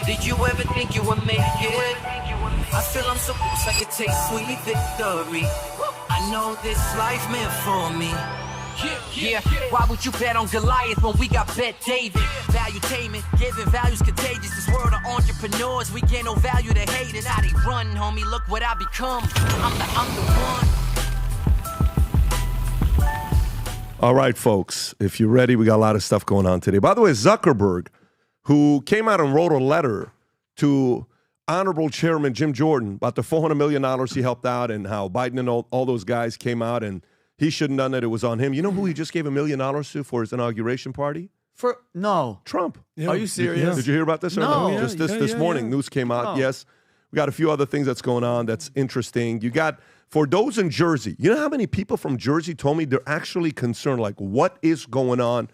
Did you ever think you would make it? I feel I'm so close I could taste sweet victory. I know this life meant for me. Yeah, why would you bet on Goliath when we got Bet David? Valuetainment, giving value's contagious. This world of entrepreneurs, we get no value to hate it. How they run, homie, look what I become. I'm the one. All right, folks, if you're ready, we got a lot of stuff going on today. By the way, Zuckerberg, who came out and wrote a letter to Honorable Chairman Jim Jordan about the $400 million he helped out and how Biden and all those guys came out and he shouldn't have done it. It was on him. You know who he just gave $1 million to for his inauguration party? No. Trump. Yeah. Are you serious? Yeah. Did you hear about this? No. Or no? Just this morning, news came out. Yes. We got a few other things that's going on that's interesting. You got, for those in Jersey, you know how many people from Jersey told me they're actually concerned, like, what is going on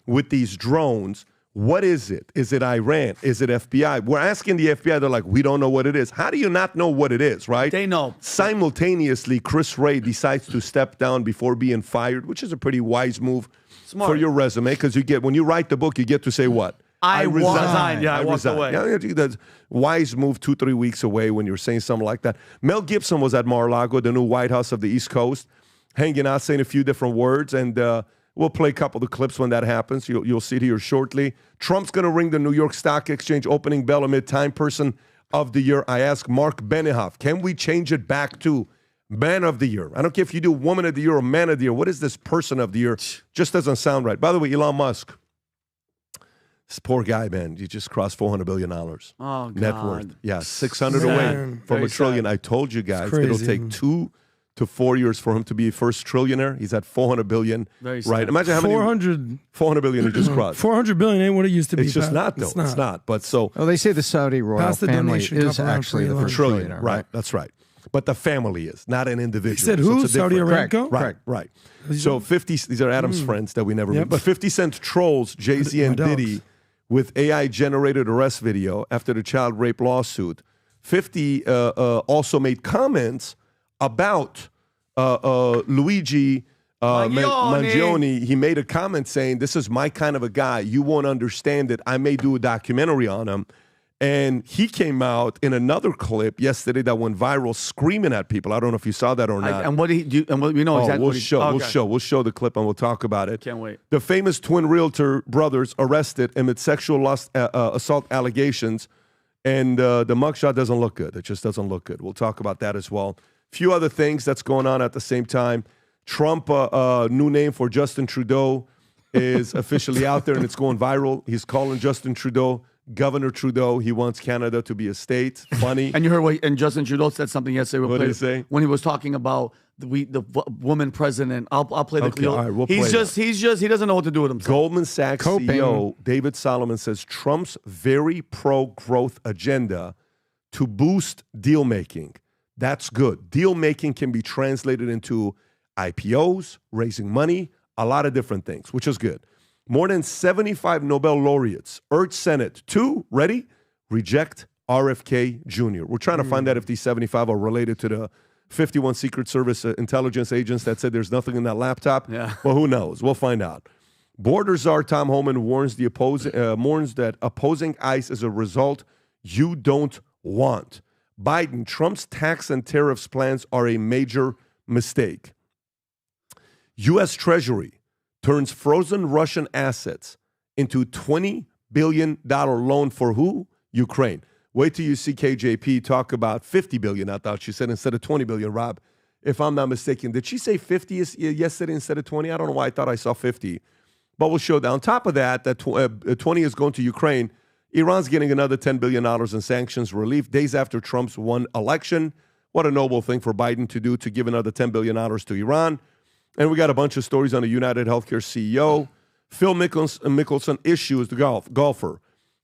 with these drones? What is it? Is it Iran? Is it FBI? We're asking the FBI. They're like, we don't know what it is. How do you not know what it is, right? They know. Simultaneously, Chris Reid decides to step down before being fired, which is a pretty wise move for your resume, because when you write the book, you get to say what? I resign. Yeah, I walked away. Yeah, that's wise move 2-3 weeks away when you're saying something like that. Mel Gibson was at Mar-a-Lago, the new White House of the East Coast, hanging out, saying a few different words, and we'll play a couple of the clips when that happens. You'll see it here shortly. Trump's going to ring the New York Stock Exchange opening bell amid Time Person of the Year. I ask Mark Benioff, can we change it back to Man of the Year? I don't care if you do Woman of the Year or Man of the Year. What is this Person of the Year? Just doesn't sound right. By the way, Elon Musk, this poor guy, man, you just crossed $400 billion net worth. Yeah, 600 away from $1 trillion. I told you guys it'll take 2 to 4 years for him to be first trillionaire. He's at $400 billion. Right? Imagine how many $400 billion he just crossed. $400 billion ain't what it used to be. It's just not, though. It's not. But so, they say the Saudi royal family is actually the first trillionaire. Right. That's right. But the family is, not an individual. He said who? Saudi Aramco? Right. So 50, these are Adam's friends that we never meet. But 50 Cent trolls Jay-Z and Diddy with AI-generated arrest video after the child rape lawsuit. 50 also made comments about Luigi Magione. He made a comment saying, this is my kind of a guy. You won't understand it. I may do a documentary on him. And he came out in another clip yesterday that went viral, screaming at people. I don't know if you saw that or not. And what did he do? And we know exactly. We'll show the clip and we'll talk about it. Can't wait. The famous twin realtor brothers arrested amid sexual assault allegations, and the mugshot doesn't look good. It just doesn't look good. We'll talk about that as well. Few other things that's going on at the same time. Trump, new name for Justin Trudeau, is officially out there and it's going viral. He's calling Justin Trudeau Governor Trudeau. He wants Canada to be a state. Funny. And you heard and Justin Trudeau said something yesterday. What did he say? When he was talking about the woman president. I'll play the clip. All right, we'll he doesn't know what to do with himself. Goldman Sachs CEO David Solomon says Trump's very pro-growth agenda to boost deal making. That's good. Deal making can be translated into IPOs, raising money, a lot of different things, which is good. More than 75 Nobel laureates urged Senate to, ready, reject RFK Jr. We're trying to find out if these 75 are related to the 51 Secret Service intelligence agents that said there's nothing in that laptop. Yeah. Well, who knows? We'll find out. Border czar Tom Homan warns that opposing ICE is a result you don't want. Biden, Trump's tax and tariffs plans are a major mistake. U.S. Treasury turns frozen Russian assets into $20 billion loan for who? Ukraine. Wait till you see KJP talk about $50 billion. I thought she said instead of $20 billion, Rob, if I'm not mistaken. Did she say 50 yesterday instead of 20? I don't know why I thought I saw 50. But we'll show that. On top of that, 20 is going to Ukraine. Iran's getting another $10 billion in sanctions relief days after Trump's won election. What a noble thing for Biden to do, to give another $10 billion to Iran. And we got a bunch of stories on the UnitedHealthcare CEO. Phil Mickelson issues the golfer.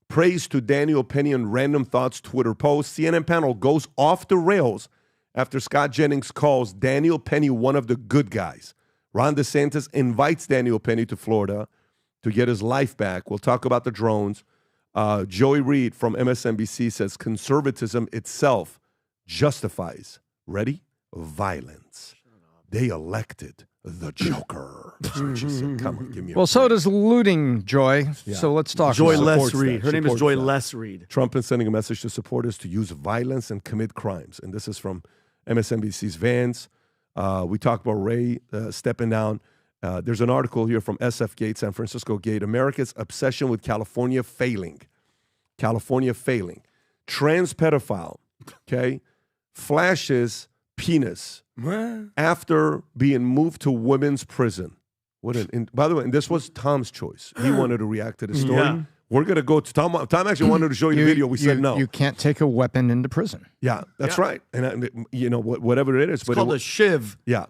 Praise to Daniel Penny on Random Thoughts Twitter post. CNN panel goes off the rails after Scott Jennings calls Daniel Penny one of the good guys. Ron DeSantis invites Daniel Penny to Florida to get his life back. We'll talk about the drones. Joey Reid from MSNBC says conservatism itself justifies, ready, violence. They elected the Joker. She said, come on, give me a Well, so break. does looting, Joy. Yeah. So let's talk Joy about it. Les supports Reid. that. Her name is Supports Joy that. Les Reid. Trump is sending a message to supporters to use violence and commit crimes. And this is from MSNBC's Vance. We talked about Ray stepping down. There's an article here from SF Gate, San Francisco Gate. America's obsession with California failing. California failing. Trans pedophile, okay, flashes penis after being moved to women's prison. By the way, and this was Tom's choice. He wanted to react to the story. Yeah. We're going to go to Tom. Tom actually wanted to show you the video. We said no. You can't take a weapon into prison. Yeah, that's right. And, whatever it is. It's called a shiv. Yeah.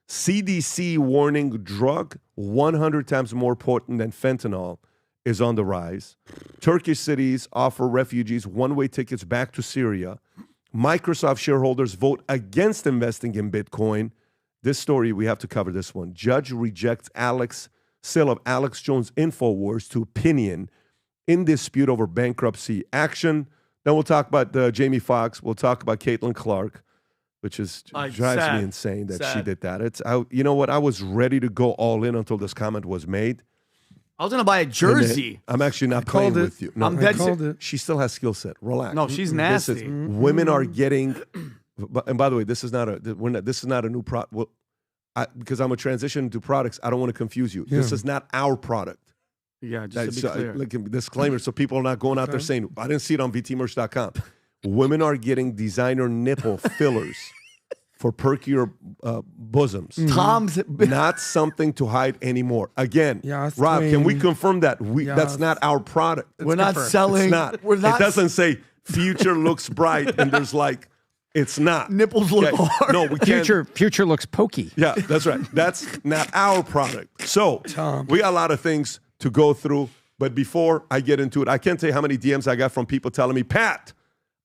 CDC warning drug 100 times more potent than fentanyl is on the rise. Turkish cities offer refugees one-way tickets back to Syria. Microsoft shareholders vote against investing in Bitcoin. This story, we have to cover this one. Judge rejects sale of Alex Jones InfoWars to opinion in dispute over bankruptcy action. Then we'll talk about Jamie Foxx. We'll talk about Caitlin Clark, which drives me insane that she did that. You know what? I was ready to go all in until this comment was made. I was going to buy a jersey. I'm actually not playing with you. No, I'm dead it. She still has skill set. Relax. No, she's nasty. Women are getting, and by the way, this is not a new product. Well, because I'm a transition to products, I don't want to confuse you. Yeah. This is not our product. Yeah, just to be clear. Like a disclaimer, so people are not going out there saying, I didn't see it on vtmerch.com. Women are getting designer nipple fillers for perkier bosoms. Tom's Not something to hide anymore. Again, Yes, Rob, can we queen. confirm that Yes. that's not our product? we're not selling. It's not. We're not. It doesn't say future looks bright and there's like, it's not. Nipples look Okay, hard. No, we can't. Future looks pokey. Yeah, that's right. That's not our product. So Tom. we got a lot of things to go through. But before I get into it, I can't tell you how many DMs I got from people telling me, Pat,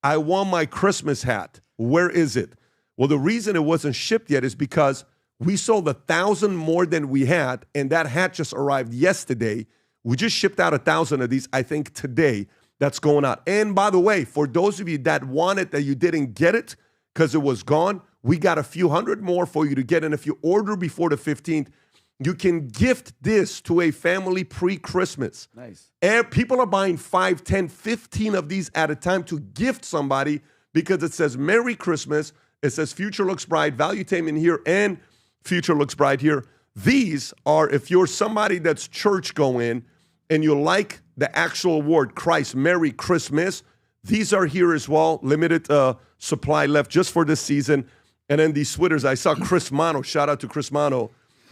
I want my Christmas hat. Where is it? Well, the reason it wasn't shipped yet is because we sold 1,000 more than we had, and that hat just arrived yesterday. We just shipped out 1,000 of these, I think, today. That's going out. And by the way, for those of you that want it that you didn't get it because it was gone, we got a few hundred more for you to get. And if you order before the 15th, you can gift this to a family pre-Christmas. Nice. And people are buying 5, 10, 15 of these at a time to gift somebody because it says Merry Christmas. It says Future Looks Bright, Valuetainment here, and Future Looks Bright here. These are, if you're somebody that's church going and you like the actual word Christ, Merry Christmas, these are here as well. Limited supply left just for this season. And then these sweaters, I saw Chris Mano, shout out to Chris Mano.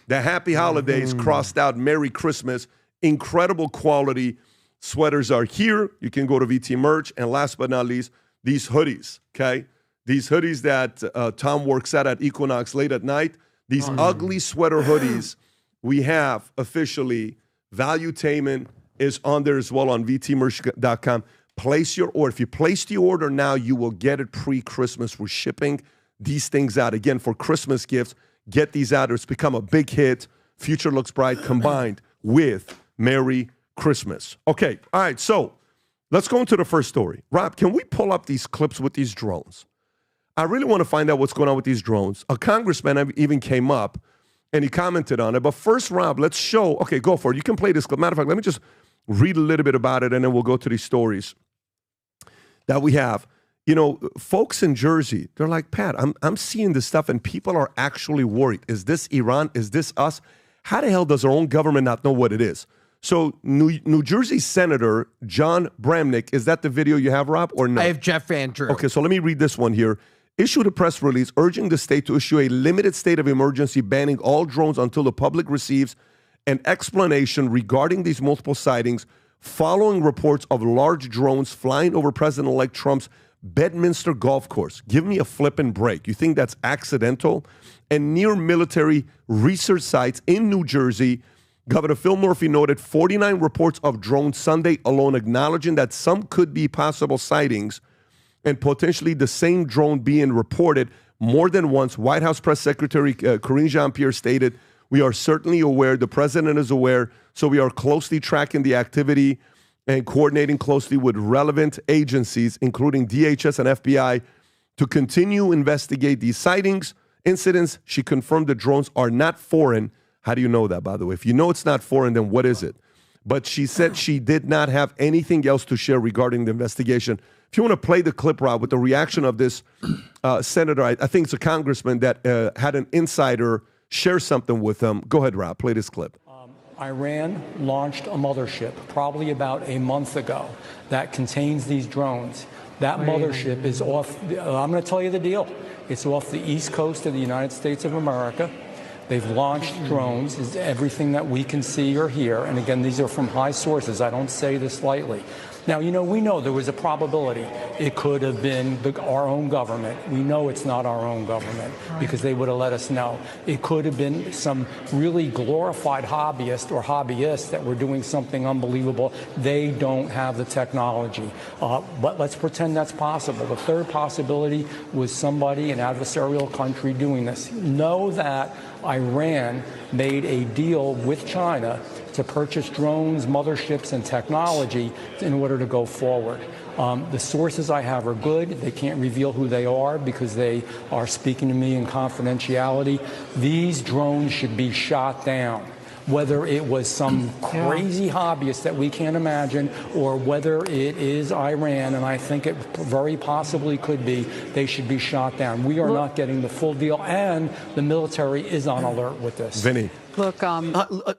The Happy Holidays crossed out Merry Christmas. Incredible quality sweaters are here. You can go to VT Merch. And last but not least, these hoodies, okay? These hoodies that Tom works at Equinox late at night. These ugly sweater hoodies we have officially. Valuetainment is on there as well on vtmerch.com. Place your order. If you place the order now, you will get it pre-Christmas. We're shipping these things out. Again, for Christmas gifts, get these out. It's become a big hit. Future Looks Bright combined with Merry Christmas. Okay, all right, so let's go into the first story. Rob, can we pull up these clips with these drones? I really want to find out what's going on with these drones. A congressman even came up and he commented on it. But first, Rob, let's show. Okay, go for it. You can play this clip. Matter of fact, let me just read a little bit about it and then we'll go to these stories that we have. You know, folks in Jersey, they're like, Pat, I'm seeing this stuff and people are actually worried. Is this Iran? Is this us? How the hell does our own government not know what it is? So New Jersey Senator John Bramnick, is that the video you have, Rob, or no? I have Jeff Van Drew. Okay, so let me read this one here. Issued a press release urging the state to issue a limited state of emergency banning all drones until the public receives an explanation regarding these multiple sightings following reports of large drones flying over President-elect Trump's Bedminster golf course. Give me a flippin' break. You think that's accidental? And near military research sites in New Jersey, Governor Phil Murphy noted 49 reports of drones Sunday alone, acknowledging that some could be possible sightings and potentially the same drone being reported more than once. White House Press Secretary Karine Jean-Pierre stated, "We are certainly aware, the president is aware, so we are closely tracking the activity and coordinating closely with relevant agencies, including DHS and FBI, to continue investigate these sightings, incidents." She confirmed the drones are not foreign. How do you know that, by the way? If you know it's not foreign, then what is it? But she said she did not have anything else to share regarding the investigation. If you want to play the clip, Rob, with the reaction of this senator, I think it's a congressman that had an insider share something with them. Go ahead, Rob. Play this clip. Iran launched a mothership probably about a month ago that contains these drones. That mothership is off, I'm going to tell you the deal. It's off the east coast of the United States of America. They've launched drones, is everything that we can see or hear. And again, these are from high sources. I don't say this lightly. Now, we know there was a probability it could have been our own government. We know it's not our own government because they would have let us know. It could have been some really glorified hobbyists that were doing something unbelievable. They don't have the technology. But let's pretend that's possible. The third possibility was somebody, an adversarial country, doing this. Know that Iran made a deal with China to purchase drones, motherships, and technology in order to go forward. The sources I have are good. They can't reveal who they are because they are speaking to me in confidentiality. These drones should be shot down. Whether it was some crazy hobbyist that we can't imagine or whether it is Iran, and I think it very possibly could be, they should be shot down. We are not getting the full deal, and the military is on alert with this. Vinny. Look,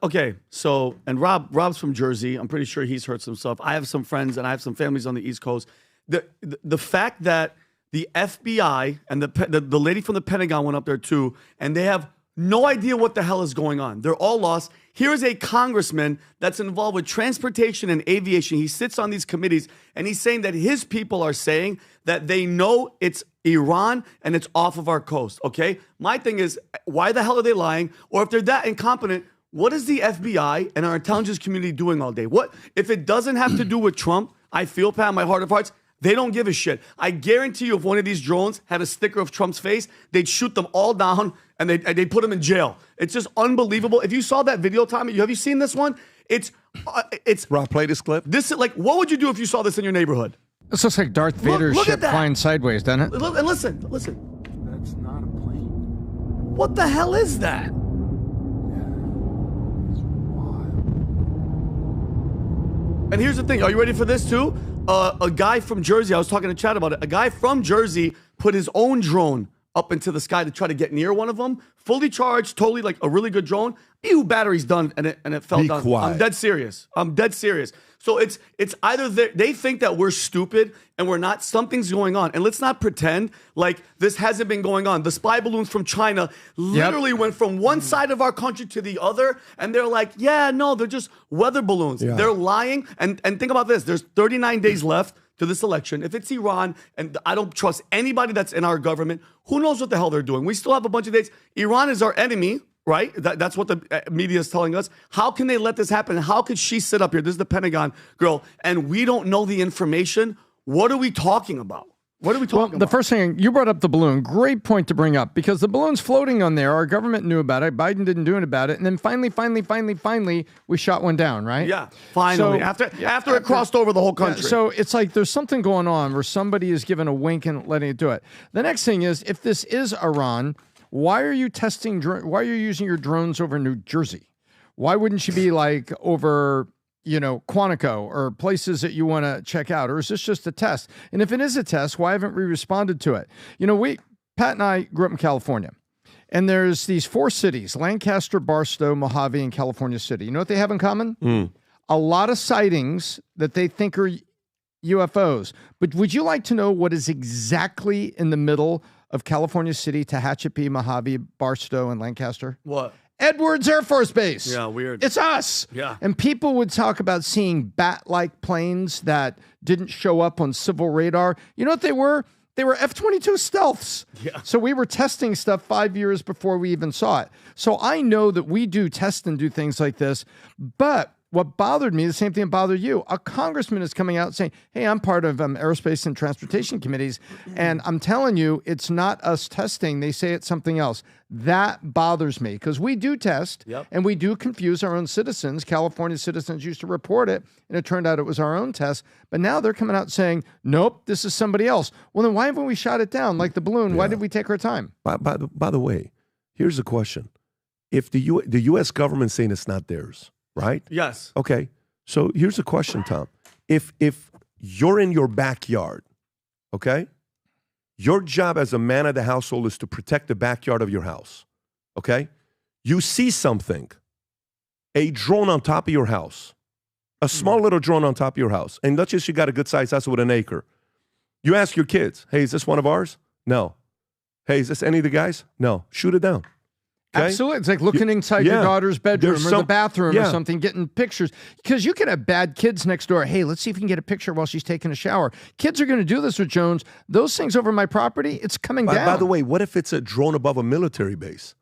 okay, so, and Rob's from Jersey. I'm pretty sure he's heard some stuff. I have some friends and I have some families on the East Coast. The fact that the FBI and the lady from the Pentagon went up there too, and they have no idea what the hell is going on. They're all lost. Here's a congressman that's involved with transportation and aviation. He sits on these committees, and he's saying that his people are saying that they know it's Iran and it's off of our coast, okay? My thing is, why the hell are they lying? Or if they're that incompetent, what is the FBI and our intelligence community doing all day? What if it doesn't have to do with Trump? I feel, Pat, in my heart of hearts, they don't give a shit. I guarantee you if one of these drones had a sticker of Trump's face, they'd shoot them all down and they'd put them in jail. It's just unbelievable. If you saw that video, Tommy, have you seen this one? It's Rob, play this clip. This is like, what would you do if you saw this in your neighborhood? This looks like Darth Vader's ship flying sideways, doesn't it? Look, and listen. That's not a plane. What the hell is that? It's wild. And here's the thing. Are you ready for this too? A guy from Jersey, I was talking to Chad about it. A guy from Jersey put his own drone up into the sky to try to get near one of them. Fully charged, totally like a really good drone. Ew, battery's done, and it fell down. Quiet. I'm dead serious. So it's either they think that we're stupid and we're not. Something's going on, and let's not pretend like this hasn't been going on. The spy balloons from China literally went from one side of our country to the other, and they're like, yeah, no, they're just weather balloons. Yeah. They're lying. And think about this: there's 39 days left to this election. If it's Iran, and I don't trust anybody that's in our government, who knows what the hell they're doing? We still have a bunch of dates. Iran is our enemy. Right? That's what the media is telling us. How can they let this happen? How could she sit up here? This is the Pentagon girl, and we don't know the information. What are we talking about? Well, the first thing, you brought up the balloon. Great point to bring up, because the balloon's floating on there. Our government knew about it. Biden didn't do it about it. And then finally, we shot one down, right? Yeah, finally. So, after it crossed over the whole country. Yeah, so it's like there's something going on where somebody is given a wink and letting it do it. The next thing is, if this is Iran, why are you why are you using your drones over New Jersey? Why wouldn't you be like over, Quantico or places that you want to check out? Or is this just a test? And if it is a test, why haven't we responded to it? Pat and I grew up in California, and there's these 4 cities: Lancaster, Barstow, Mojave, and California City. You know what they have in common? A lot of sightings that they think are UFOs. But would you like to know what is exactly in the middle of California City, Tehachapi, Mojave, Barstow, and Lancaster? What? Edwards Air Force Base. Yeah, weird. It's us. Yeah. And people would talk about seeing bat-like planes that didn't show up on civil radar. You know what they were? They were F-22 stealths. Yeah. So we were testing stuff 5 years before we even saw it. So I know that we do test and do things like this, but what bothered me, the same thing that bothered you, a congressman is coming out saying, hey, I'm part of aerospace and transportation committees, and I'm telling you, it's not us testing. They say it's something else. That bothers me, because we do test, and we do confuse our own citizens. California citizens used to report it, and it turned out it was our own test. But now they're coming out saying, nope, this is somebody else. Well, then why haven't we shot it down like the balloon? Why did we take our time? By the way, here's a question. if the U.S. government saying it's not theirs, right? Yes. Okay. So here's a question, Tom. If you're in your backyard, okay, your job as a man of the household is to protect the backyard of your house, okay? You see something, a drone on top of your house, a small little drone on top of your house, and let's just you got a good sized house with an acre. You ask your kids, hey, is this one of ours? No. Hey, is this any of the guys? No. Shoot it down. Okay? Absolutely. It's like looking inside your daughter's bedroom or the bathroom or something, getting pictures. Because you can have bad kids next door. Hey, let's see if we can get a picture while she's taking a shower. Kids are going to do this with Jones. Those things over my property, it's coming down. By the way, what if it's a drone above a military base?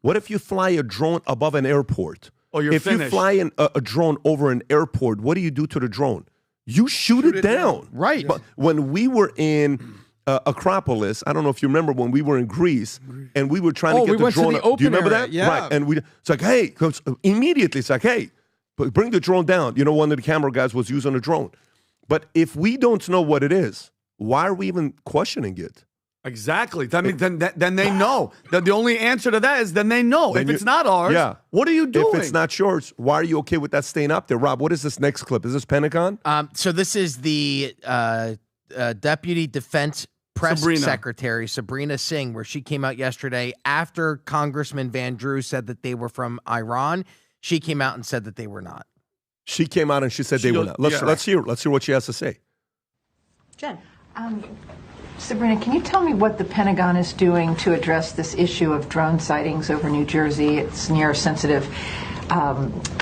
What if you fly a drone above an airport? Or you're if finished. you fly a drone over an airport, what do you do to the drone? You shoot it down. Right. But when we were in Acropolis, I don't know if you remember when we were in Greece and we were trying to get the drone. Do you remember that? Yeah. Right. And it's like, hey, immediately it's like, hey, bring the drone down. You know, one of the camera guys was using a drone. But if we don't know what it is, why are we even questioning it? Exactly. I mean, then they know. The only answer to that is then they know. If it's not ours, what are you doing? If it's not yours, why are you okay with that staying up there? Rob, what is this next clip? Is this Pentagon? So this is the Deputy Defense Press Secretary, Sabrina Singh, where she came out yesterday after Congressman Van Drew said that they were from Iran. She came out and said that they were not. She came out and she said they were not. Let's hear what she has to say. Jen. Sabrina, can you tell me what the Pentagon is doing to address this issue of drone sightings over New Jersey? It's near sensitive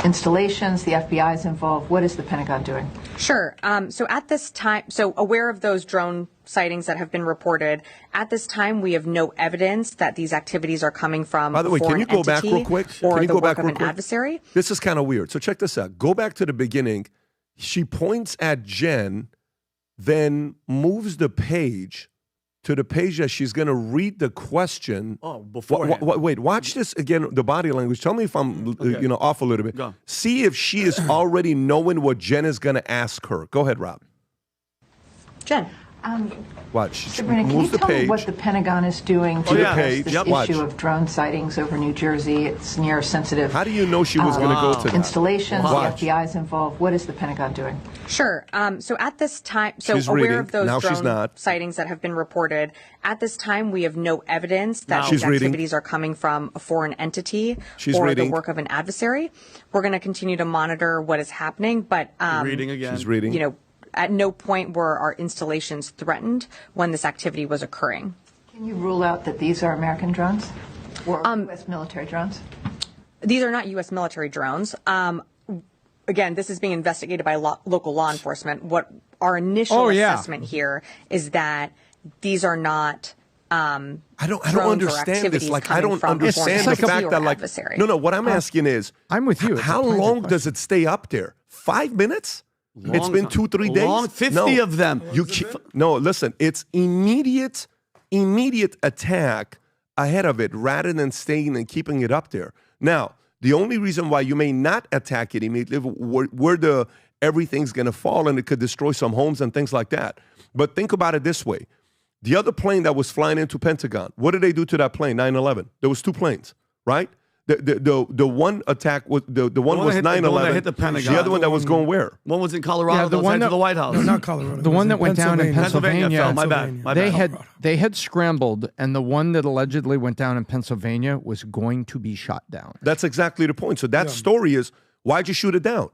installations. The FBI is involved. What is the Pentagon doing? Sure. So at this time, aware of those drone sightings that have been reported, at this time we have no evidence that these activities are coming from By the way, can you go back real quick? Or the work of an adversary. This is kind of weird. So check this out. Go back to the beginning. She points at Jen, then moves the page to the page that she's going to read the question. Oh, beforehand. Wait, watch this again, the body language. Tell me if I'm off a little bit. Go. See if she is already knowing what Jen is going to ask her. Go ahead, Rob. Jen. Watch. She Sabrina, can moves you the tell me page. what the Pentagon is doing to address this issue of drone sightings over New Jersey? It's near sensitive. How do you know she was going to go to that? Installations. The FBI is involved. What is the Pentagon doing? Sure. So at this time, she's aware reading. of those Now drone sightings that have been reported, at this time we have no evidence that these activities are coming from a foreign entity or the work of an adversary. We're going to continue to monitor what is happening, but reading again. She's reading. You know, at no point were our installations threatened when this activity was occurring. Can you rule out that these are American drones or U.S. military drones? These are not U.S. military drones. Again, this is being investigated by local law enforcement. What our initial assessment here is that these are not. I don't understand this. Like, I don't understand the fact that, like, no. What I'm asking is, I'm with you. How long does it stay up there? 5 minutes? It's been 2-3 days. 50 of them. No, listen. It's immediate attack ahead of it, rather than staying and keeping it up there. Now, the only reason why you may not attack it immediately, where everything's going to fall and it could destroy some homes and things like that. But think about it this way: the other plane that was flying into Pentagon, what did they do to that plane? 9/11. There was 2 planes, right? The one attack was the one was 9/11. The one that hit the Pentagon. The other one that was going where? One was in Colorado. The one to the White House. No, not Colorado. The one that went down in Pennsylvania. My bad. They had scrambled, and the one that allegedly went down in Pennsylvania was going to be shot down. That's exactly the point. So that story is, why'd you shoot it down?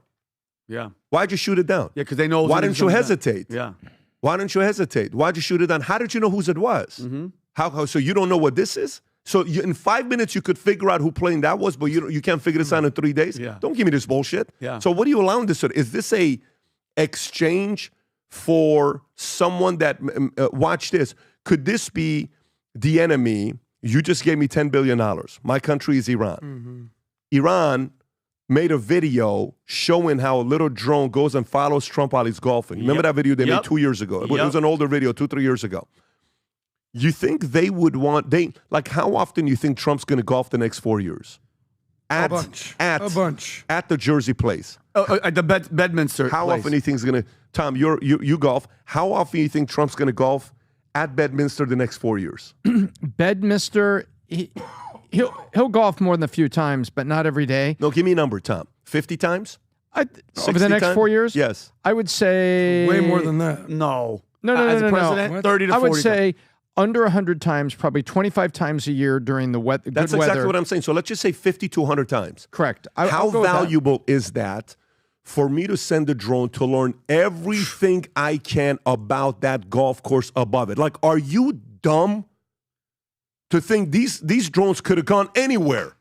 Yeah. Why'd you shoot it down? Yeah, because they know. Why didn't you hesitate? Yeah. Why didn't you hesitate? Why'd you shoot it down? How did you know whose it was? Mm-hmm. How? So you don't know what this is? So in 5 minutes you could figure out who plane that was, but you can't figure this out in 3 days? Yeah. Don't give me this bullshit. Yeah. So what are you allowing this to? Is this a exchange for someone that, watch this, could this be the enemy? You just gave me $10 billion. My country is Iran. Mm-hmm. Iran made a video showing how a little drone goes and follows Trump while he's golfing. Remember that video they made 2 years ago? It was an older video, 2-3 years ago. You think they would want, how often do you think Trump's going to golf the next 4 years? A bunch. At the Jersey place. At the Bedminster How place. often do you think he's going to, Tom, you golf. How often do you think Trump's going to golf at Bedminster the next 4 years? Bedminster, he'll golf more than a few times, but not every day. No, give me a number, Tom. 50 times? Over the next times? 4 years? Yes. I would say Way more than that. No. No. As a president, 30 to 40. I would say under 100 times, probably 25 times a year during the good That's weather. exactly what I'm saying. So let's just say 50 to 100 times. Correct. How valuable is that for me to send a drone to learn everything I can about that golf course above it? Like, are you dumb to think these drones could have gone anywhere?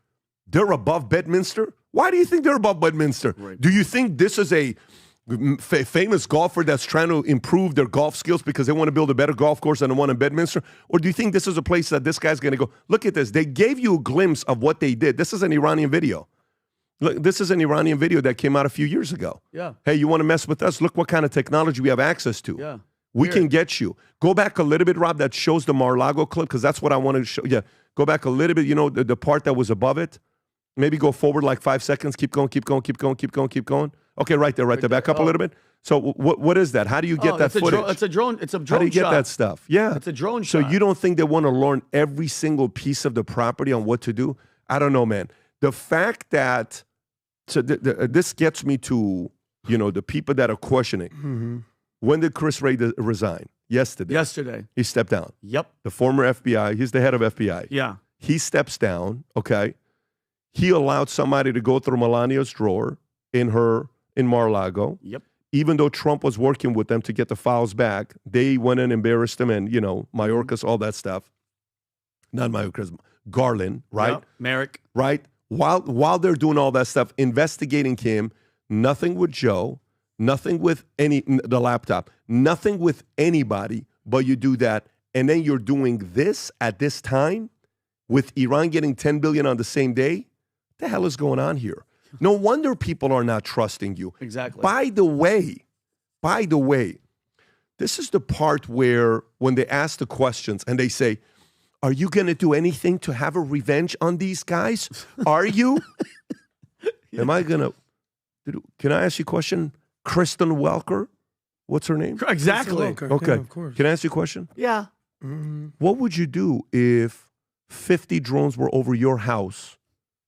They're above Bedminster? Why do you think they're above Bedminster? Right. Do you think this is a famous golfer that's trying to improve their golf skills because they want to build a better golf course than the one in Bedminster? Or do you think this is a place that this guy's going to go, look at this. They gave you a glimpse of what they did. This is an Iranian video. Look, this is an Iranian video that came out a few years ago. Yeah. Hey, you want to mess with us? Look what kind of technology we have access to. Yeah. We can get you. Go back a little bit, Rob, that shows the Mar-a-Lago clip, because that's what I wanted to show. Yeah, go back a little bit, the part that was above it. Maybe go forward like 5 seconds. Keep going. Okay, right there. Back up a little bit. So what is that? How do you get that footage? It's a drone. It's a drone shot. How do you get that stuff? Yeah. It's a drone shot. So you don't think they want to learn every single piece of the property on what to do? I don't know, man. The fact that, this gets me to, the people that are questioning. Mm-hmm. When did Chris Reid resign? Yesterday. He stepped down. Yep. The former FBI. He's the head of FBI. Yeah. He steps down, okay? He allowed somebody to go through Melania's drawer in Mar-a-Lago. Yep. Even though Trump was working with them to get the files back, they went and embarrassed him and, Mayorkas, all that stuff. Not Mayorkas, Garland, right? Yep. Merrick. Right? While they're doing all that stuff, investigating him, nothing with Joe, nothing with the laptop, nothing with anybody, but you do that. And then you're doing this at this time with Iran getting $10 billion on the same day. What the hell is going on here? No wonder people are not trusting you. Exactly. By the way, this is the part where when they ask the questions and they say, are you going to do anything to have a revenge on these guys? Are you? Am I going to? Can I ask you a question? Kristen Welker? What's her name? Exactly. Okay. Yeah, of course. Can I ask you a question? Yeah. What would you do if 50 drones were over your house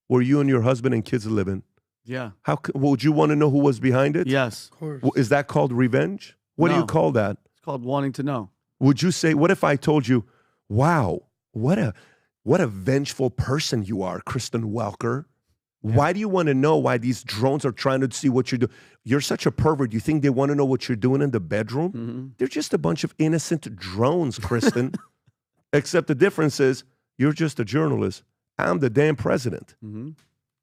where you and your husband and kids are living? Yeah. Would you want to know who was behind it? Yes. Of course. Is that called revenge? What do you call that? It's called wanting to know. Would you say, what if I told you, wow, what a vengeful person you are, Kristen Welker? Yeah. Why do you want to know why these drones are trying to see what you're doing? You're such a pervert. You think they want to know what you're doing in the bedroom? Mm-hmm. They're just a bunch of innocent drones, Kristen. Except the difference is you're just a journalist. I'm the damn president. Mm-hmm.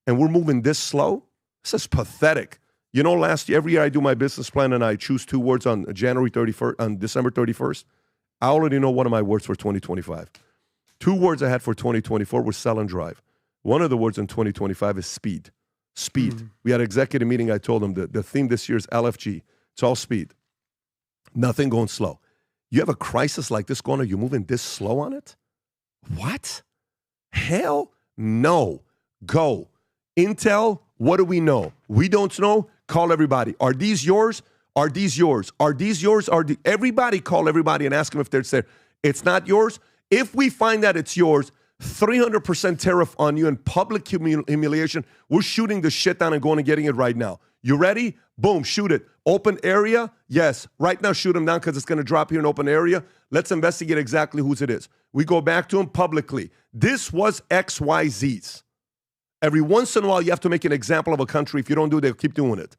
And we're moving this slow? This is pathetic. Last year, every year I do my business plan and I choose 2 words on December 31st. I already know one of my words for 2025. 2 words I had for 2024 were sell and drive. One of the words in 2025 is speed. Speed. Mm-hmm. We had an executive meeting. I told them the theme this year is LFG. It's all speed. Nothing going slow. You have a crisis like this going on, you're moving this slow on it? What? Hell no. Go. Intel, what do we know? We don't know. Call everybody. Are these yours? Are these yours? Are these yours? Everybody call everybody and ask them if they're there. It's not yours. If we find that it's yours, 300% tariff on you and public humiliation. We're shooting the shit down and going and getting it right now. You ready? Boom, shoot it. Open area? Yes. Right now, shoot them down because it's going to drop here in open area. Let's investigate exactly whose it is. We go back to them publicly. This was XYZ's. Every once in a while, you have to make an example of a country. If you don't do it, they'll keep doing it.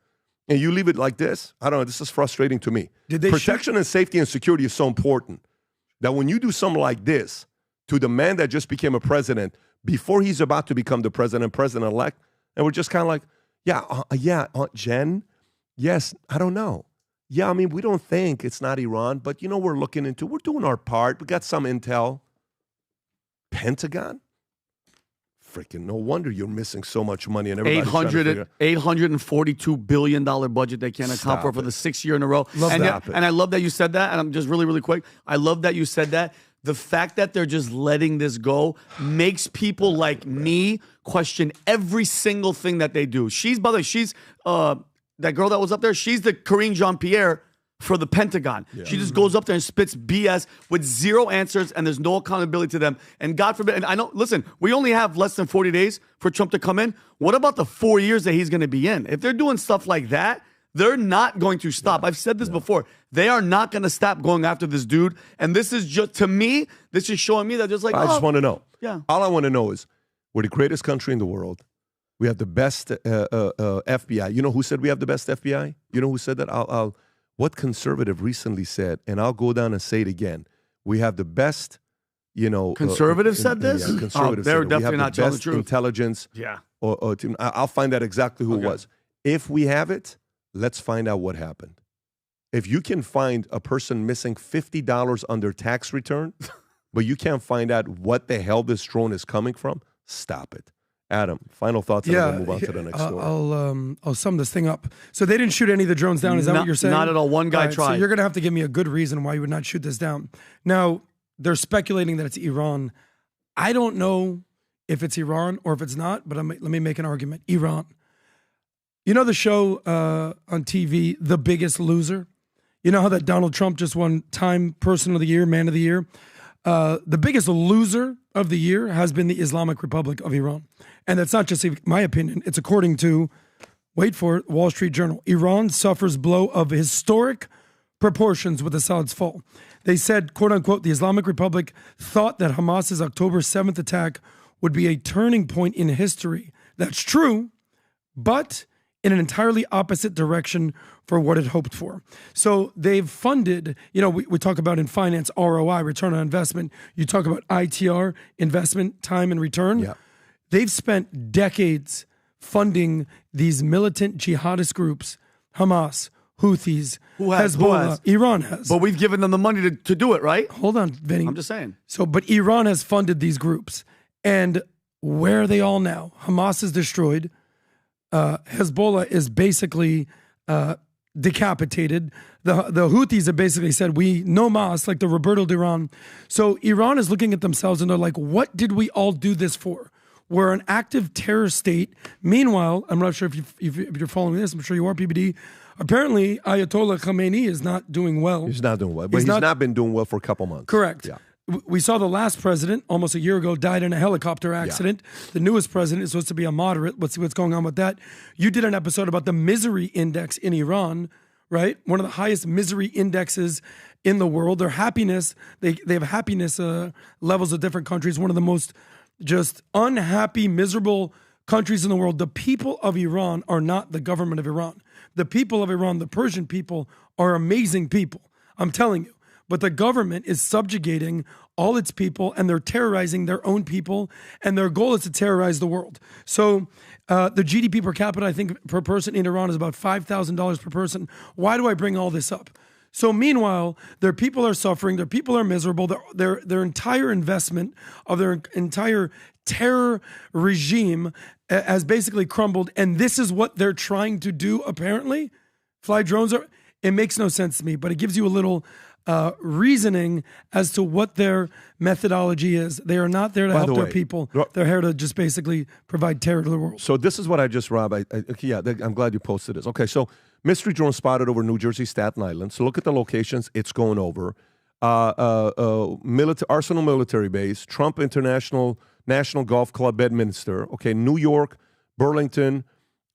And you leave it like this. I don't know. This is frustrating to me. Protection and safety and security is so important that when you do something like this to the man that just became a president before he's about to become the president-elect, and we're just kind of like, Aunt Jen, yes, I don't know. Yeah, I mean, we don't think it's not Iran, but we're looking into, we're doing our part. We got some intel. Pentagon? Freaking no wonder you're missing so much money and everybody's $842 billion budget they can't account for the 6th year in a row. And I love that you said that, and I'm just really, really quick. I love that you said that. The fact that they're just letting this go makes people like me question every single thing that they do. By the way, she's that girl that was up there. She's the Karine Jean-Pierre for the Pentagon. She just goes up there and spits BS with zero answers, and there's no accountability to them. And God forbid, and I know, listen, we only have less than 40 days for Trump to come in. What about the 4 years that he's going to be in? If they're doing stuff like that, they're not going to stop. I've said this before. They are not going to stop going after this dude. And this is just, to me, this is showing me that just like, I just want to know. Yeah. All I want to know is we're the greatest country in the world. We have the best FBI. You know who said we have the best FBI? You know who said that? What conservative recently said, and I'll go down and say it again. We have the best, Conservative said this? Yeah, conservative they're said it. definitely we have not the telling the best truth. intelligence. Yeah. I'll find out exactly who it was. If we have it, let's find out what happened. If you can find a person missing $50 on their tax return, but you can't find out what the hell this drone is coming from, stop it. Adam, final thoughts, and we'll move on to the next story. I'll sum this thing up. So they didn't shoot any of the drones down. Is that what you're saying? Not at all. One guy tried. So you're going to have to give me a good reason why you would not shoot this down. Now, they're speculating that it's Iran. I don't know if it's Iran or if it's not, but let me make an argument. Iran. You know the show on TV, The Biggest Loser? You know how that Donald Trump just won Time Person of the Year, Man of the Year? The biggest loser of the year has been the Islamic Republic of Iran. And that's not just my opinion. It's according to, wait for it, Wall Street Journal. Iran suffers blow of historic proportions with Assad's fall. They said, quote unquote, the Islamic Republic thought that Hamas's October 7th attack would be a turning point in history. That's true, but in an entirely opposite direction for what it hoped for. So they've funded, we talk about in finance, ROI, return on investment. You talk about ITR, investment, time and return. Yeah. They've spent decades funding these militant jihadist groups, Hamas, Houthis, Hezbollah. Iran has. But we've given them the money to do it, right? Hold on, Vinny. I'm just saying. But Iran has funded these groups. And where are they all now? Hamas is destroyed. Hezbollah is basically decapitated. The Houthis have basically said, we no mas, like the Roberto Duran. So Iran is looking at themselves and they're like, what did we all do this for? We're an active terror state. Meanwhile, I'm not sure if you're following this. I'm sure you are, PBD. Apparently, Ayatollah Khamenei is not doing well. He's not doing well. But he's not been doing well for a couple months. Correct. Yeah. We saw the last president almost a year ago died in a helicopter accident. Yeah. The newest president is supposed to be a moderate. Let's see what's going on with that. You did an episode about the misery index in Iran, right? One of the highest misery indexes in the world. Their happiness, they have happiness levels of different countries. One of the most just unhappy, miserable countries in the world. The people of Iran are not the government of Iran. The people of Iran, the Persian people, are amazing people. I'm telling you. But the government is subjugating all its people, and they're terrorizing their own people, and their goal is to terrorize the world. So the GDP per capita, I think, per person in Iran is about $5,000 per person. Why do I bring all this up? So meanwhile, their people are suffering, their people are miserable, their entire investment of their entire terror regime has basically crumbled, and this is what they're trying to do, apparently. Fly drones it makes no sense to me, but it gives you a little reasoning as to what their methodology is. They are not there to help their people. They're here to just basically provide terror to the world. So this is what I just, Rob, I'm glad you posted this. Okay, so mystery drone spotted over New Jersey, Staten Island. So look at the locations it's going over. Arsenal Military Base, Trump International National Golf Club, Bedminster. Okay, New York, Burlington,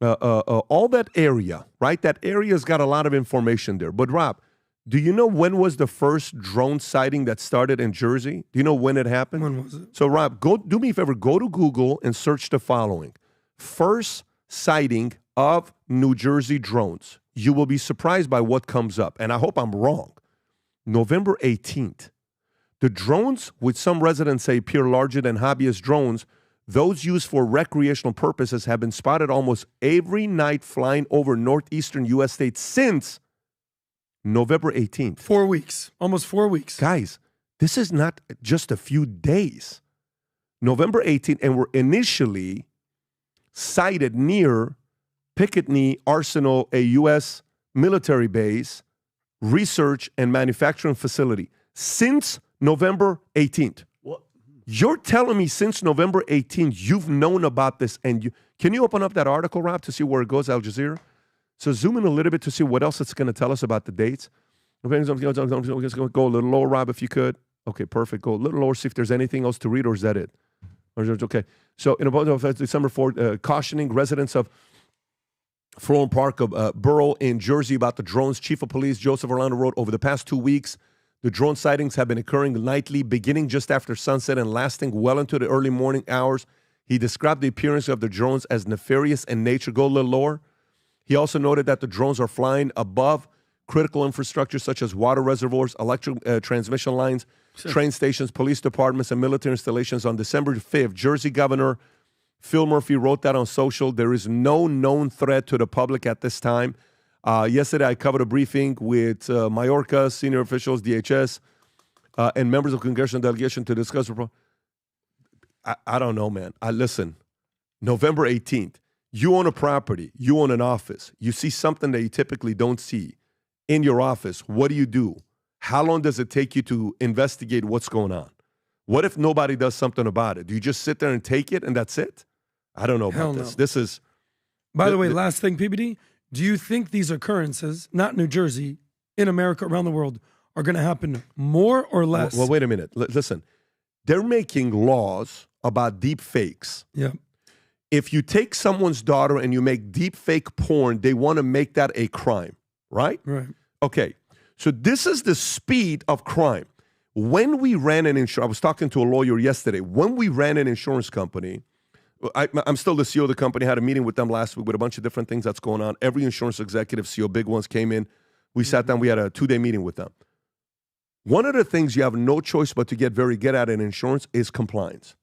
all that area, right? That area's got a lot of information there. But Rob, do you know when was the first drone sighting that started in Jersey? Do you know when it happened? When was it? So, Rob, do me a favor. Go to Google and search the following. First sighting of New Jersey drones. You will be surprised by what comes up. And I hope I'm wrong. November 18th. The drones, which some residents say appear larger than hobbyist drones, those used for recreational purposes have been spotted almost every night flying over northeastern U.S. states since November 18th. 4 weeks. Almost 4 weeks. Guys, this is not just a few days. November 18th, and were initially sighted near Picketney Arsenal, a U.S. military base, research and manufacturing facility, since November 18th. What? You're telling me since November 18th, you've known about this, and can you open up that article, Rob, to see where it goes, Al Jazeera? So zoom in a little bit to see what else it's going to tell us about the dates. Go a little lower, Rob, if you could. Okay, perfect. Go a little lower, see if there's anything else to read, or is that it? Okay. So in about December 4th, cautioning residents of Florham Park Borough in Jersey about the drones. Chief of Police Joseph Orlando wrote, over the past 2 weeks, the drone sightings have been occurring nightly, beginning just after sunset and lasting well into the early morning hours. He described the appearance of the drones as nefarious in nature. Go a little lower. He also noted that the drones are flying above critical infrastructure such as water reservoirs, electric transmission lines, train stations, police departments, and military installations. On December 5th, Jersey Governor Phil Murphy wrote that on social. There is no known threat to the public at this time. Yesterday, I covered a briefing with Mallorca, senior officials, DHS, and members of congressional delegation to discuss. I don't know, man. Listen, November 18th, you own a property, you own an office. You see something that you typically don't see in your office. What do? How long does it take you to investigate what's going on? What if nobody does something about it? Do you just sit there and take it and that's it? I don't know about this. This is... By the way, last thing, PBD, do you think these occurrences, not New Jersey, in America, around the world, are going to happen more or less? Well, wait a minute. Listen, they're making laws about deep fakes. Yeah. If you take someone's daughter and you make deep fake porn, they want to make that a crime, right? Right. Okay. So this is the speed of crime. When we ran an insurance, I was talking to a lawyer yesterday. When we ran an insurance company, I'm still the CEO of the company. I had a meeting with them last week with a bunch of different things that's going on. Every insurance executive, CEO, big ones came in. We sat down. We had a 2-day meeting with them. One of the things you have no choice but to get very good at in insurance is compliance.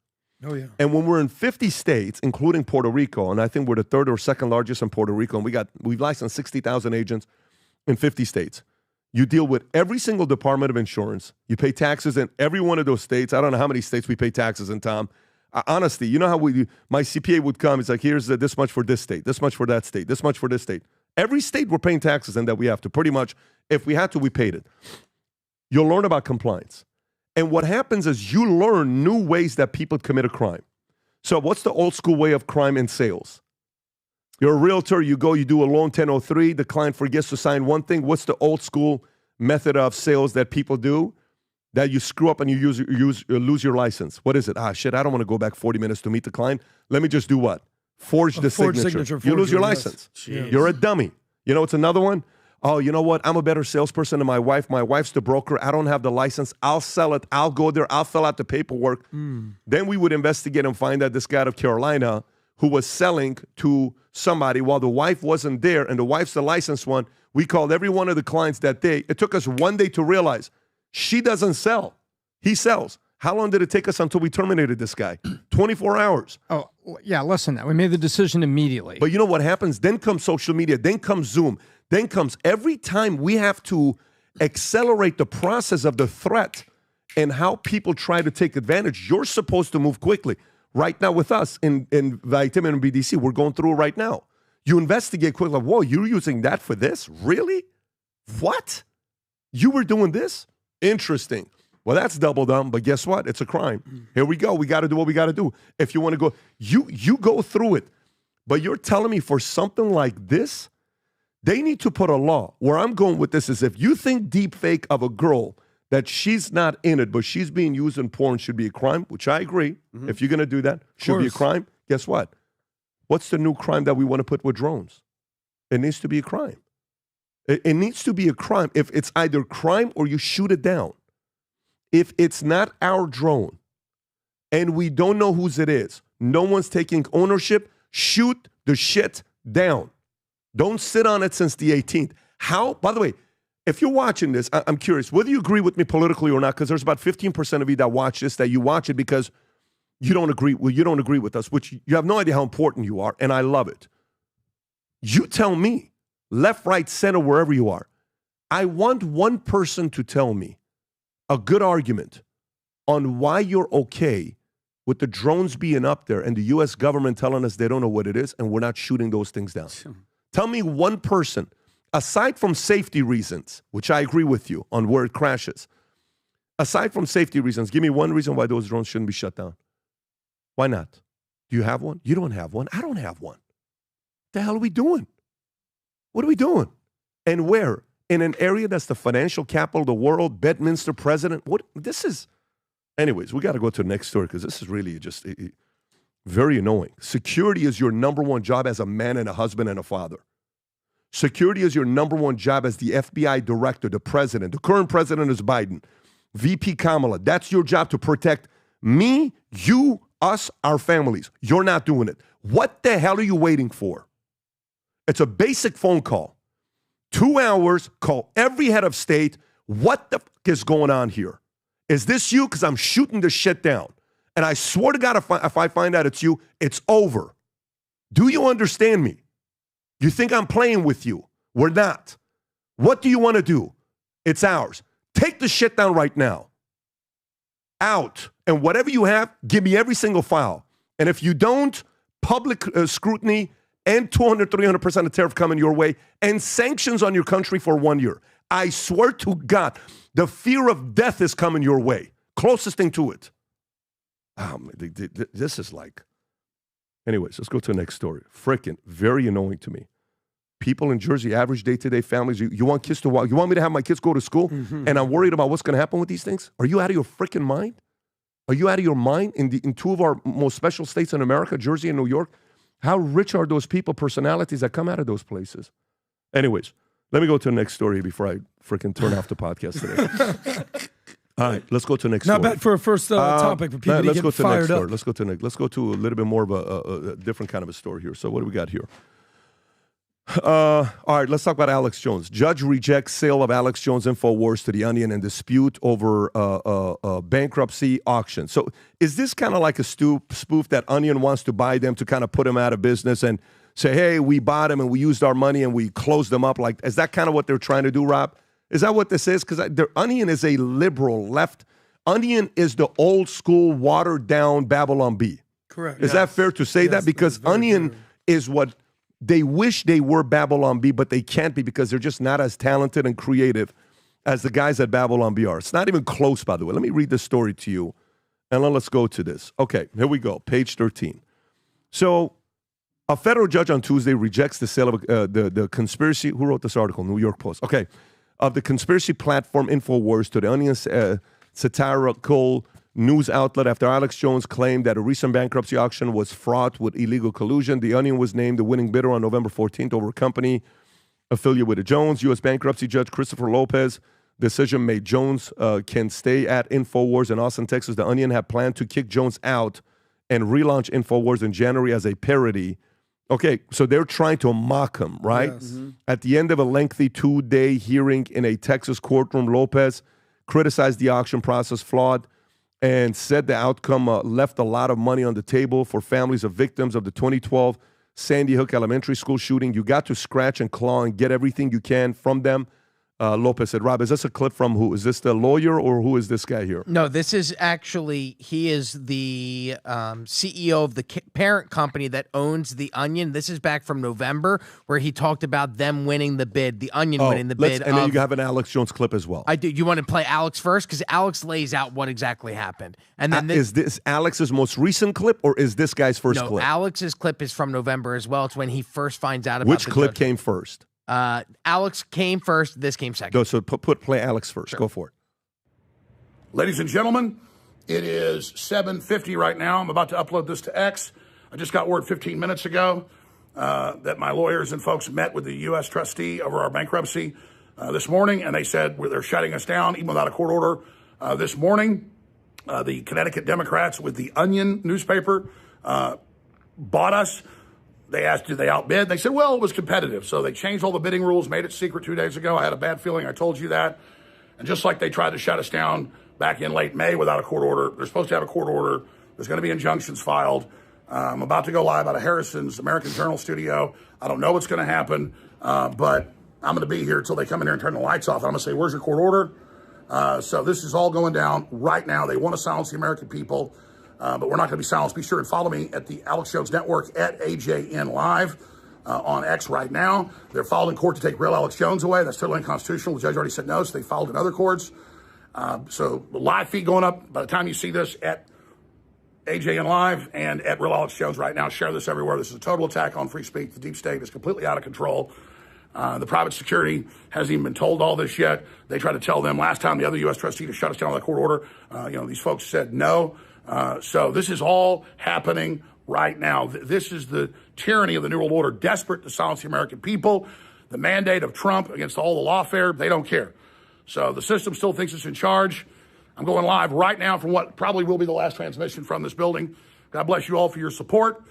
Oh, yeah. And when we're in 50 states, including Puerto Rico, and I think we're the third or second largest in Puerto Rico, and we've licensed 60,000 agents in 50 states. You deal with every single department of insurance. You pay taxes in every one of those states. I don't know how many states we pay taxes in, Tom. Honestly, you know how my CPA would come. It's like, here's this much for this state, this much for that state, this much for this state. Every state we're paying taxes in that we have to. Pretty much, if we had to, we paid it. You'll learn about compliance. And what happens is you learn new ways that people commit a crime. So what's the old school way of crime in sales? You're a realtor, you do a loan 1003, the client forgets to sign one thing. What's the old school method of sales that people do? That you screw up and you lose your license. What is it? Shit, I don't want to go back 40 minutes to meet the client. Let me just do what? Forge the signature. You lose your license. Yes. You're a dummy. You know, it's another one. Oh, you know what? I'm a better salesperson than my wife. My wife's the broker. I don't have the license. I'll sell it. I'll go there. I'll fill out the paperwork. Then we would investigate and find that this guy out of Carolina who was selling to somebody while the wife wasn't there and the wife's the licensed one. We called every one of the clients that day. It took us one day to realize she doesn't sell. He sells. How long did it take us until we terminated this guy? 24 hours. Oh, yeah, listen, we made the decision immediately. But you know what happens? Then comes social media. Then comes Zoom. Then comes every time we have to accelerate the process of the threat and how people try to take advantage. You're supposed to move quickly. Right now with us in Valuetainment and BDC, we're going through it right now. You investigate quickly. Whoa, you're using that for this? Really? What? You were doing this? Interesting. Well, that's double down, but guess what? It's a crime. Here we go. We got to do what we got to do. If you want to go, you go through it. But you're telling me for something like this, they need to put a law. Where I'm going with this is if you think deep fake of a girl that she's not in it, but she's being used in porn should be a crime, which I agree. If you're going to do that, should be a crime. Guess what? What's the new crime that we want to put with drones? It needs to be a crime. It needs to be a crime. If it's either crime or you shoot it down. If it's not our drone and we don't know whose it is, no one's taking ownership, shoot the shit down. Don't sit on it since the 18th. How? By the way, if you're watching this, I'm curious whether you agree with me politically or not, because there's about 15% of you that watch this, that you watch it because you don't agree with us, which you have no idea how important you are, and I love it. You tell me, left, right, center, wherever you are. I want one person to tell me a good argument on why you're okay with the drones being up there and the U.S. government telling us they don't know what it is and we're not shooting those things down. Tell me one person, aside from safety reasons, which I agree with you on where it crashes, aside from safety reasons, give me one reason why those drones shouldn't be shut down. Why not? Do you have one? You don't have one. I don't have one. What the hell are we doing? What are we doing? And where? in an area that's the financial capital of the world, Bedminster president. What this is. Anyways, we got to go to the next story because this is really just very annoying. Security is your number one job as a man and a husband and a father. Security is your number one job as the FBI director, the president. The current president is Biden. VP Kamala. That's your job to protect me, you, us, our families. You're not doing it. What the hell are you waiting for? It's a basic phone call. 2 hours, call every head of state. What the fuck is going on here? Is this you? Because I'm shooting this shit down. And I swear to God, if I find out it's you, it's over. Do you understand me? You think I'm playing with you? We're not. What do you want to do? It's ours. Take the shit down right now. Out. And whatever you have, give me every single file. And if you don't, public scrutiny and 200, 300% of tariff coming your way and sanctions on your country for 1 year. I swear to God, the fear of death is coming your way. Closest thing to it. This is like... Anyways, let's go to the next story. Frickin' very annoying to me. People in Jersey, average day-to-day families, you want kids to walk? You want me to have my kids go to school? And I'm worried about what's going to happen with these things? Are you out of your frickin' mind? Are you out of your mind in two of our most special states in America, Jersey and New York? How rich are those people, personalities that come out of those places? Anyways, let me go to the next story before I frickin' turn off the podcast today. All right, let's go to the next story. Not bad for a first topic, but people let's get go to fired next up. story. Let's go to a little bit more of a different kind of a story here. So what do we got here? All right, let's talk about Alex Jones. Judge rejects sale of Alex Jones InfoWars to The Onion and dispute over bankruptcy auction. So is this kind of like a spoof that Onion wants to buy them to kind of put them out of business and say, hey, we bought them and we used our money and we closed them up? Like, is that kind of what they're trying to do, Rob? Is that what this is? Because the Onion is a liberal left. Onion is the old school, watered down Babylon Bee. Correct. Is that fair to say that? Because Onion is what they wish they were Babylon Bee, but they can't be because they're just not as talented and creative as the guys at Babylon Bee are. It's not even close, by the way. Let me read the story to you, and then let's go to this. Okay, here we go, page 13. So a federal judge on Tuesday rejects the sale of the conspiracy. Who wrote this article? New York Post. Okay. Of the conspiracy platform InfoWars to the Onion's satirical news outlet after Alex Jones claimed that a recent bankruptcy auction was fraught with illegal collusion. The Onion was named the winning bidder on November 14th over a company affiliated with the Jones. U.S. bankruptcy judge Christopher Lopez decision made Jones can stay at InfoWars in Austin, Texas. The Onion had planned to kick Jones out and relaunch InfoWars in January as a parody. Okay, so they're trying to mock him, right? Yes. Mm-hmm. At the end of a lengthy 2-day hearing in a Texas courtroom, Lopez criticized the auction process flawed and said the outcome left a lot of money on the table for families of victims of the 2012 Sandy Hook Elementary School shooting. You got to scratch and claw and get everything you can from them. Lopez said, Rob, is this a clip from who? Is this the lawyer or who is this guy here? No, this is actually, he is the CEO of the parent company that owns The Onion. This is back from November where he talked about them winning the bid, The Onion winning the bid. And then you have an Alex Jones clip as well. I do. You want to play Alex first? Because Alex lays out what exactly happened. And then is this Alex's most recent clip or is this guy's first clip? No, Alex's clip is from November as well. It's when he first finds out about Which clip came first? Alex came first. This came second. So play Alex first. Sure. Go for it. Ladies and gentlemen, it is 7:50 right now. I'm about to upload this to X. I just got word 15 minutes ago that my lawyers and folks met with the U.S. trustee over our bankruptcy this morning, and they said they're shutting us down even without a court order. This morning, the Connecticut Democrats with the Onion newspaper bought us. They asked, did they outbid? They said, well, it was competitive. So they changed all the bidding rules, made it secret 2 days ago. I had a bad feeling. I told you that. And just like they tried to shut us down back in late May without a court order, they're supposed to have a court order. There's going to be injunctions filed. I'm about to go live out of Harrison's American Journal studio. I don't know what's going to happen, but I'm going to be here until they come in here and turn the lights off. I'm going to say, where's your court order? So this is all going down right now. They want to silence the American people. But we're not going to be silenced. Be sure and follow me at the Alex Jones Network at AJN Live on X right now. They're filed in court to take real Alex Jones away. That's totally unconstitutional. The judge already said no, so they filed in other courts. So the live feed going up by the time you see this at AJN Live and at real Alex Jones right now. Share this everywhere. This is a total attack on free speech. The deep state is completely out of control. The private security hasn't even been told all this yet. They tried to tell them last time the other U.S. trustee to shut us down on the court order. These folks said no. So this is all happening right now. This is the tyranny of the New World Order, desperate to silence the American people. The mandate of Trump against all the lawfare, they don't care. So the system still thinks it's in charge. I'm going live right now from what probably will be the last transmission from this building. God bless you all for your support.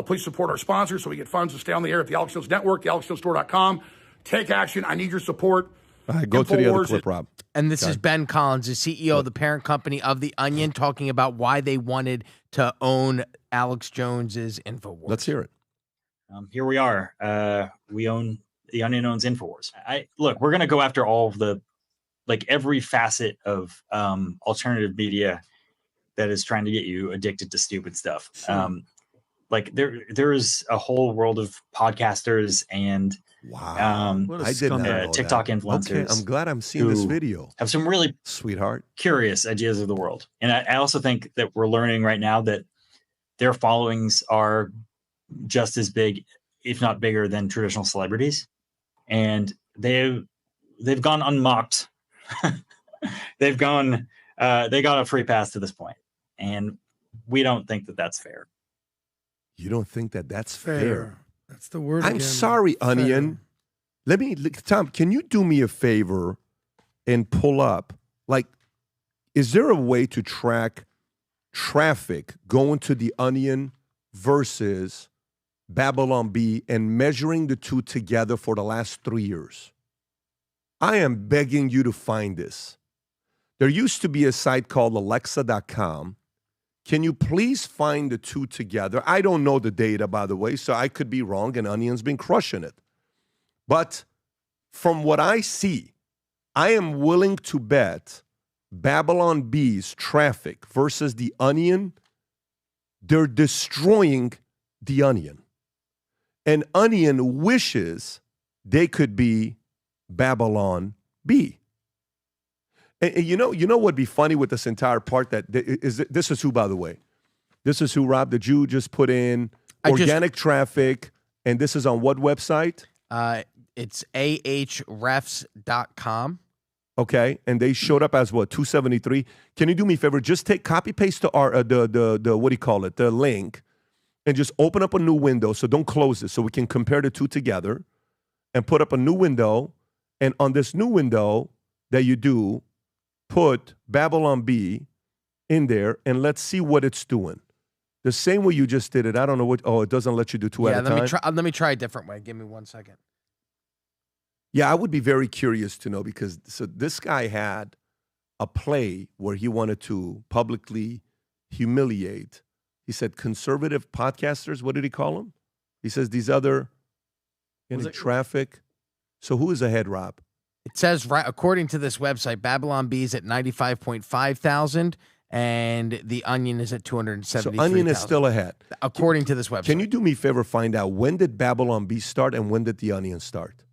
Please support our sponsors so we get funds to stay on the air at the Alex Jones Network, thealexjonestore.com. Take action. I need your support. All right, go to the other clip, Rob. And this is Ben Collins, the CEO of the parent company of The Onion, talking about why they wanted to own Alex Jones's InfoWars. Let's hear it. Here we are. We own The Onion owns InfoWars. Look, we're going to go after all of every facet of alternative media that is trying to get you addicted to stupid stuff. Sure. There is a whole world of podcasters and I did not know TikTok that. influencers. Okay, I'm glad I'm seeing this video. Have some really curious ideas of the world. And I also think that we're learning right now that their followings are just as big, if not bigger, than traditional celebrities. And they've gone unmocked. They got a free pass to this point. And we don't think that that's fair. You don't think that that's fair? That's the word. I'm sorry, Onion. Tom, can you do me a favor and pull up? Is there a way to track traffic going to the Onion versus Babylon Bee and measuring the two together for the last 3 years? I am begging you to find this. There used to be a site called Alexa.com. Can you please find the two together? I don't know the data, by the way, so I could be wrong, and Onion's been crushing it. But from what I see, I am willing to bet Babylon Bee's traffic versus the Onion, they're destroying the Onion. And Onion wishes they could be Babylon Bee. And you know what'd be funny with this entire part? This is who, by the way? This is who, Rob, the Jew just put in organic traffic, and this is on what website? It's ahrefs.com. Okay, and they showed up as what, 273? Can you do me a favor? Just copy paste the what do you call it? The link, and just open up a new window. So don't close it, so we can compare the two together, and put up a new window. And on this new window that you do, put Babylon Bee in there, and let's see what it's doing. The same way you just did it. I don't know what. Oh, it doesn't let you do two at a time. Let me try a different way. Give me 1 second. Yeah, I would be very curious to know, because this guy had a play where he wanted to publicly humiliate. He said conservative podcasters. What did he call them? He says these other traffic. So who is ahead, Rob? It says, right, according to this website, Babylon Bee is at 95.5 thousand, and The Onion is at 273,000. So Onion is still ahead. According to this website. Can you do me a favor, find out when did Babylon Bee start and when did The Onion start?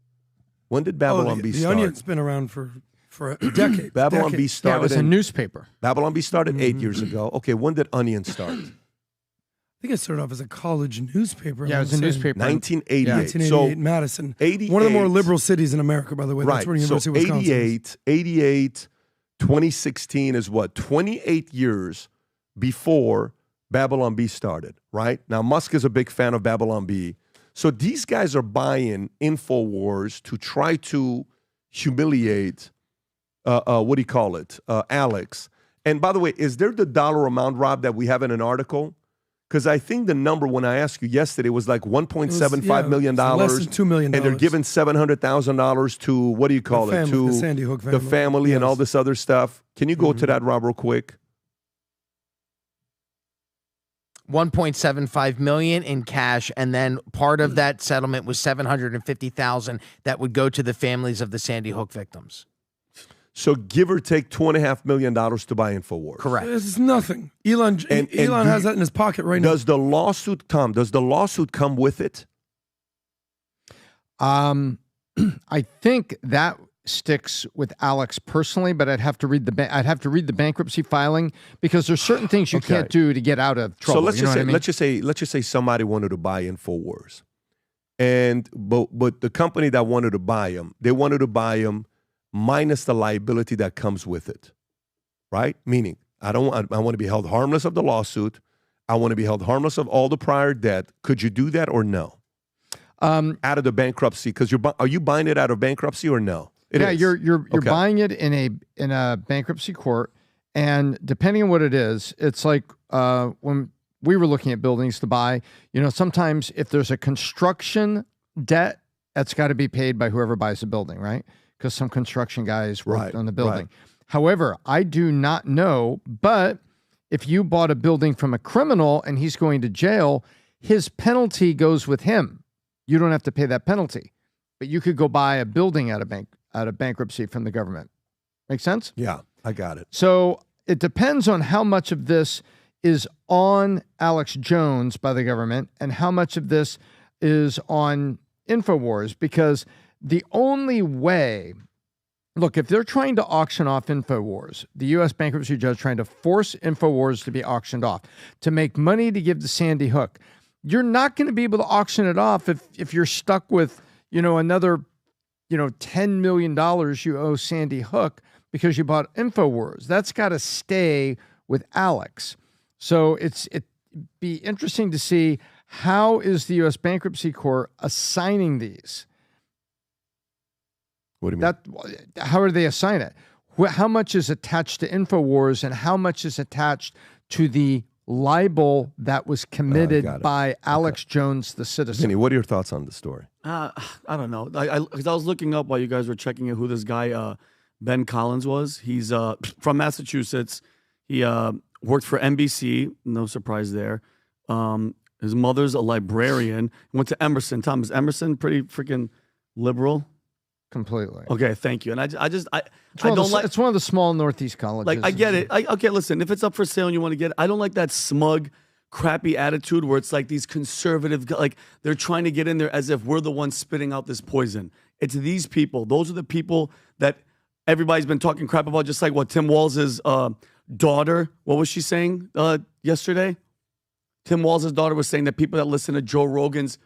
When did Babylon Bee start? The Onion's been around for a decade. Babylon Bee started. Yeah, it was a newspaper. Babylon Bee started 8 years ago. Okay, when did Onion start? I think it started off as a college newspaper. Yeah, it was a newspaper. 1988. Yeah, 1988, Madison. 88, one of the more liberal cities in America, by the way. Right. That's where University of Wisconsin is. 88, 2016 is what? 28 years before Babylon Bee started, right? Now, Musk is a big fan of Babylon Bee. So these guys are buying InfoWars to try to humiliate, Alex. And by the way, is there the dollar amount, Rob, that we have in an article? Because I think the number when I asked you yesterday was like $1.75 million. Less than $2 million. And they're giving $700,000 to, what do you call it? To the Sandy Hook family. The family and all this other stuff. Can you go to that, Rob, real quick? $1.75 million in cash, and then part of that settlement was $750,000 that would go to the families of the Sandy Hook victims. So give or take $2.5 million to buy InfoWars. Correct. It's nothing. Elon has that in his pocket right now. Does the lawsuit come with it? I think that sticks with Alex personally, but I'd have to read the bankruptcy filing, because there's certain things you can't do to get out of trouble. So let's just say somebody wanted to buy InfoWars. But the company that wanted to buy them, they wanted to buy them minus the liability that comes with it, right? Meaning, I want to be held harmless of the lawsuit. I want to be held harmless of all the prior debt. Could you do that or no? Out of the bankruptcy, because are you buying it out of bankruptcy or no? You're buying it in a bankruptcy court, and depending on what it is, it's like when we were looking at buildings to buy. Sometimes if there's a construction debt, that's got to be paid by whoever buys the building, right? Because some construction guys worked on the building. Right. However, I do not know, but if you bought a building from a criminal and he's going to jail, his penalty goes with him. You don't have to pay that penalty, but you could go buy a building out of bankruptcy from the government. Make sense? Yeah, I got it. So it depends on how much of this is on Alex Jones by the government and how much of this is on InfoWars, because the only way, look, if they're trying to auction off InfoWars, the U.S. bankruptcy judge trying to force InfoWars to be auctioned off to make money to give to Sandy Hook, you're not going to be able to auction it off if you're stuck with, another, $10 million you owe Sandy Hook because you bought InfoWars. That's got to stay with Alex. So it'd be interesting to see how is the U.S. bankruptcy court assigning these. What do you mean? How do they assign it? How much is attached to InfoWars and how much is attached to the libel that was committed by Alex Jones, the citizen? Vinny, what are your thoughts on the story? I don't know. Because I was looking up while you guys were checking in who this guy, Ben Collins, was. He's from Massachusetts. He worked for NBC. No surprise there. His mother's a librarian. He went to Emerson. Tom, is Emerson pretty freaking liberal? Completely. Okay, thank you. And I don't like. It's one of the small Northeast colleges. Like, I get it. Okay, listen. If it's up for sale and you want to get it, I don't like that smug, crappy attitude where it's like these conservative, like they're trying to get in there as if we're the ones spitting out this poison. It's these people. Those are the people that everybody's been talking crap about. Just like what Tim Walz's daughter. What was she saying yesterday? Tim Walz's daughter was saying that people that listen to Joe Rogan's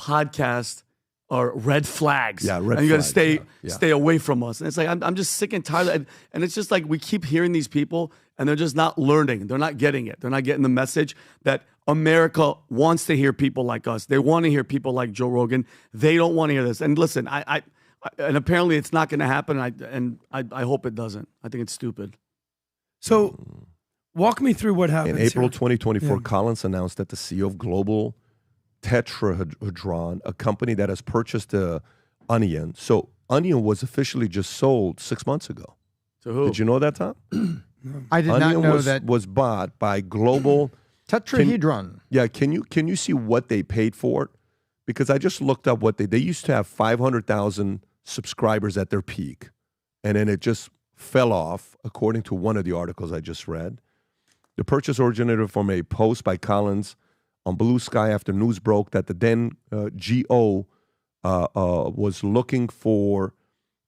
podcast are red flags. Yeah, red and you got to stay away from us. And it's like, I'm just sick and tired. And it's just like we keep hearing these people and they're just not learning. They're not getting it. They're not getting the message that America wants to hear people like us. They want to hear people like Joe Rogan. They don't want to hear this. And listen, and apparently it's not going to happen. And I hope it doesn't. I think it's stupid. So walk me through what happened. In April 2024, Collins announced that the CEO of Global Tetrahedron, a company that has purchased Onion. So Onion was officially just sold 6 months ago. To who? Did you know that, Tom? I did not know that. Was bought by Global Tetrahedron. Can you see what they paid for it? Because I just looked up what they used to have 500,000 subscribers at their peak, and then it just fell off, according to one of the articles I just read. The purchase originated from a post by Collins on Blue Sky after news broke that the then GO was looking to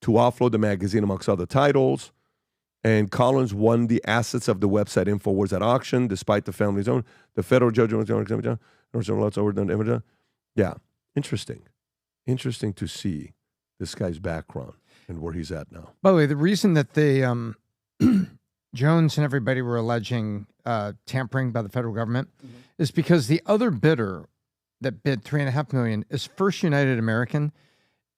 offload the magazine amongst other titles. And Collins won the assets of the website InfoWars at auction, despite the family's own. The federal judge. Yeah, interesting. Interesting to see this guy's background and where he's at now. By the way, the reason that they Jones and everybody were alleging tampering by the federal government is because the other bidder that bid $3.5 million is First United American.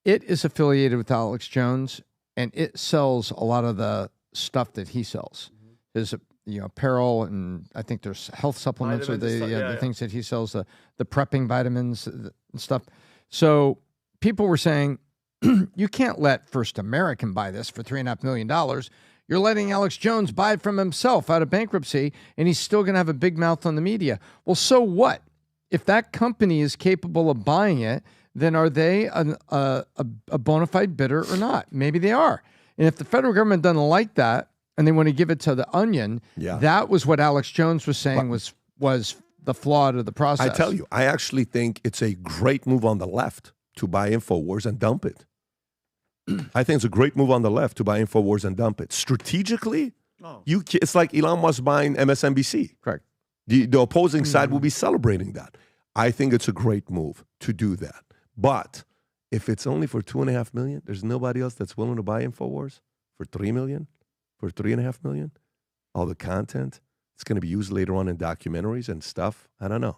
It is affiliated with Alex Jones, and it sells a lot of the stuff that he sells. His apparel, and I think there's health supplements or the things that he sells, the prepping vitamins and stuff. So people were saying, you can't let First American buy this for $3.5 million. You're letting Alex Jones buy it from himself out of bankruptcy, and he's still going to have a big mouth on the media. Well, so what? If that company is capable of buying it, then are they a bona fide bidder or not? Maybe they are. And if the federal government doesn't like that and they want to give it to the Onion, that was what Alex Jones was saying was the flaw of the process. I tell you, I actually think it's a great move on the left to buy InfoWars and dump it. I think it's a great move on the left to buy InfoWars and dump it. Strategically, it's like Elon Musk buying MSNBC. Correct. The opposing side will be celebrating that. I think it's a great move to do that. But if it's only for $2.5 million, there's nobody else that's willing to buy InfoWars for $3 million, for $3.5 million. All the content, it's going to be used later on in documentaries and stuff. I don't know.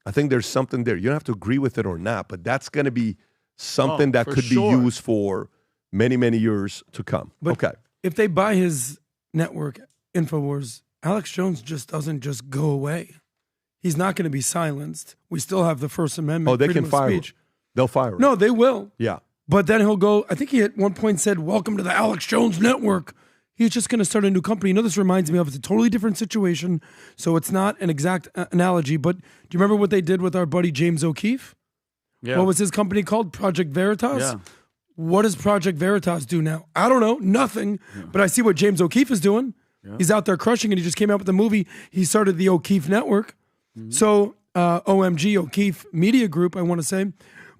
I think there's something there. You don't have to agree with it or not, but that's going to be something that could be used for many, many years to come. But okay. If they buy his network, InfoWars, Alex Jones just doesn't just go away. He's not going to be silenced. We still have the First Amendment. Oh, they freedom can of fire him. speech. They'll fire him. No, they will. Yeah. But then he'll go, I think he at one point said, welcome to the Alex Jones Network. He's just going to start a new company. You know, this reminds me of, it's a totally different situation, so it's not an exact analogy, but do you remember what they did with our buddy James O'Keefe? Yeah. What was his company called? Project Veritas? Yeah. What does Project Veritas do now? I don't know, nothing, but I see what James O'Keefe is doing. Yeah. He's out there crushing it. He just came out with a movie. He started the O'Keefe Network. Mm-hmm. So OMG, O'Keefe Media Group, I want to say.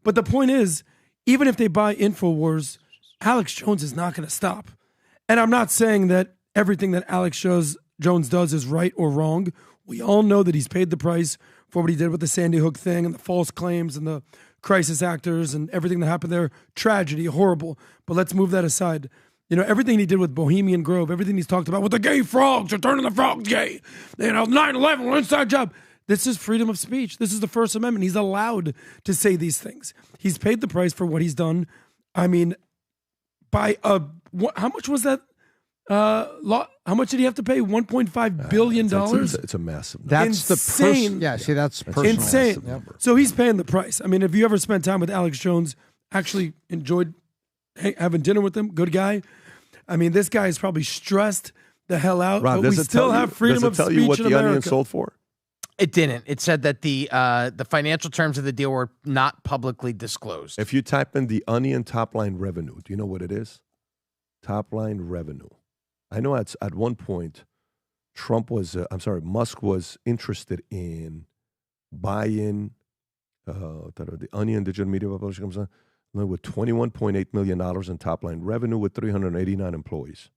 But the point is, even if they buy InfoWars, Alex Jones is not going to stop. And I'm not saying that everything that Alex Jones does is right or wrong. We all know that he's paid the price for what he did with the Sandy Hook thing and the false claims and the crisis actors and everything that happened there. Tragedy, horrible. But let's move that aside. You know, everything he did with Bohemian Grove, everything he's talked about with the gay frogs, you're turning the frogs gay. You know, 9/11, inside job. This is freedom of speech. This is the First Amendment. He's allowed to say these things. He's paid the price for what he's done. I mean, by how much was that? How much did he have to pay? $1.5 billion. It's a massive number. That's insane. that's personal. Insane. Yep. So he's paying the price. I mean, if you ever spent time with Alex Jones, actually enjoyed having dinner with him, good guy. I mean, this guy is probably stressed the hell out, Rob, but we still have freedom of speech in America. Does it tell you what the Onion sold for? It didn't. It said that the financial terms of the deal were not publicly disclosed. If you type in the Onion top line revenue, do you know what it is? Top line revenue. I know at one point, Musk was interested in buying the Onion digital media publishing company with $21.8 million in top line revenue with 389 employees.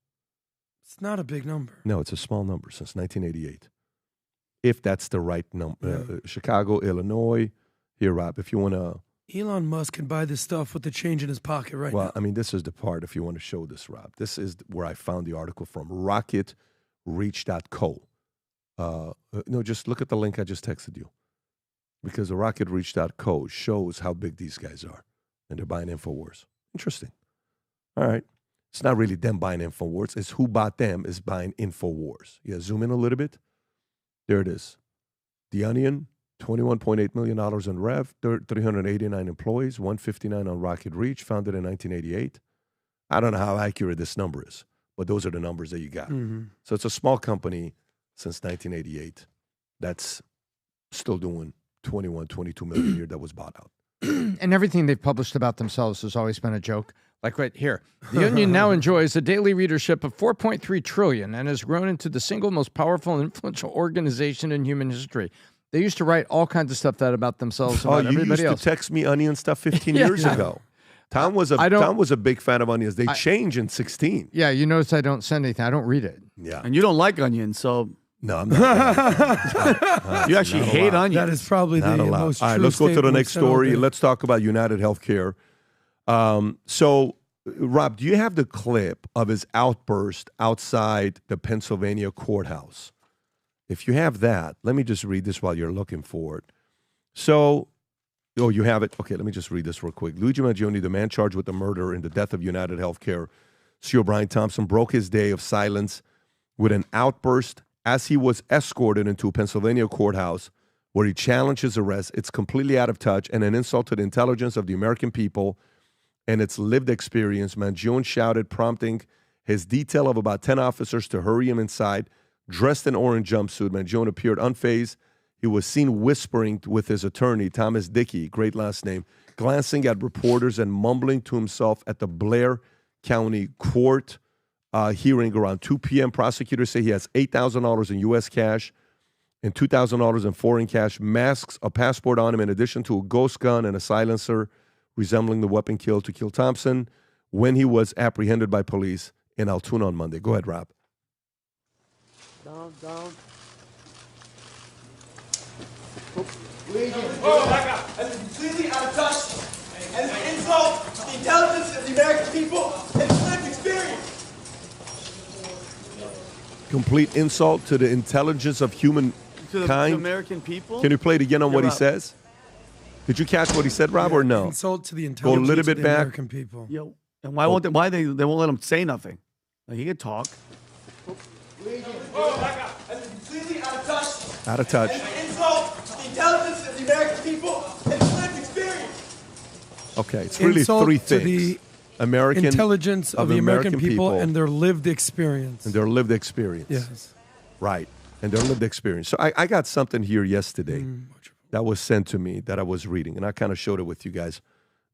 It's not a big number. No, it's a small number since 1988. If that's the right number. Chicago, Illinois. Here, Rob, if you want to. Elon Musk can buy this stuff with the change in his pocket right now. Well, I mean, this is the part, if you want to show this, Rob. This is where I found the article from, rocketreach.co. No, just look at the link I just texted you. Because the rocketreach.co shows how big these guys are. And they're buying InfoWars. Interesting. All right. It's not really them buying InfoWars. It's who bought them is buying InfoWars. Yeah, zoom in a little bit. There it is. The Onion, $21.8 million in rev, 389 employees, 159 on Rocket Reach, founded in 1988. I don't know how accurate this number is, but those are the numbers that you got. Mm-hmm. So it's a small company since 1988 that's still doing 22 million a year that was bought out. And everything they've published about themselves has always been a joke. Like right here, the Onion now enjoys a daily readership of 4.3 trillion and has grown into the single most powerful and influential organization in human history. They used to write all kinds of stuff about themselves and about everybody else. You used to text me Onion stuff 15 years ago. Tom was a big fan of Onions. They changed in 16. Yeah, you notice I don't send anything. I don't read it. Yeah, and you don't like onions, so. No, I'm not. You actually hate onions. That is probably not the allowed. most All right, true let's go to the next story. statement Let's talk about UnitedHealthcare. So, Rob, do you have the clip of his outburst outside the Pennsylvania courthouse? If you have that, let me just read this while you're looking for it. So, you have it? Okay, let me just read this real quick. Luigi Magione, the man charged with the murder and the death of UnitedHealthcare CEO Brian Thompson, broke his day of silence with an outburst as he was escorted into a Pennsylvania courthouse where he challenged his arrest. It's completely out of touch and an insult to the intelligence of the American people and its lived experience. Magione shouted, prompting his detail of about 10 officers to hurry him inside. Dressed in orange jumpsuit, Magione appeared unfazed. He was seen whispering with his attorney, Thomas Dickey, great last name, glancing at reporters and mumbling to himself at the Blair County Court hearing around 2 p.m. Prosecutors say he has $8,000 in U.S. cash and $2,000 in foreign cash, masks, a passport on him, in addition to a ghost gun and a silencer resembling the weapon killed to kill Thompson when he was apprehended by police in Altoona on Monday. Go ahead, Rob. Down. Oh, back up. That's completely out of touch. And it's an insult to the intelligence of the American people and its lived experience. Complete insult to the intelligence of humankind. To the American people? Can you play it again on what he Rob. says? Did you catch what he said, Rob, or no? Insult to the Go a intelligence little of bit the back. American people. Yo, and why won't they? Why they won't let him say nothing? Like, he could talk. Oh, back up. That's completely out of touch. Out of touch. And it's an insult to the intelligence of the American people and its lived experience. Okay, it's really Insult three to things. the American intelligence of the American people and their lived experience. And their lived experience. Yes. Right. And their lived experience. So I got something here yesterday that was sent to me that I was reading, and I kind of showed it with you guys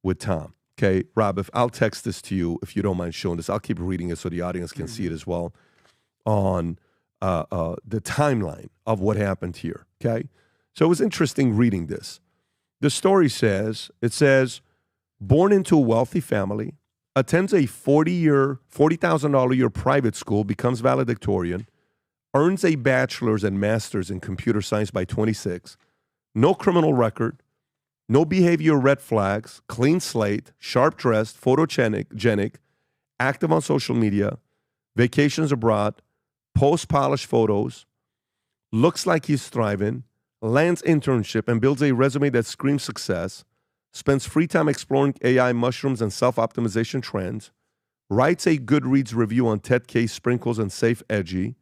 with Tom. Okay, Rob, if I'll text this to you, if you don't mind showing this, I'll keep reading it so the audience can see it as well on the timeline of what happened here. Okay, so it was interesting reading this. The story says, born into a wealthy family, attends a $40,000 a year private school, becomes valedictorian, earns a bachelor's and master's in computer science by 26, no criminal record, no behavior red flags, clean slate, sharp-dressed, photogenic, active on social media, vacations abroad, post-polished photos, looks like he's thriving, lands internship and builds a resume that screams success, spends free time exploring AI, mushrooms, and self-optimization trends, writes a Goodreads review on Ted K. Sprinkles and Safe Edgy,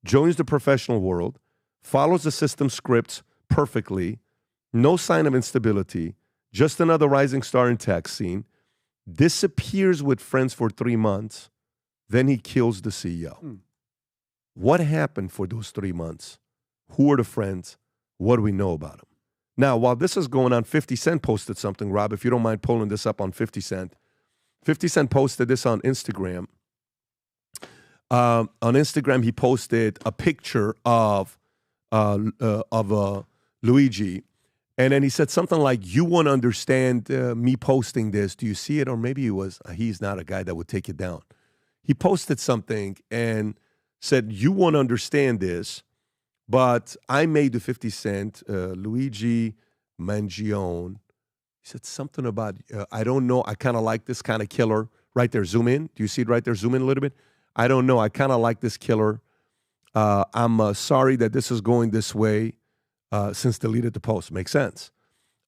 joins the professional world, follows the system scripts perfectly, no sign of instability, just another rising star in tech scene, disappears with friends for 3 months, then he kills the CEO. What happened for those 3 months? Who are the friends? What do we know about him? Now, while this is going on, 50 Cent posted something, Rob, if you don't mind pulling this up on 50 Cent. 50 Cent posted this on Instagram. On Instagram, he posted a picture of Luigi, and then he said something like, "You won't understand me posting this. Do you see it?" Or maybe he's not a guy that would take it down. He posted something and said, "You won't understand this, but I made the 50 Cent, Luigi Magione." He said something about, I don't know, I kind of like this kind of killer. Right there, zoom in. Do you see it right there? Zoom in a little bit. I don't know, I kind of like this killer. I'm sorry that this is going this way. Since deleted the post. Makes sense.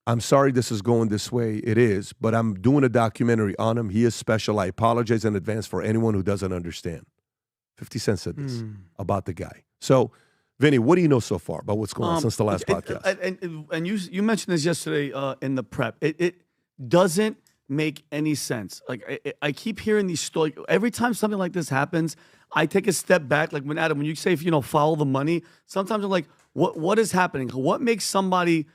I'm sorry this is going this way. It is, but I'm doing a documentary on him. He is special. I apologize in advance for anyone who doesn't understand. 50 Cent said this about the guy. So, Vinny, what do you know so far about what's going on since the last podcast? And you mentioned this yesterday in the prep. It doesn't make any sense. Like I keep hearing these stories. Every time something like this happens, I take a step back. Like when Adam, when you say, follow the money, sometimes I'm like, what is happening? What makes somebody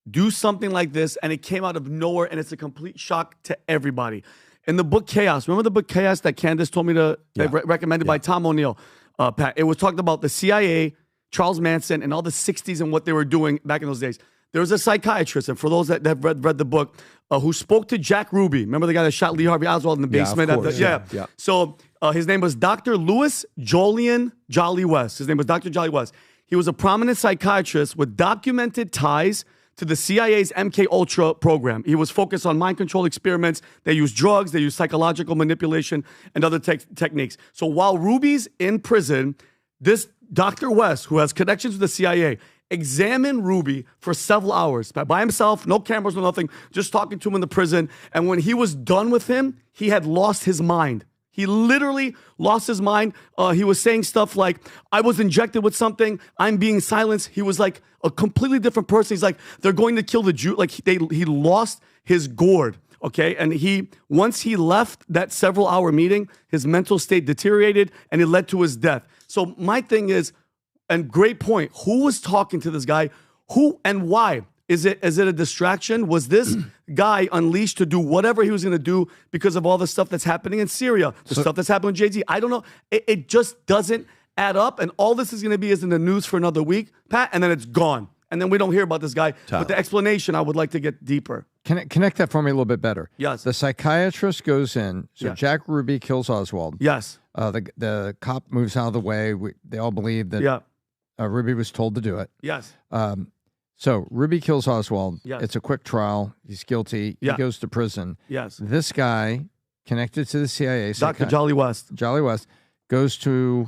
do something like this and it came out of nowhere and it's a complete shock to everybody? In the book Chaos, remember the book Chaos that Candace told me to recommended by Tom O'Neill, Pat? It was talking about the CIA, Charles Manson, and all the 60s and what they were doing back in those days. There was a psychiatrist, and for those that have read the book, who spoke to Jack Ruby. Remember the guy that shot Lee Harvey Oswald in the basement? Yeah, of course. Yeah. So his name was Dr. Louis Jolyon Jolly West. His name was Dr. Jolly West. He was a prominent psychiatrist with documented ties to the CIA's MK Ultra program. He was focused on mind control experiments. They used drugs, they used psychological manipulation, and other techniques. So while Ruby's in prison, this Dr. West, who has connections with the CIA, examined Ruby for several hours by himself, no cameras, no nothing, just talking to him in the prison. And when he was done with him, he had lost his mind. He literally lost his mind. He was saying stuff like, I was injected with something. I'm being silenced. He was like a completely different person. He's like, they're going to kill the Jew. Like he lost his gourd. Okay. And once he left that several hour meeting, his mental state deteriorated and it led to his death. So my thing is, and great point, who was talking to this guy? Who and why? Is it a distraction? Was this guy unleashed to do whatever he was going to do because of all the stuff that's happening in Syria, stuff that's happening with Jay-Z? I don't know. It just doesn't add up. And all this is going to be is in the news for another week, Pat, and then it's gone. And then we don't hear about this guy. But the explanation, I would like to get deeper. Connect that for me a little bit better. Yes. The psychiatrist goes in. So Jack Ruby kills Oswald. Yes. The cop moves out of the way. They all believe that Ruby was told to do it. Yes. So Ruby kills Oswald. Yes. It's a quick trial. He's guilty. Yeah. He goes to prison. Yes. This guy, connected to the CIA, Dr. Jolly West. Jolly West, goes to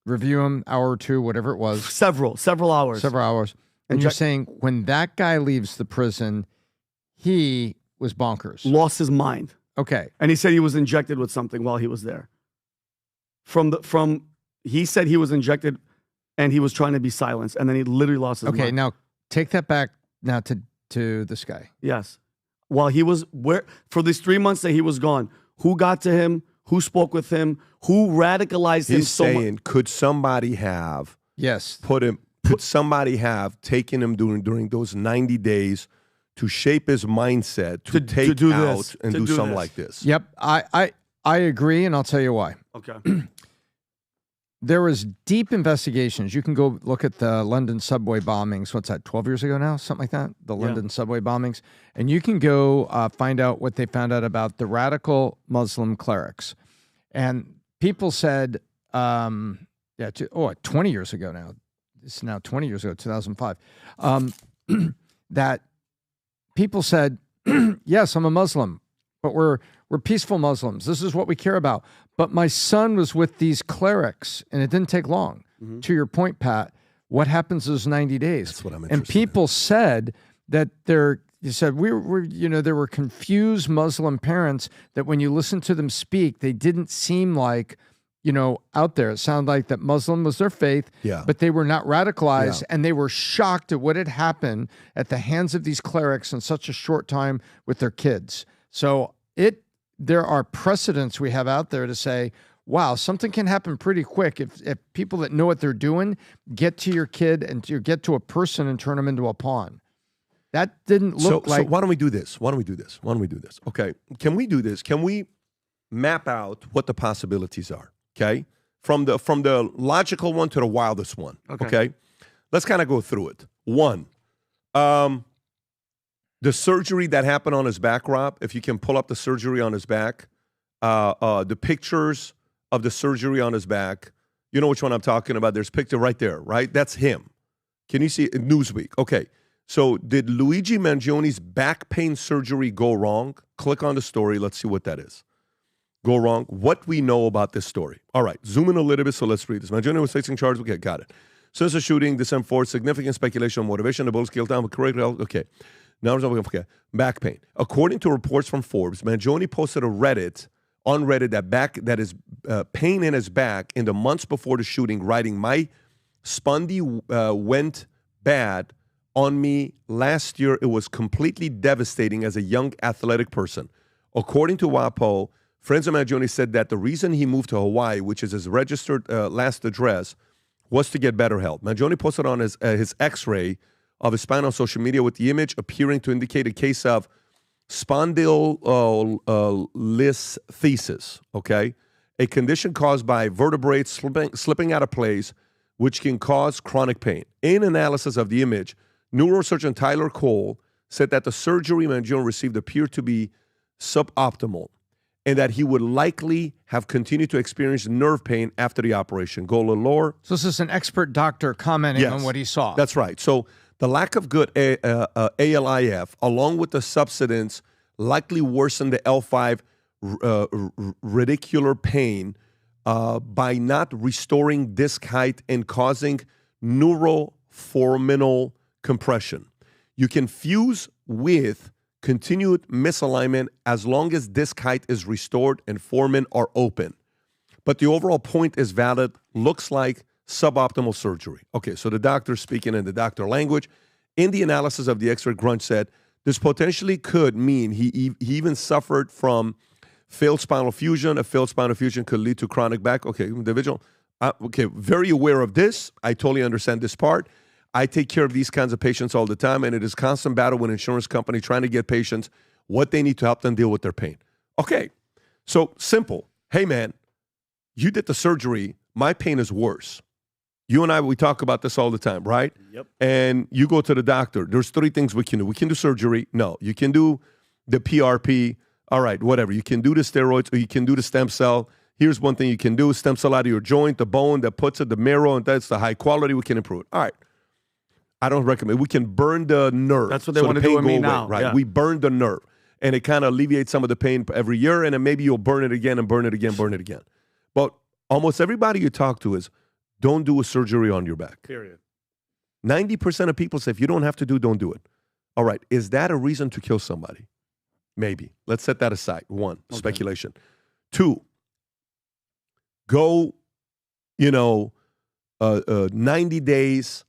review him, hour or two, whatever it was. Several hours. Several hours. And you're saying when that guy leaves the prison, he was bonkers. Lost his mind. Okay. And he said he was injected with something while he was there. He said he was injected and he was trying to be silenced, and then he literally lost his mind. Okay, now take that back now to this guy. Yes. While he was for these 3 months that he was gone, who got to him? Who spoke with him? Who radicalized him He's so much? saying, could somebody have could somebody have taken him during those 90 days to shape his mindset, to take do out this, and to do do something this? like this? Yep, I agree, and I'll tell you why. Okay. There was deep investigations. You can go look at the London subway bombings. What's that, 12 years ago now? Something like that? The London subway bombings. And you can go find out what they found out about the radical Muslim clerics. And people said, 20 years ago now. It's now 20 years ago, 2005. That people said, yes, I'm a Muslim, but we're peaceful Muslims. This is what we care about. But my son was with these clerics, and it didn't take long. Mm-hmm. To your point, Pat, what happens those 90 days? That's what I'm And people said that there were confused Muslim parents that when you listen to them speak, they didn't seem like, out there. It sounded like that Muslim was their faith, but they were not radicalized, and they were shocked at what had happened at the hands of these clerics in such a short time with their kids. So there are precedents we have out there to say, wow, something can happen pretty quick if people that know what they're doing get to your kid and you get to a person and turn them into a pawn. That didn't look like... So why don't we do this? Okay, can we do this? Can we map out what the possibilities are? Okay, from the logical one to the wildest one. Okay? Let's kind of go through it. One, the surgery that happened on his back, Rob, if you can pull up the surgery on his back, the pictures of the surgery on his back, you know which one I'm talking about. There's a picture right there, right? That's him. Can you see it? Newsweek. Okay. So did Luigi Magione's back pain surgery go wrong? Click on the story. Let's see what that is. Go wrong. What we know about this story. All right. Zoom in a little bit, so let's read this. Magione was facing charges. Okay, got it. Since the shooting, December 4th, significant speculation on motivation. The bullets killed down with correct health. Okay. Now, okay. Back pain. According to reports from Forbes, Magione posted on Reddit that is pain in his back in the months before the shooting, writing, "My spondy went bad on me last year. It was completely devastating as a young athletic person." According to WAPO, friends of Magione said that the reason he moved to Hawaii, which is his registered last address, was to get better health. Magione posted on his X-ray of his spine on social media with the image appearing to indicate a case of spondylolisthesis, okay? A condition caused by vertebrae slipping out of place, which can cause chronic pain. In analysis of the image, neurosurgeon Tyler Cole said that the surgery Magione received appeared to be suboptimal and that he would likely have continued to experience nerve pain after the operation. Go a little lower. So this is an expert doctor commenting on what he saw. That's right. So the lack of good ALIF, along with the subsidence, likely worsened the L5 radicular pain by not restoring disc height and causing neuroforaminal compression. You can fuse with continued misalignment as long as disc height is restored and foramen are open. But the overall point is valid. Looks like suboptimal surgery. Okay, so the doctor speaking in the doctor language. In the analysis of the X-ray, Grunch said, this potentially could mean he even suffered from failed spinal fusion. A failed spinal fusion could lead to chronic back. Okay, individual. Very aware of this. I totally understand this part. I take care of these kinds of patients all the time, and it is constant battle with insurance company trying to get patients what they need to help them deal with their pain. Okay, so simple. Hey, man, you did the surgery. My pain is worse. You and I, we talk about this all the time, right? Yep. And you go to the doctor. There's three things we can do. We can do surgery. No. You can do the PRP. All right, whatever. You can do the steroids or you can do the stem cell. Here's one thing you can do. Stem cell out of your joint, the bone that puts it, the marrow, and that's the high quality. We can improve it. All right. I don't recommend. We can burn the nerve. That's what they want to do with me now. Right. Yeah. We burn the nerve. And it kind of alleviates some of the pain every year. And then maybe you'll burn it again and burn it again, burn it again. But almost everybody you talk to is, don't do a surgery on your back. Period. 90% of people say, if you don't have to don't do it. All right. Is that a reason to kill somebody? Maybe. Let's set that aside. One, speculation. Two, go, 90 days,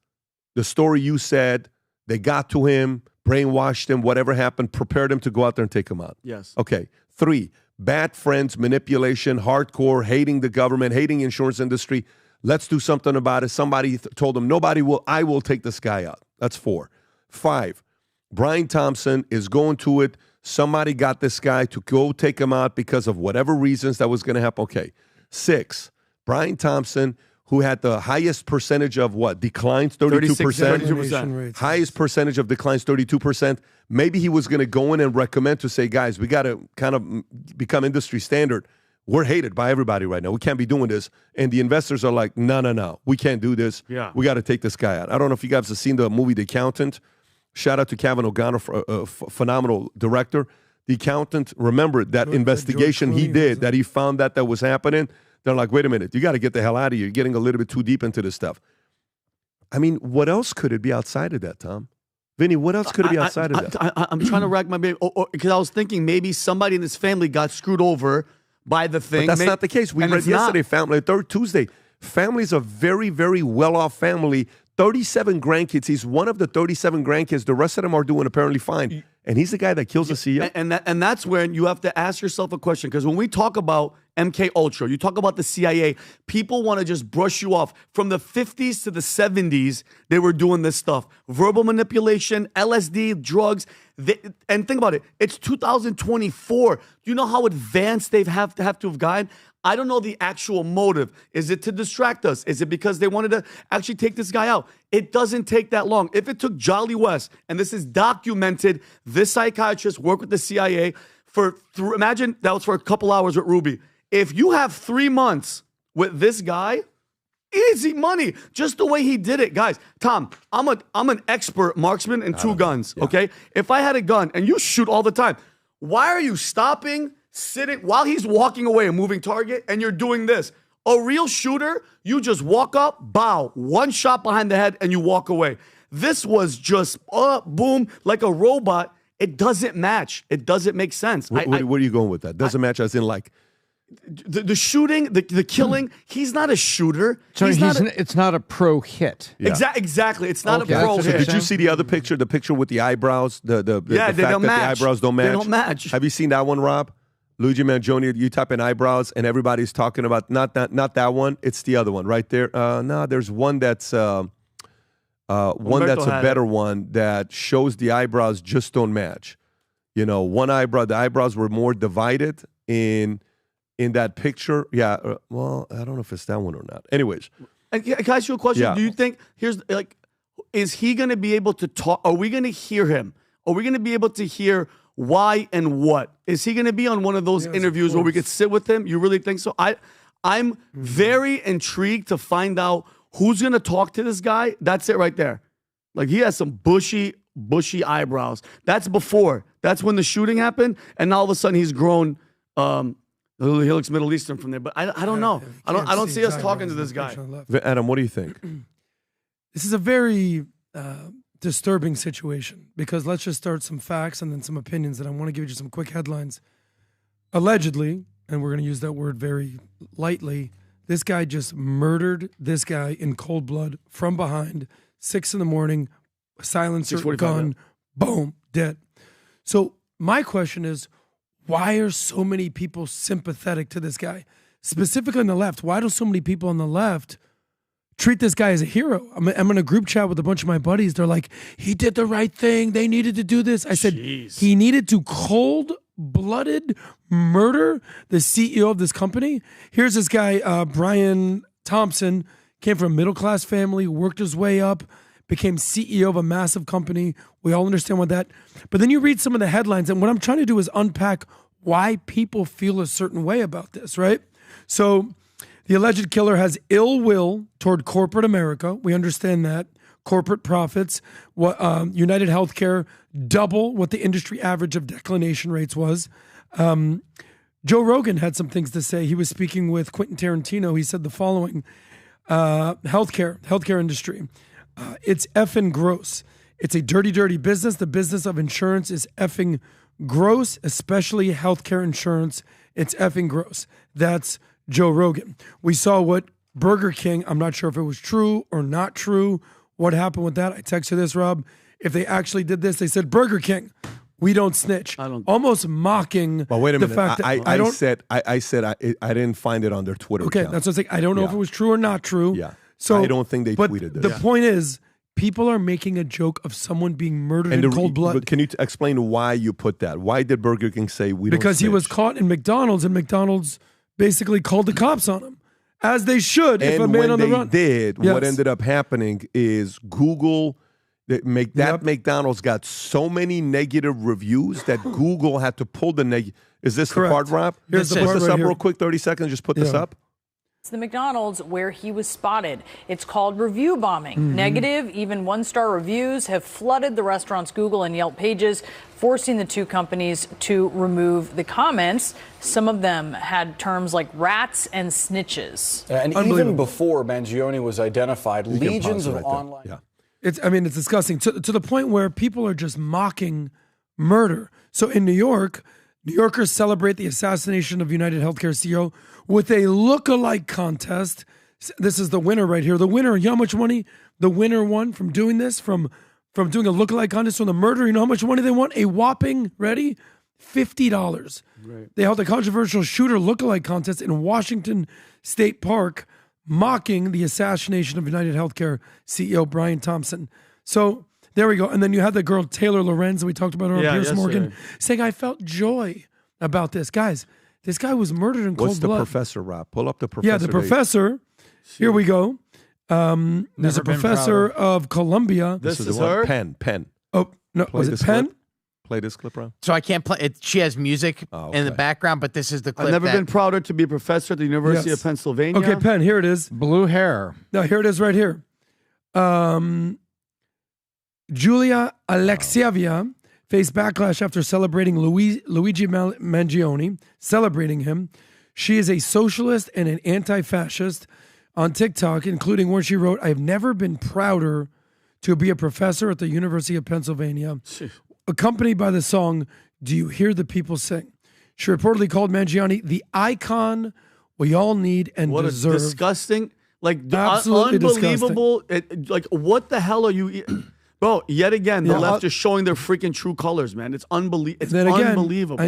the story you said, they got to him, brainwashed him, whatever happened, prepared him to go out there and take him out. Yes. Okay. 3, bad friends, manipulation, hardcore, hating the government, hating insurance industry. Let's do something about it. Somebody told him, I will take this guy out. That's 4. 5, Brian Thompson is going to it. Somebody got this guy to go take him out because of whatever reasons that was going to happen. Okay. 6, Brian Thompson, who had the highest percentage of declines, 32%. 32%. Highest percentage of declines, 32%. Maybe he was going to go in and recommend to say, guys, we got to kind of become industry standard. We're hated by everybody right now. We can't be doing this. And the investors are like, no. We can't do this. Yeah. We got to take this guy out. I don't know if you guys have seen the movie The Accountant. Shout out to Kevin O'Connor, phenomenal director. The Accountant, remember that investigation he did, that he found that was happening. They're like, wait a minute, you got to get the hell out of here. You're getting a little bit too deep into this stuff. I mean, what else could it be outside of that, Tom? Vinny, what else could it be outside of that? I'm trying to rack my brain because I was thinking maybe somebody in his family got screwed over by the thing. But that's not the case. We read yesterday, Tuesday, family's a very, very well-off family. 37 grandkids. He's one of the 37 grandkids. The rest of them are doing apparently fine. And he's the guy that kills the CEO. And that's when you have to ask yourself a question. Because when we talk about MK Ultra, you talk about the CIA, people want to just brush you off. From the 50s to the 70s, they were doing this stuff. Verbal manipulation, LSD, drugs. And think about it. It's 2024. Do you know how advanced they have to have gotten? I don't know the actual motive. Is it to distract us? Is it because they wanted to actually take this guy out? It doesn't take that long. If it took Jolly West, and this is documented, this psychiatrist worked with the CIA imagine that was for a couple hours with Ruby. If you have 3 months with this guy, easy money. Just the way he did it. Guys, Tom, I'm an expert marksman and 2 guns, okay? If I had a gun and you shoot all the time, why are you stopping, sitting while he's walking away, a moving target, and you're doing this? A real shooter, you just walk up, bow, 1 shot behind the head, and you walk away. This was just boom, like a robot. It doesn't match. It doesn't make sense. Where are you going with that? Doesn't match as in like the shooting, the killing. He's not a shooter. So it's not a pro hit. Yeah. Exactly. It's not a pro hit. Did you see the other picture? The picture with the eyebrows. The fact that the eyebrows don't match. They don't match. Have you seen that one, Rob? Luigi Magione, you type in eyebrows and everybody's talking about not that one. It's the other one right there. No, there's one that's a better one that shows the eyebrows just don't match. One eyebrow, the eyebrows were more divided in that picture. Yeah. Well, I don't know if it's that one or not. Anyways. And can I ask you a question? Yeah. Do you think is he going to be able to talk? Are we going to hear him? Are we going to be able to hear why and what? Is he going to be on one of those interviews where we could sit with him? You really think so? I'm very intrigued to find out who's going to talk to this guy. That's it right there. Like, he has some bushy eyebrows. That's before. That's when the shooting happened. And now all of a sudden he's grown. He looks Middle Eastern from there. But I don't know. I don't see us talking to this guy. Adam, what do you think? This is a very disturbing situation because let's just start some facts and then some opinions, and I want to give you some quick headlines. Allegedly, and we're going to use that word very lightly, this guy just murdered this guy in cold blood from behind, 6 a.m, silencer, gun, boom, dead. So my question is, why are so many people sympathetic to this guy? Specifically on the left, why do so many people on the left treat this guy as a hero? I'm in a group chat with a bunch of my buddies. They're like, he did the right thing. They needed to do this. I said, he needed to cold-blooded murder the CEO of this company? Here's this guy, Brian Thompson, came from a middle-class family, worked his way up, became CEO of a massive company. We all understand what that. But then you read some of the headlines, and what I'm trying to do is unpack why people feel a certain way about this, right? So the alleged killer has ill will toward corporate America. We understand that. corporate profits. What UnitedHealthcare double what the industry average of declination rates was. Joe Rogan had some things to say. He was speaking with Quentin Tarantino. He said the following: healthcare industry, it's effing gross. It's a dirty, dirty business. The business of insurance is effing gross, especially healthcare insurance. It's effing gross. That's Joe Rogan. We saw what Burger King, I'm not sure if it was true or not true. What happened with that? I text you this, Rob. If they actually did this, they said, Burger King, we don't snitch. Almost mocking but wait a minute. the fact that I said I didn't find it on their Twitter account. That's what I'm saying. I don't know if it was true or not true. Yeah. So I don't think they tweeted this. The point is, people are making a joke of someone being murdered in cold blood. But can you explain why you put that? Why did Burger King say we don't Because he snitch? was caught in McDonald's, and McDonald's basically called the cops on him, as they should if a man on the run. What ended up happening is Google, McDonald's got so many negative reviews that Google had to pull the negative. Is this the part, Rob? Here's the put part this right up here. real quick, 30 seconds. Just put this up. It's the McDonald's where he was spotted. It's called review bombing. Negative, even one-star reviews have flooded the restaurant's Google and Yelp pages, forcing the two companies to remove the comments. Some of them had terms like rats and snitches. And even before Magione was identified, legions of online... Yeah. It's disgusting to the point where people are just mocking murder. So in New York, New Yorkers celebrate the assassination of UnitedHealthcare CEO with a look-alike contest. This is the winner right here. The winner, you know how much money the winner won from doing this, from doing a look-alike contest from the murder? You know how much money they won? A whopping, ready? $50. Right. They held a controversial shooter look-alike contest in Washington State Park, mocking the assassination of UnitedHealthcare CEO Brian Thompson. So there we go. And then you had the girl Taylor Lorenz, we talked about her on Piers Morgan, saying, I felt joy about this. Guys, this guy was murdered in cold blood. What's the professor, Rob? Pull up the professor. Yeah, the professor. Here we go. There's a professor of Columbia. This is her? Penn. Oh, no. Was it Penn? Play this clip, Rob. So I can't play it. She has music in the background, but this is the clip. I've never been prouder to be a professor at the University of Pennsylvania. Okay, Penn, here it is. Blue hair. No, here it is right here. Julia Alexievna faced backlash after celebrating Luigi Magione, celebrating him. She is a socialist and an anti-fascist on TikTok, including where she wrote, I've never been prouder to be a professor at the University of Pennsylvania, accompanied by the song, Do You Hear the People Sing? She reportedly called Magione the icon we all need and deserve. What a disgusting, absolutely unbelievable, what the hell are you... Bro, yet again, the left is showing their freaking true colors, man. It's unbelievable. It's unbelievable.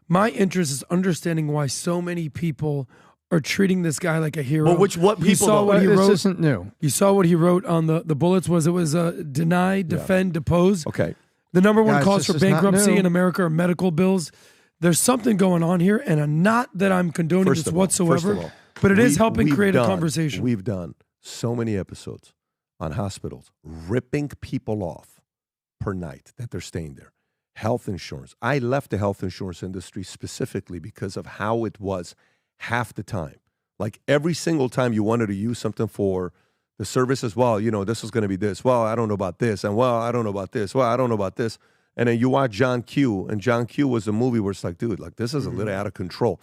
My interest is understanding why so many people are treating this guy like a hero. Well, what people? You saw what he wrote. This isn't new. You saw what he wrote on the bullets. It was deny, defend, depose. Okay. The number one cause this for is not bankruptcy new. in America are medical bills. There's something going on here, and not that I'm condoning this whatsoever, but it is helping create a conversation. We've done so many episodes on hospitals ripping people off per night that they're staying there. Health insurance. I left the health insurance industry specifically because of how it was half the time. Like every single time you wanted to use something for the services, well, this is going to be this. Well, I don't know about this. And well, I don't know about this. Well, I don't know about this. And then you watch John Q. And John Q was a movie where it's like, dude, this is a little out of control.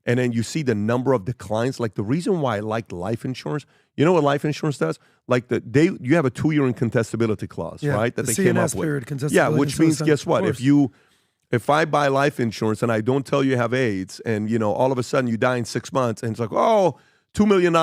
And then you see the number of declines. Like the reason why I like life insurance, you know what life insurance does? Like you have a 2-year incontestability clause, right? That the they came up CNS period, with. Yeah, which means, guess what? If I buy life insurance and I don't tell you have AIDS, and all of a sudden you die in 6 months, and it's like, oh, $2 million.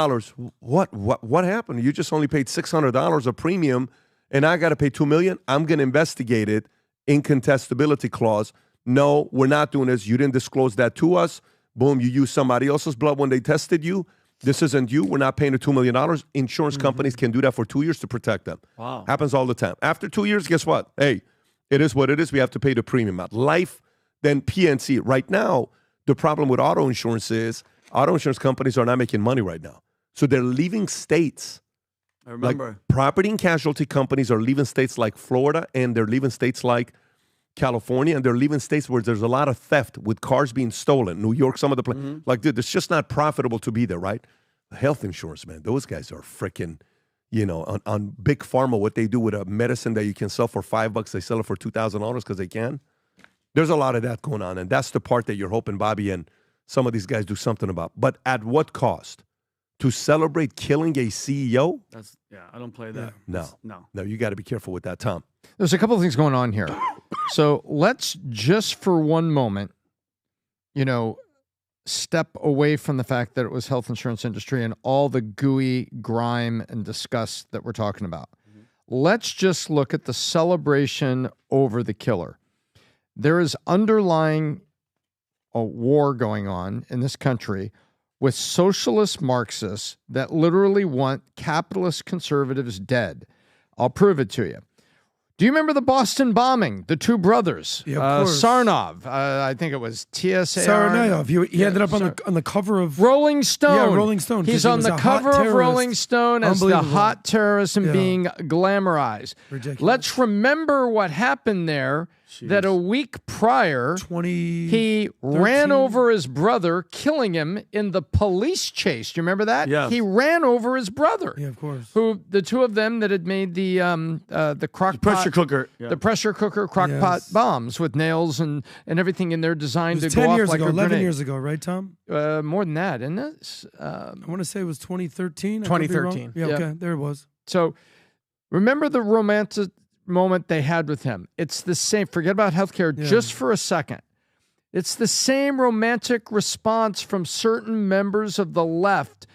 What happened? You just only paid $600 a premium, and I got to pay $2 million. I'm going to investigate it. Incontestability clause. No, we're not doing this. You didn't disclose that to us. Boom, you used somebody else's blood when they tested you. This isn't you. We're not paying the $2 million. Insurance companies can do that for 2 years to protect them. Wow. Happens all the time. After 2 years, guess what? Hey, it is what it is. We have to pay the premium out. Life, then PNC. Right now, the problem with auto insurance is auto insurance companies are not making money right now. So they're leaving states. I remember. Like property and casualty companies are leaving states like Florida, and they're leaving states like California, and they're leaving states where there's a lot of theft with cars being stolen. New York, some of the places. Like, dude, it's just not profitable to be there, right? Health insurance, man, those guys are freaking, on big pharma, what they do with a medicine that you can sell for $5, they sell it for $2,000 because they can. There's a lot of that going on, and that's the part that you're hoping Bobby and some of these guys do something about. But at what cost? To celebrate killing a CEO? I don't play that. No, you got to be careful with that, Tom. There's a couple of things going on here. So let's just for one moment, step away from the fact that it was health insurance industry and all the gooey grime and disgust that we're talking about. Mm-hmm. Let's just look at the celebration over the killer. There is underlying a war going on in this country with socialist Marxists that literally want capitalist conservatives dead. I'll prove it to you. Do you remember the Boston bombing? The two brothers, yeah, of course. Sarnov, I think it was TSAR. Sarnayev. He ended up on the cover of Rolling Stone. Yeah, Rolling Stone. He's on the cover of Rolling Stone as the hot terrorist and being glamorized. Ridiculous. Let's remember what happened there. That a week prior, he ran over his brother, killing him in the police chase. Do you remember that? Yeah. He ran over his brother. Yeah, of course. Who the two of them that had made the pressure cooker, the pressure cooker crockpot bombs with nails and everything in there designed to go 10 off years like ago, a 11 grenade. years ago, right, Tom? More than that, isn't it? I want to say it was 2013. 2013. Yeah, okay, there it was. So remember the romantic moment they had with him. It's the same. Forget about healthcare just for a second. It's the same romantic response from certain members of the left,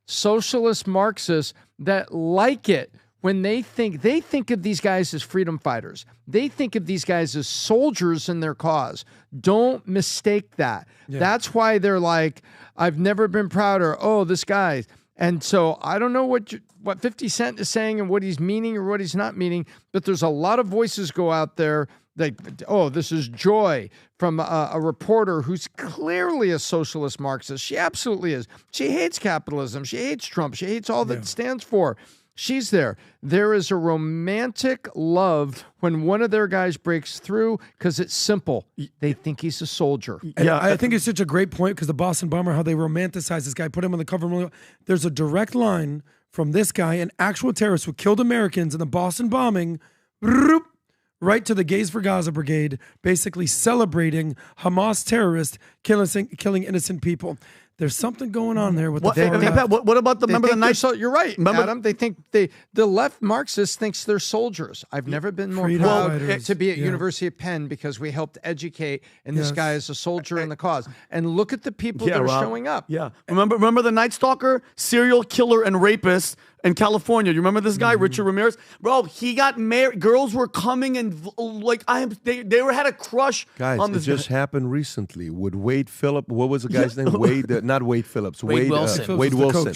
socialist Marxists, that like it when they think of these guys as freedom fighters. They think of these guys as soldiers in their cause. Don't mistake that. Yeah. That's why they're like, I've never been prouder. Oh, this guy. And so I don't know what 50 Cent is saying and what he's meaning or what he's not meaning, but there's a lot of voices go out there that, oh, this is joy from a reporter who's clearly a socialist Marxist. She absolutely is. She hates capitalism. She hates Trump. She hates all that it stands for. She's there. There is a romantic love when one of their guys breaks through because it's simple. They think he's a soldier. Yeah, I think it's such a great point because the Boston bomber, how they romanticize this guy, put him on the cover. There's a direct line from this guy, an actual terrorist who killed Americans in the Boston bombing, right to the Gays for Gaza Brigade, basically celebrating Hamas terrorists killing innocent people. There's something going on there with what about the remember the night? So you're right, Adam. They think the left Marxist thinks they're soldiers. I've never been more proud to be at University of Penn because we helped educate, and this guy is a soldier in the cause. And look at the people that are showing up. Yeah, remember the Night Stalker, serial killer, and rapist in California. You remember this guy, Richard Ramirez? Bro, he got married. Girls were coming and they had a crush on this guy. It just happened recently with Wade Phillips. What was the guy's name? Wade, not Wade Phillips. Wade Wilson. Wade Wilson.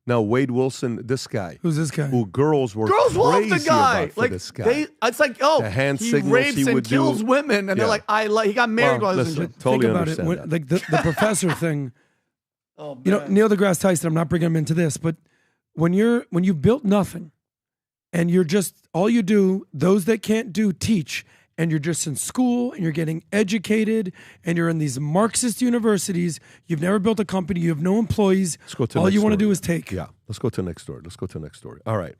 No, Wade Wilson. This guy. Who's this guy? Who girls were love crazy the guy. About for this guy. It's like, oh, the hand he signals rapes he and would kills women, and they're like, he got married while he was in jail. Totally Think about understand it. that. Like the professor thing. Oh, Neil deGrasse Tyson. I'm not bringing him into this, but when you've built nothing, and you're just all you do, those that can't do teach. And you're just in school and you're getting educated and you're in these Marxist universities. You've never built a company. You have no employees. Let's go to all you want to do is take. Yeah. Let's go to the next story. All right.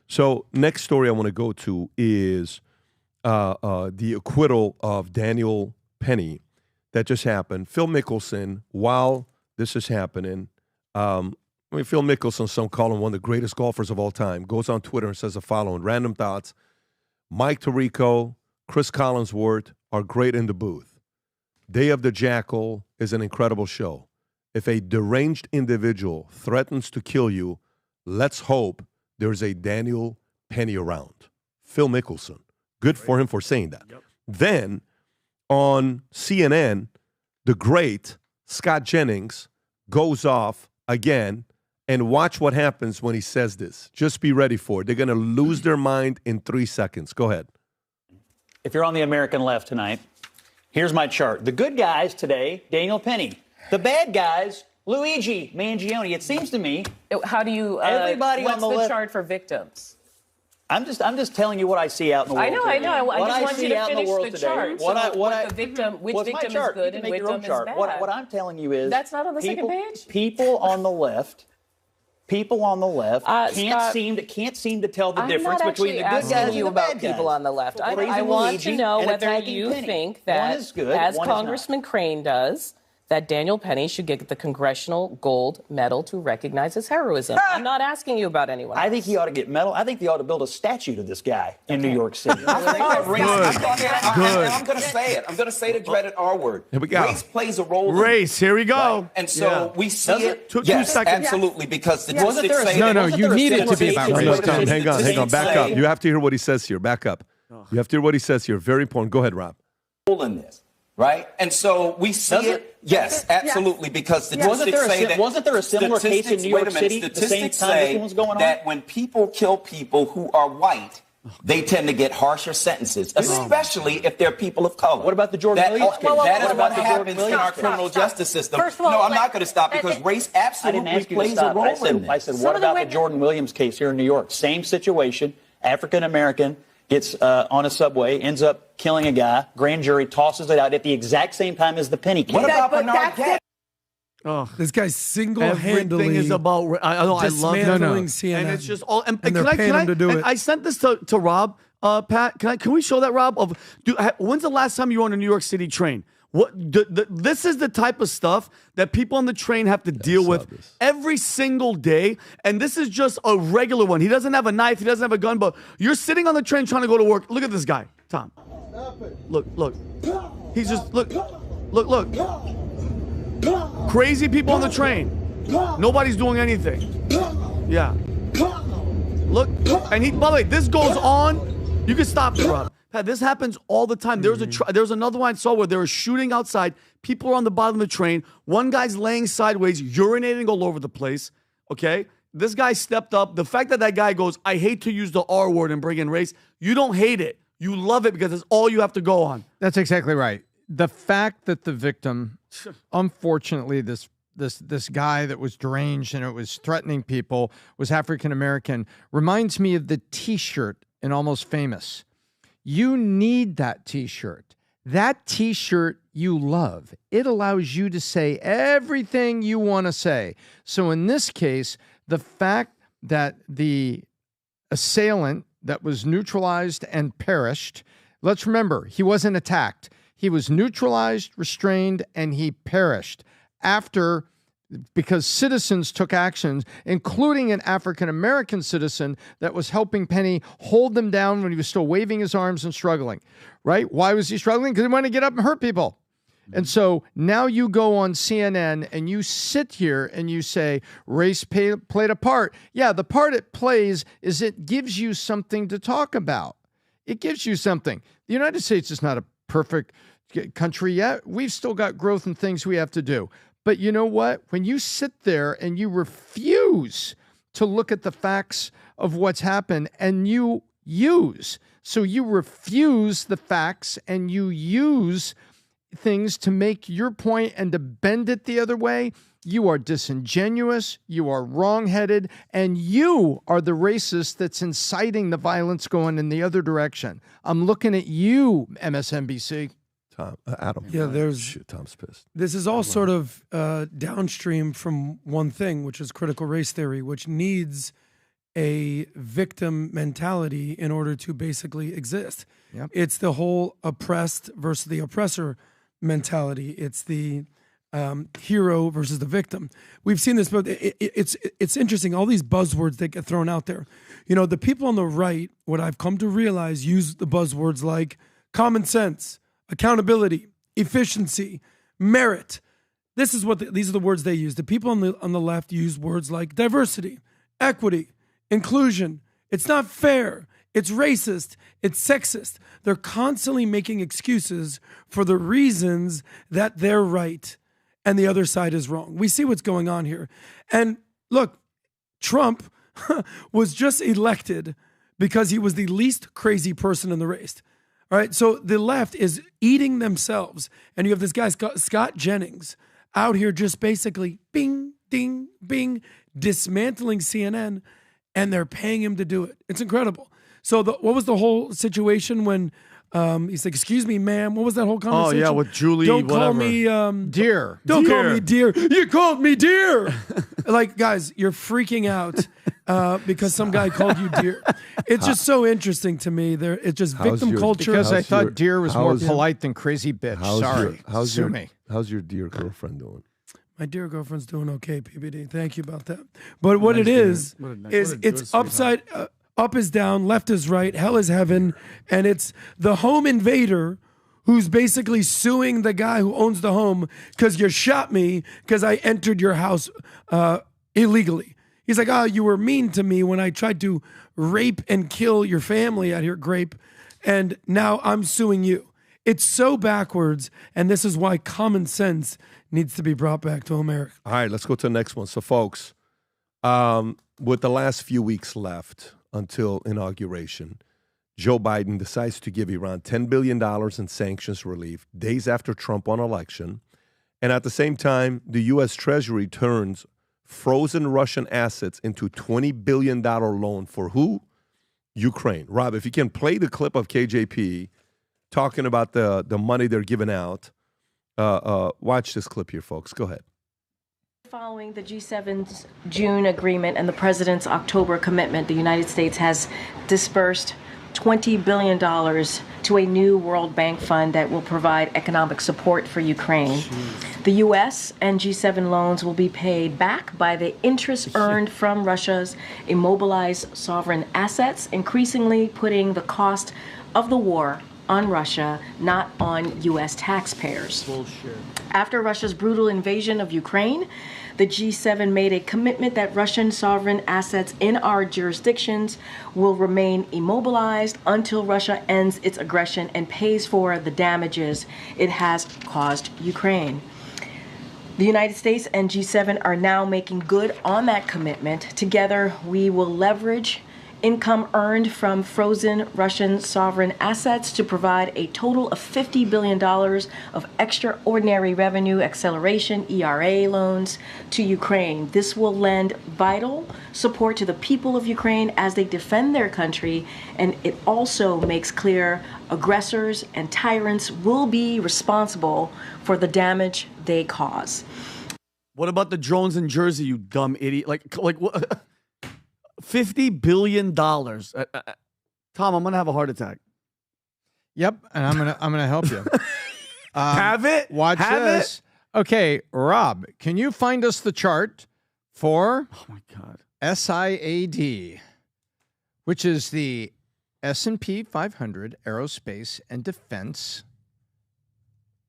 So next story I want to go to is the acquittal of Daniel Penny that just happened. Phil Mickelson, while this is happening, Phil Mickelson, some call him one of the greatest golfers of all time, goes on Twitter and says the following, random thoughts. Mike Tirico, Chris Collinsworth are great in the booth. Day of the Jackal is an incredible show. If a deranged individual threatens to kill you, let's hope there's a Daniel Penny around. Phil Mickelson. Good for him for saying that. Yep. Then on CNN, the great Scott Jennings goes off again, and watch what happens when he says this. Just be ready for it. They're going to lose their mind in 3 seconds. Go ahead. If you're on the American left tonight, here's my chart. The good guys today, Daniel Penny. The bad guys, Luigi Magione. It seems to me. How do you? Everybody what's on the the left, chart for victims? I'm just telling you what I see out in the world. I know. I just want you to finish the today, chart. Which victim is good and which victim is bad. What I'm telling you is that's not on the second page. People on the left people on the left Scott, can't seem to tell the difference between the good guys asking and you the about bad guys. people on the left. I Praising want Luigi to know and whether attacking you Penny. think One that, is good, as one is not. Congressman Crane does, that Daniel Penny should get the Congressional Gold Medal to recognize his heroism. I'm not asking you about anyone else. I think he ought to get medal. I think they ought to build a statue to this guy in New York City. I'm going to say it. I'm going to say the dreaded R word. Here we go. Race plays a role. Race. Here we go. Right? And so we see it. Two Yes, seconds. absolutely. Because statistics say No, you need it to be about race. Tom, hang on. Back up. You have to hear what he says here. Back up. You have to hear what he says here. Very important. Go ahead, Rob. In this. Right? And so we see it. Yes, absolutely. Because statistics say that. Wasn't there a similar case in New York City at the same Statistics time this was going on? that when people kill people who are white, they tend to get harsher sentences, especially if they're people of color. What about the Jordan Williams case? That is What what about the happens Jordan in our Williams criminal case? justice system. First of all, No, I'm not going to stop because race I didn't absolutely ask you to plays a stop. role in I this. said, what about the Jordan Williams case here in New York? Same situation. African American gets on a subway, ends up killing a guy. Grand jury tosses it out at the exact same time as the Penny case. What about Bernard Getz? Oh, this guy single-handedly everything is about. I love dismantling CNN, and it's just all. And they're paying him to do it. I sent this to Rob. Pat, can we show that, Rob? When's the last time you were on a New York City train? This is the type of stuff that people on the train have to deal with every single day. And this is just a regular one. He doesn't have a knife. He doesn't have a gun. But you're sitting on the train trying to go to work. Look at this guy, Tom. Look. He's just, look. Crazy people on the train. Nobody's doing anything. Yeah. Look. And by the way, this goes on. You can stop it, Rob. Pat, this happens all the time. There was another one I saw where they were shooting outside. People are on the bottom of the train. One guy's laying sideways, urinating all over the place. Okay? This guy stepped up. The fact that guy goes, I hate to use the R word and bring in race, you don't hate it. You love it because it's all you have to go on. That's exactly right. The fact that the victim, unfortunately, this guy that was deranged and it was threatening people was African American reminds me of the T-shirt in Almost Famous. You need that T-shirt. That T-shirt you love. It allows you to say everything you want to say. So in this case, the fact that the assailant that was neutralized and perished, let's remember, he wasn't attacked. He was neutralized, restrained, and he perished because citizens took actions, including an African-American citizen that was helping Penny hold them down when he was still waving his arms and struggling, right? Why was he struggling? Because he wanted to get up and hurt people. And so now you go on CNN and you sit here and you say, race played a part. Yeah, the part it plays is it gives you something to talk about. It gives you something. The United States is not a perfect country yet. We've still got growth and things we have to do. But you know what? When you sit there and you refuse to look at the facts of what's happened and you refuse the facts and you use things to make your point and to bend it the other way, you are disingenuous, you are wrong-headed, and you are the racist that's inciting the violence going in the other direction. I'm looking at you, MSNBC. Adam. Yeah, Tom's pissed. This is all sort of downstream from one thing, which is critical race theory, which needs a victim mentality in order to basically exist. Yep. It's the whole oppressed versus the oppressor mentality. It's the hero versus the victim. We've seen this, but it's interesting. All these buzzwords that get thrown out there. You know, the people on the right, what I've come to realize, use the buzzwords like common sense, accountability, efficiency, merit. These are the words they use. The people on the left use words like diversity, equity, inclusion. It's not fair. It's racist. It's sexist. They're constantly making excuses for the reasons that they're right and the other side is wrong. We see what's going on here. And look, Trump was just elected because he was the least crazy person in the race. All right, so the left is eating themselves. And you have this guy, Scott Jennings, out here just basically bing, ding, bing, dismantling CNN, and they're paying him to do it. It's incredible. So what was the whole situation when He's like, "Excuse me, ma'am. What was that whole conversation?" Oh yeah, with Julie. Don't whatever. call me dear. Don't call me dear. You called me dear. Like, guys, you're freaking out because some guy called you dear. It's just so interesting to me. It's just victim culture. Because I thought dear was more polite than crazy bitch. Sorry. Sue me. How's your dear girlfriend doing? My dear girlfriend's doing okay, PBD. Thank you about that. But what it is it's upside up is down, left is right, hell is heaven, and it's the home invader who's basically suing the guy who owns the home because you shot me because I entered your house illegally. He's like, "Oh, you were mean to me when I tried to rape and kill your family out here, Grape, and now I'm suing you." It's so backwards, and this is why common sense needs to be brought back to America. All right, let's go to the next one. So, folks, with the last few weeks left until inauguration, Joe Biden decides to give Iran $10 billion in sanctions relief days after Trump won election. And at the same time, the U.S. Treasury turns frozen Russian assets into $20 billion loan for who? Ukraine. Rob, if you can play the clip of KJP talking about the money they're giving out. Watch this clip here, folks. Go ahead. Following the G7's June agreement and the president's October commitment, the United States has disbursed $20 billion to a new World Bank fund that will provide economic support for Ukraine. The U.S. and G7 loans will be paid back by the interest earned from Russia's immobilized sovereign assets, increasingly putting the cost of the war on Russia, not on U.S. taxpayers. Bullshit. After Russia's brutal invasion of Ukraine, the G7 made a commitment that Russian sovereign assets in our jurisdictions will remain immobilized until Russia ends its aggression and pays for the damages it has caused Ukraine. The United States and G7 are now making good on that commitment. Together, we will leverage income earned from frozen Russian sovereign assets to provide a total of $50 billion of extraordinary revenue acceleration ERA loans to Ukraine. This will lend vital support to the people of Ukraine as they defend their country, and it also makes clear aggressors and tyrants will be responsible for the damage they cause. What about the drones in Jersey, you dumb idiot? Like what? $50 billion. Tom, I'm gonna have a heart attack. Yep, and I'm gonna help you. Have it? Watch have this. It? Okay, Rob, can you find us the chart for SIAD, which is the S&P 500 Aerospace and Defense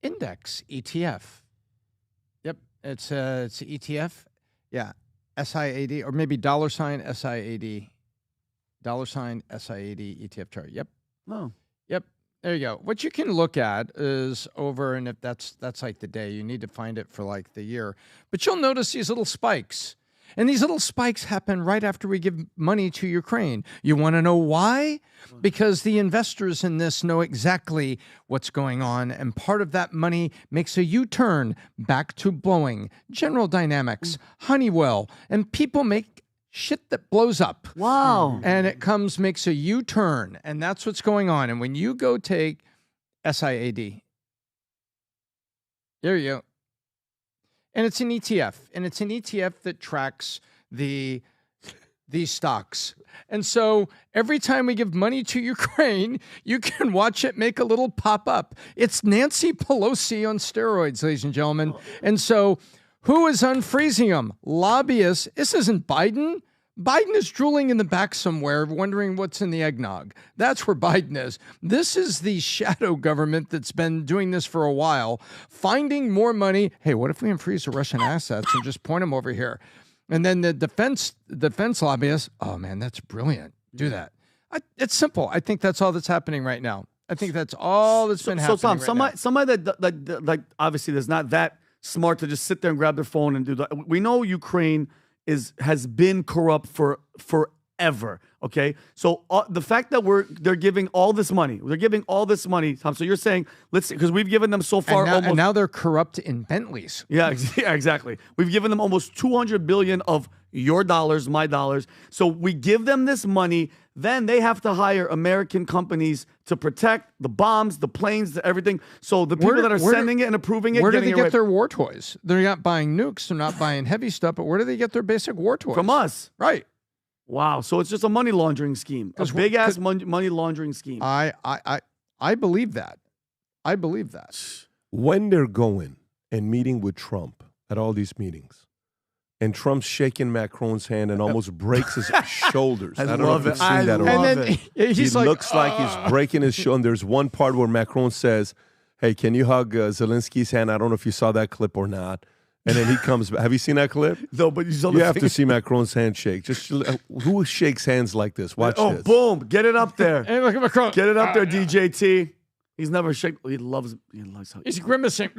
Index ETF? Yep, it's ETF. Yeah. SIAD, or maybe $SIAD, $SIAD ETF chart. Yep. Oh. Yep. There you go. What you can look at is over, and if that's like the day, you need to find it for like the year. But you'll notice these little spikes. And these little spikes happen right after we give money to Ukraine. You want to know why? Because the investors in this know exactly what's going on, and part of that money makes a U-turn back to Boeing, General Dynamics, Honeywell, and people make shit that blows up. Wow. And it makes a U-turn, and that's what's going on. And when you go take SIAD, there you go. And it's an ETF, and it's an ETF that tracks these stocks. And so every time we give money to Ukraine, you can watch it make a little pop up. It's Nancy Pelosi on steroids, ladies and gentlemen. And so who is unfreezing them? Lobbyists. This isn't Biden. Biden is drooling in the back somewhere, wondering what's in the eggnog. That's where Biden is. This is the shadow government that's been doing this for a while, finding more money. Hey, what if we unfreeze the Russian assets and just point them over here? And then the defense lobbyists, oh man, that's brilliant. Do that. It's simple. I think that's all that's happening right now. I think that's all that's been happening. So Tom, somebody that obviously is not that smart to just sit there and grab their phone and do that. We know Ukraine has been corrupt for ever. Okay, so the fact that they're giving all this money, Tom. So you're saying because we've given them so far, and now they're corrupt in Bentleys. Yeah, exactly. We've given them almost $200 billion of your dollars, my dollars. So we give them this money, then they have to hire American companies to protect the bombs, the planes, everything. So the people that are sending it and approving it, where do they get their war toys? They're not buying nukes, they're not buying heavy stuff, but where do they get their basic war toys? From us, right? Wow, so it's just a money laundering scheme, a big ass money laundering scheme. I believe that. I believe that. When they're going and meeting with Trump at all these meetings, and Trump's shaking Macron's hand and almost breaks his shoulders. I don't know if you've seen that already. He looks like he's breaking his shoulder. And there's one part where Macron says, "Hey, can you hug Zelensky's hand?" I don't know if you saw that clip or not. And then he comes back. Have you seen that clip? No, but you have to see Macron's handshake. Just who shakes hands like this? Watch this. Boom! Get it up there. Hey, look at Macron. Get it up there, DJT. He's never shaken. He loves how he's grimacing.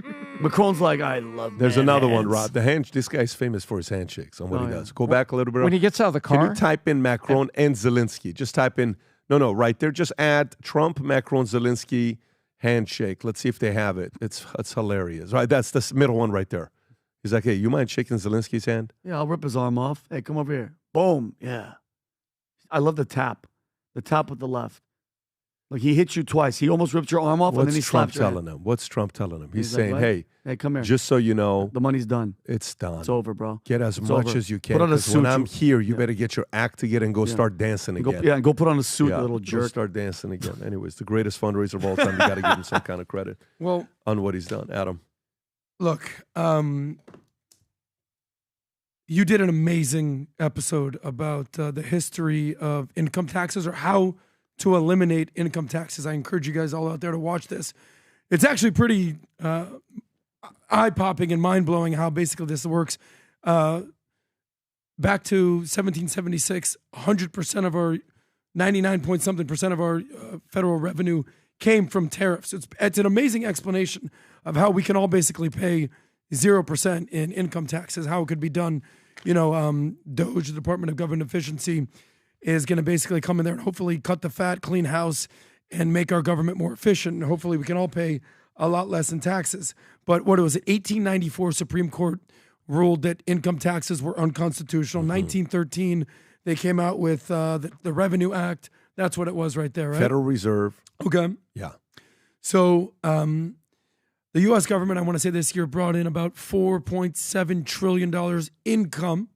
Macron's like, I love. There's another one, Rob. This guy's famous for his handshakes on what he does. Go back a little bit. When he gets out of the car, can you type in Macron and Zelensky? Just type in right there. Just add Trump, Macron, Zelensky handshake. Let's see if they have it. It's hilarious, right? That's the middle one right there. He's like, hey, you mind shaking Zelensky's hand? Yeah, I'll rip his arm off. Hey, come over here. Boom. Yeah. I love the tap with the left. Like he hits you twice. He almost ripped your arm off, and then he slapped your hand. What's Trump telling him? He's like, saying, what? hey, come here. Just so you know, the money's done. It's done. It's over, bro. Get as much as you can. Put on a suit. When I'm here, you better get your act together and go start dancing again. And go put on a suit, little jerk. Go start dancing again. Anyways, the greatest fundraiser of all time. You got to give him some kind of credit on what he's done. Adam. Look, you did an amazing episode about the history of income taxes or how to eliminate income taxes. I encourage you guys all out there to watch this. It's actually pretty eye-popping and mind-blowing how basically this works. Back to 1776, 100% of our 99-point-something% of our federal revenue came from tariffs. It's an amazing explanation of how we can all basically pay 0% in income taxes, how it could be done. DOGE, the Department of Government Efficiency, is going to basically come in there and hopefully cut the fat, clean house, and make our government more efficient. And hopefully we can all pay a lot less in taxes. But what was it? 1894 Supreme Court ruled that income taxes were unconstitutional. 1913, they came out with the Revenue Act. That's what it was right there, right? Federal Reserve. Okay. Yeah. So the U.S. government, I want to say this year, brought in about $4.7 trillion income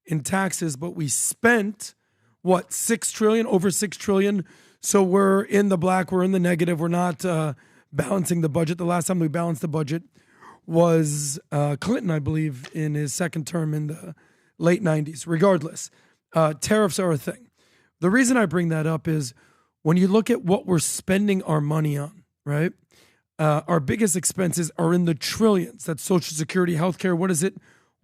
in taxes, but we spent, what, $6 trillion, over $6 trillion. So we're in the black, we're in the negative, we're not balancing the budget. The last time we balanced the budget was Clinton, I believe, in his second term in the late 90s. Regardless, tariffs are a thing. The reason I bring that up is when you look at what we're spending our money on, right? Our biggest expenses are in the trillions. That's Social Security, healthcare. What is it?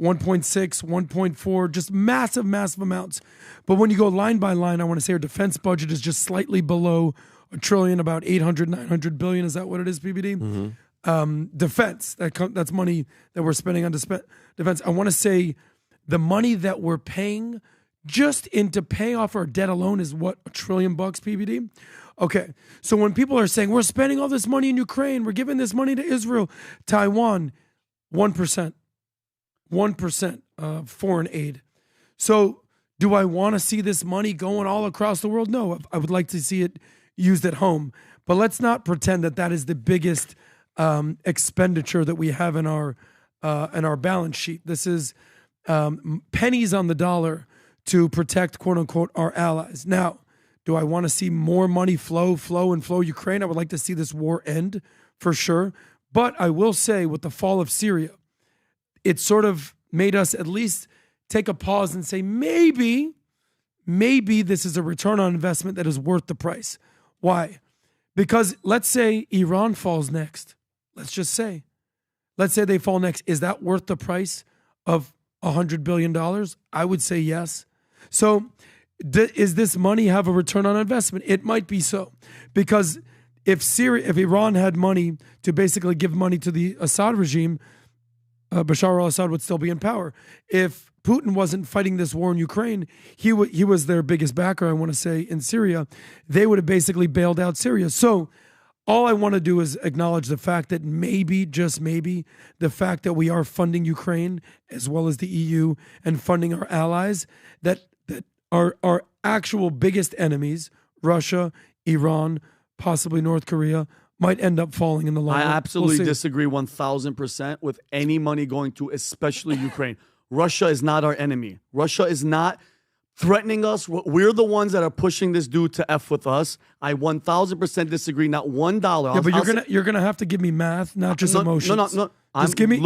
1.6, 1.4, just massive, massive amounts. But when you go line by line, I want to say our defense budget is just slightly below $1 trillion, about 800, 900 billion. Is that what it is, PBD? Mm-hmm. Defense, that's money that we're spending on defense. I want to say the money that we're paying just to pay off our debt alone is what, $1 trillion, PBD? Okay, so when people are saying we're spending all this money in Ukraine, we're giving this money to Israel, Taiwan, 1%. 1% of foreign aid. So do I want to see this money going all across the world? No, I would like to see it used at home. But let's not pretend that is the biggest expenditure that we have in our balance sheet. This is pennies on the dollar to protect, quote unquote, our allies. Now, do I want to see more money flow Ukraine? I would like to see this war end for sure. But I will say with the fall of Syria, it sort of made us at least take a pause and say, maybe this is a return on investment that is worth the price. Why? Because let's say Iran falls next. Let's say they fall next. Is that worth the price of $100 billion? I would say yes. So is this money have a return on investment? It might be so. Because if Iran had money to basically give money to the Assad regime, Bashar al-Assad would still be in power. If Putin wasn't fighting this war in Ukraine, he was their biggest backer, I want to say, in Syria, they would have basically bailed out Syria. So all I want to do is acknowledge the fact that maybe, just maybe, the fact that we are funding Ukraine as well as the EU and funding our allies, that our actual biggest enemies, Russia, Iran, possibly North Korea, might end up falling in the long run. I absolutely disagree 1,000% with any money going to especially Ukraine. Russia is not our enemy. Russia is not threatening us. We're the ones that are pushing this dude to F with us. I 1,000% disagree. Not $1. Yeah, but you're gonna have to give me math, not just emotions. No. Just give me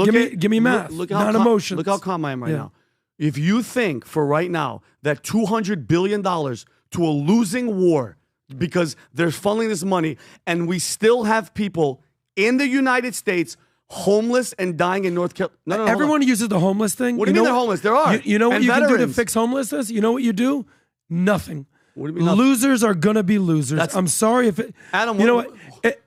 math, not emotions. Look how calm I am right now. If you think for right now that $200 billion to a losing war because they're funneling this money and we still have people in the United States homeless and dying in North Carolina. No, everyone uses the homeless thing. What do you mean they're homeless? There are. You know what you veterans. can do to fix homelessness? You know what you do? Nothing. What do you mean nothing? Losers are going to be losers. I'm sorry if it... Adam, you know what?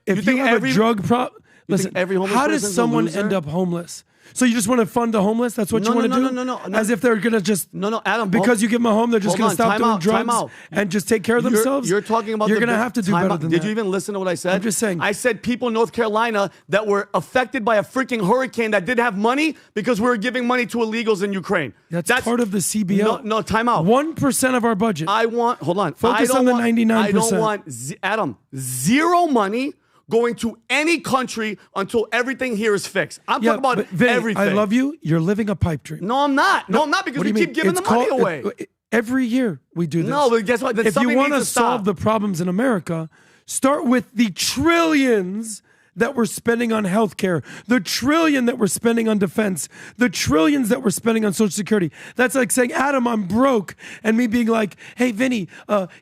If you have a drug problem... Listen, every homeless how does person's a someone loser? end up homeless? So you just want to fund the homeless? That's what you want to do? No. As if they're going to just... Adam. Because you give them a home, they're just going to stop doing drugs and just take care of themselves? You're talking about... You're going to have to do better than that. Did you even listen to what I said? I'm just saying. I said people in North Carolina that were affected by a freaking hurricane that didn't have money because we were giving money to illegals in Ukraine. That's part of the CBO. No, time out. 1% of our budget. Hold on. Focus on the 99%. I don't want, Adam, zero money going to any country until everything here is fixed. I'm talking about Vinny, everything. I love you. You're living a pipe dream. No, I'm not. No, I'm not because we keep giving the money away. Every year we do this. No, but guess what? If you want to solve the problems in America, start with the trillions that we're spending on healthcare, the trillion that we're spending on defense, the trillions that we're spending on Social Security. That's like saying, Adam, I'm broke, and me being like, hey, Vinny,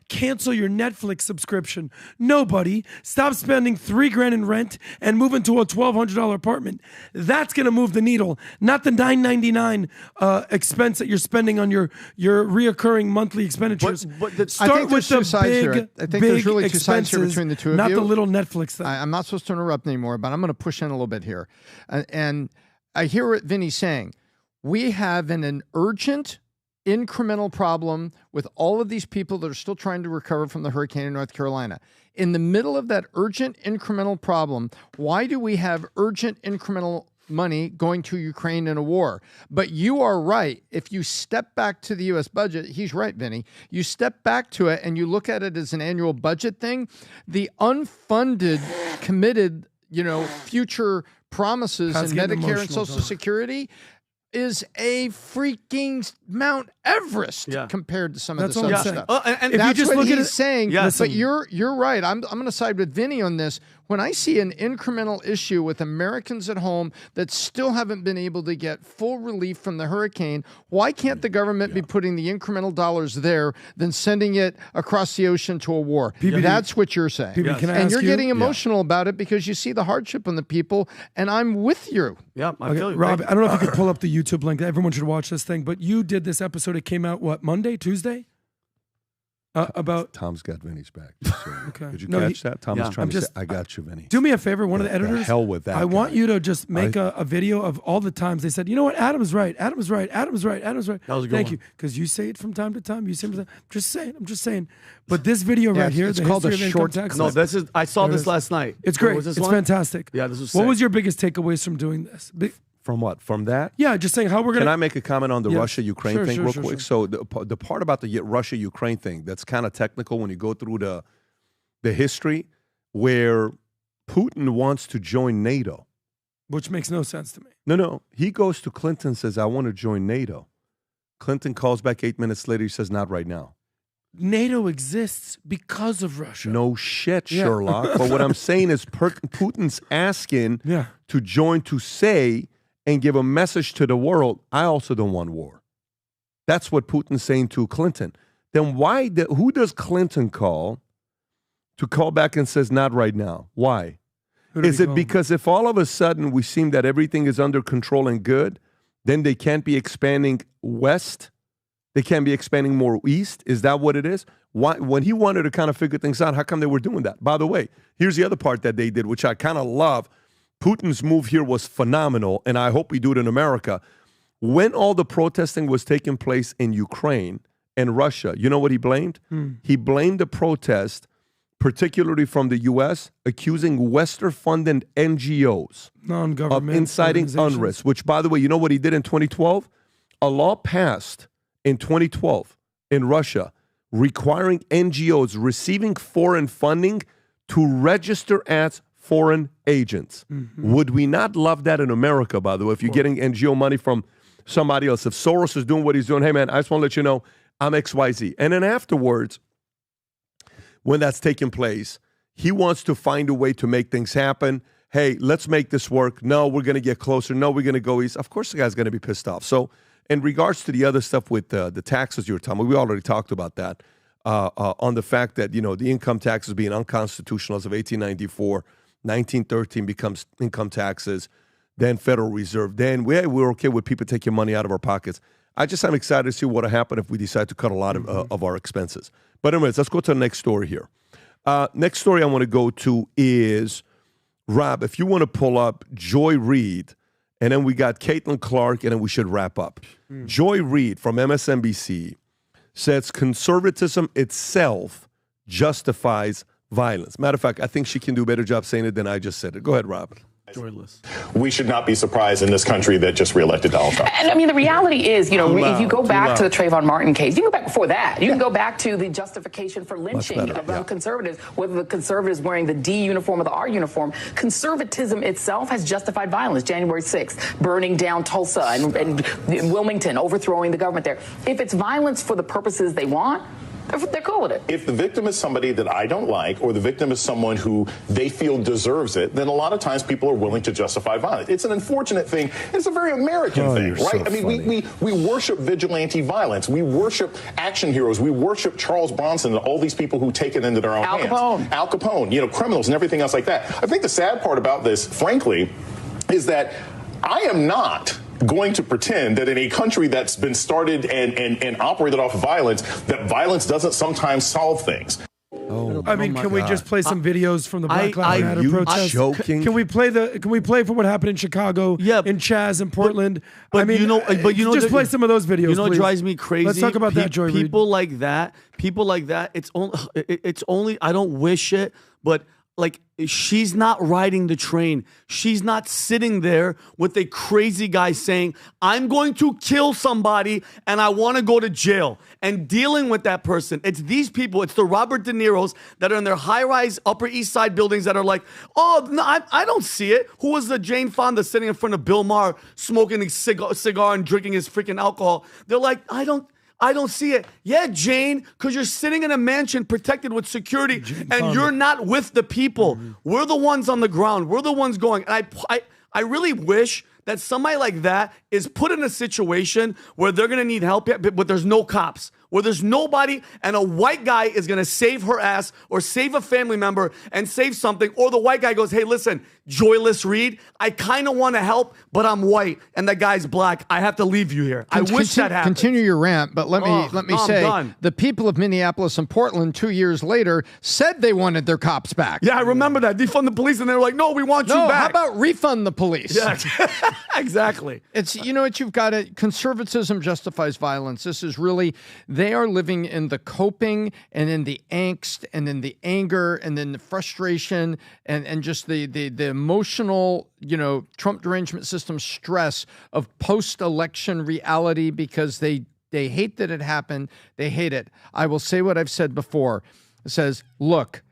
cancel your Netflix subscription. Nobody. Stop spending $3,000 in rent and move into a $1,200 apartment. That's going to move the needle, not the $9.99 expense that you're spending on your reoccurring monthly expenditures. Start with the big really expenses, two sides here between the two of not you. the little Netflix thing. I'm not supposed to interrupt anymore, but I'm going to push in a little bit here. And I hear what Vinny's saying. We have an urgent, incremental problem with all of these people that are still trying to recover from the hurricane in North Carolina. In the middle of that urgent, incremental problem, why do we have urgent, incremental money going to Ukraine in a war? But you are right. If you step back to the U.S. budget, he's right, Vinny. You step back to it and you look at it as an annual budget thing. The unfunded, committed, future promises in Medicare and Social Security is a freaking Mount Everest compared to some of the other stuff. And that's if you just what look he's saying. Yes. But you're right. I'm going to side with Vinny on this. When I see an incremental issue with Americans at home that still haven't been able to get full relief from the hurricane, why can't the government be putting the incremental dollars there than sending it across the ocean to a war? PBD, that's what you're saying. PBD, can I and ask you're you? getting emotional about it because you see the hardship on the people, and I'm with you. Yeah, I feel you. Rob, I don't know if you could pull up the YouTube link. Everyone should watch this thing. But you did this episode. It came out, Monday, Tuesday? About Tom's got Vinny's back. So okay. Did you catch that? Tom was trying to say, I got you, Vinny. Do me a favor, one of the editors. The hell with that. I want you to just make a video of all the times they said, you know what, Adam's right. Adam's right. Adam's right. Adam's right. That was a good Thank one. you. Because you say it from time to time. You say it from time. I'm just saying. But this video right here, it's the called history a of short. income tax. No, I saw this last night. It's great. Was this it's one? fantastic. Yeah, this was What sick. was your biggest takeaways from doing this? From what? From that? Yeah, just saying how we're going to... Can I make a comment on the Russia-Ukraine thing real quick? Sure. So the part about the Russia-Ukraine thing that's kind of technical when you go through the history where Putin wants to join NATO. Which makes no sense to me. No. He goes to Clinton and says, I want to join NATO. Clinton calls back 8 minutes later. He says, not right now. NATO exists because of Russia. No shit, Sherlock. But what I'm saying is Putin's asking to join to say and give a message to the world, I also don't want war. That's what Putin's saying to Clinton. Then who does Clinton call to call back and says, not right now? Why? Is it because if all of a sudden we seem that everything is under control and good, then they can't be expanding west? They can't be expanding more east? Is that what it is? Why, when he wanted to kind of figure things out, how come they were doing that? By the way, here's the other part that they did, which I kind of love. Putin's move here was phenomenal, and I hope we do it in America. When all the protesting was taking place in Ukraine and Russia, you know what he blamed? He blamed the protest, particularly from the U.S., accusing Western-funded NGOs non-government of inciting unrest, which, by the way, you know what he did in 2012? A law passed in 2012 in Russia requiring NGOs receiving foreign funding to register as foreign agents. Would we not love that in America, by the way, if you're getting NGO money from somebody else? If Soros is doing what he's doing, hey, man, I just want to let you know I'm XYZ. And then afterwards, when that's taking place, he wants to find a way to make things happen. Hey, let's make this work. No, we're going to get closer. No, we're going to go east. Of course, the guy's going to be pissed off. So in regards to the other stuff with the taxes you were talking about, we already talked about that, on the fact that, you know, the income taxes being unconstitutional as of 1894, 1913 becomes income taxes, then Federal Reserve. Then we're okay with people taking money out of our pockets. I'm excited to see what will happen if we decide to cut a lot of our expenses. But anyways, let's go to the next story here. Next story I want to go to is, Rob, if you want to pull up Joy Reid, and then we got Caitlin Clark, and then we should wrap up. Joy Reid from MSNBC says conservatism itself justifies violence. Matter of fact, I think she can do a better job saying it than I just said it. Go ahead, Rob. Joyless. We should not be surprised in this country that just reelected Donald Trump. And I mean, the reality is, you know, if you go back to the Trayvon Martin case, you can go back before that. You can go back to the justification for lynching of conservatives, whether the conservatives wearing the D uniform or the R uniform. Conservatism itself has justified violence. January 6th, burning down Tulsa and Wilmington, overthrowing the government there. If it's violence for the purposes they want, they're cool with it. If the victim is somebody that I don't like, or the victim is someone who they feel deserves it, then a lot of times people are willing to justify violence. It's an unfortunate thing. It's a very American thing, right? I mean, we worship vigilante violence. We worship action heroes. We worship Charles Bronson and all these people who take it into their own hands. Al Capone, you know, criminals and everything else like that. I think the sad part about this, frankly, is that I am not going to pretend that in a country that's been started and operated off of violence, that violence doesn't sometimes solve things. I mean, can we just play some videos from the Black Lives Matter protest? Joking? Can we play for what happened in Chicago? Yeah, in Chaz in Portland. But I mean, just play some of those videos. You know what please. drives me crazy? Let's talk about that, Joy Reid. People like that. It's only. I don't wish it, but. Like, she's not riding the train. She's not sitting there with a crazy guy saying, I'm going to kill somebody and I want to go to jail, and dealing with that person. It's these people. It's the Robert De Niro's that are in their high-rise Upper East Side buildings that are like, oh, no, I don't see it. Who was the Jane Fonda sitting in front of Bill Maher smoking a cigar and drinking his freaking alcohol? They're like, I don't see it. Yeah, Jane, because you're sitting in a mansion protected with security, and you're not with the people. We're the ones on the ground. We're the ones going. And I really wish that somebody like that is put in a situation where they're going to need help, but there's no cops, where there's nobody, and a white guy is going to save her ass or save a family member and save something, or the white guy goes, hey, listen, Joyless Reid, I kind of want to help, but I'm white, and that guy's black. I have to leave you here. I wish that happened. Continue your rant, but let me say, the people of Minneapolis and Portland 2 years later said they wanted their cops back. Yeah, I remember that. Defund the police, and they were like, no, we want you back. How about refund the police? Yeah, exactly. It's, you know what, you've got it. Conservatism justifies violence. This is really, they are living in the coping and in the angst and in the anger and then the frustration and just the emotional, you know, Trump derangement system stress of post-election reality, because they hate that it happened. They hate it. I will say what I've said before. It says, look,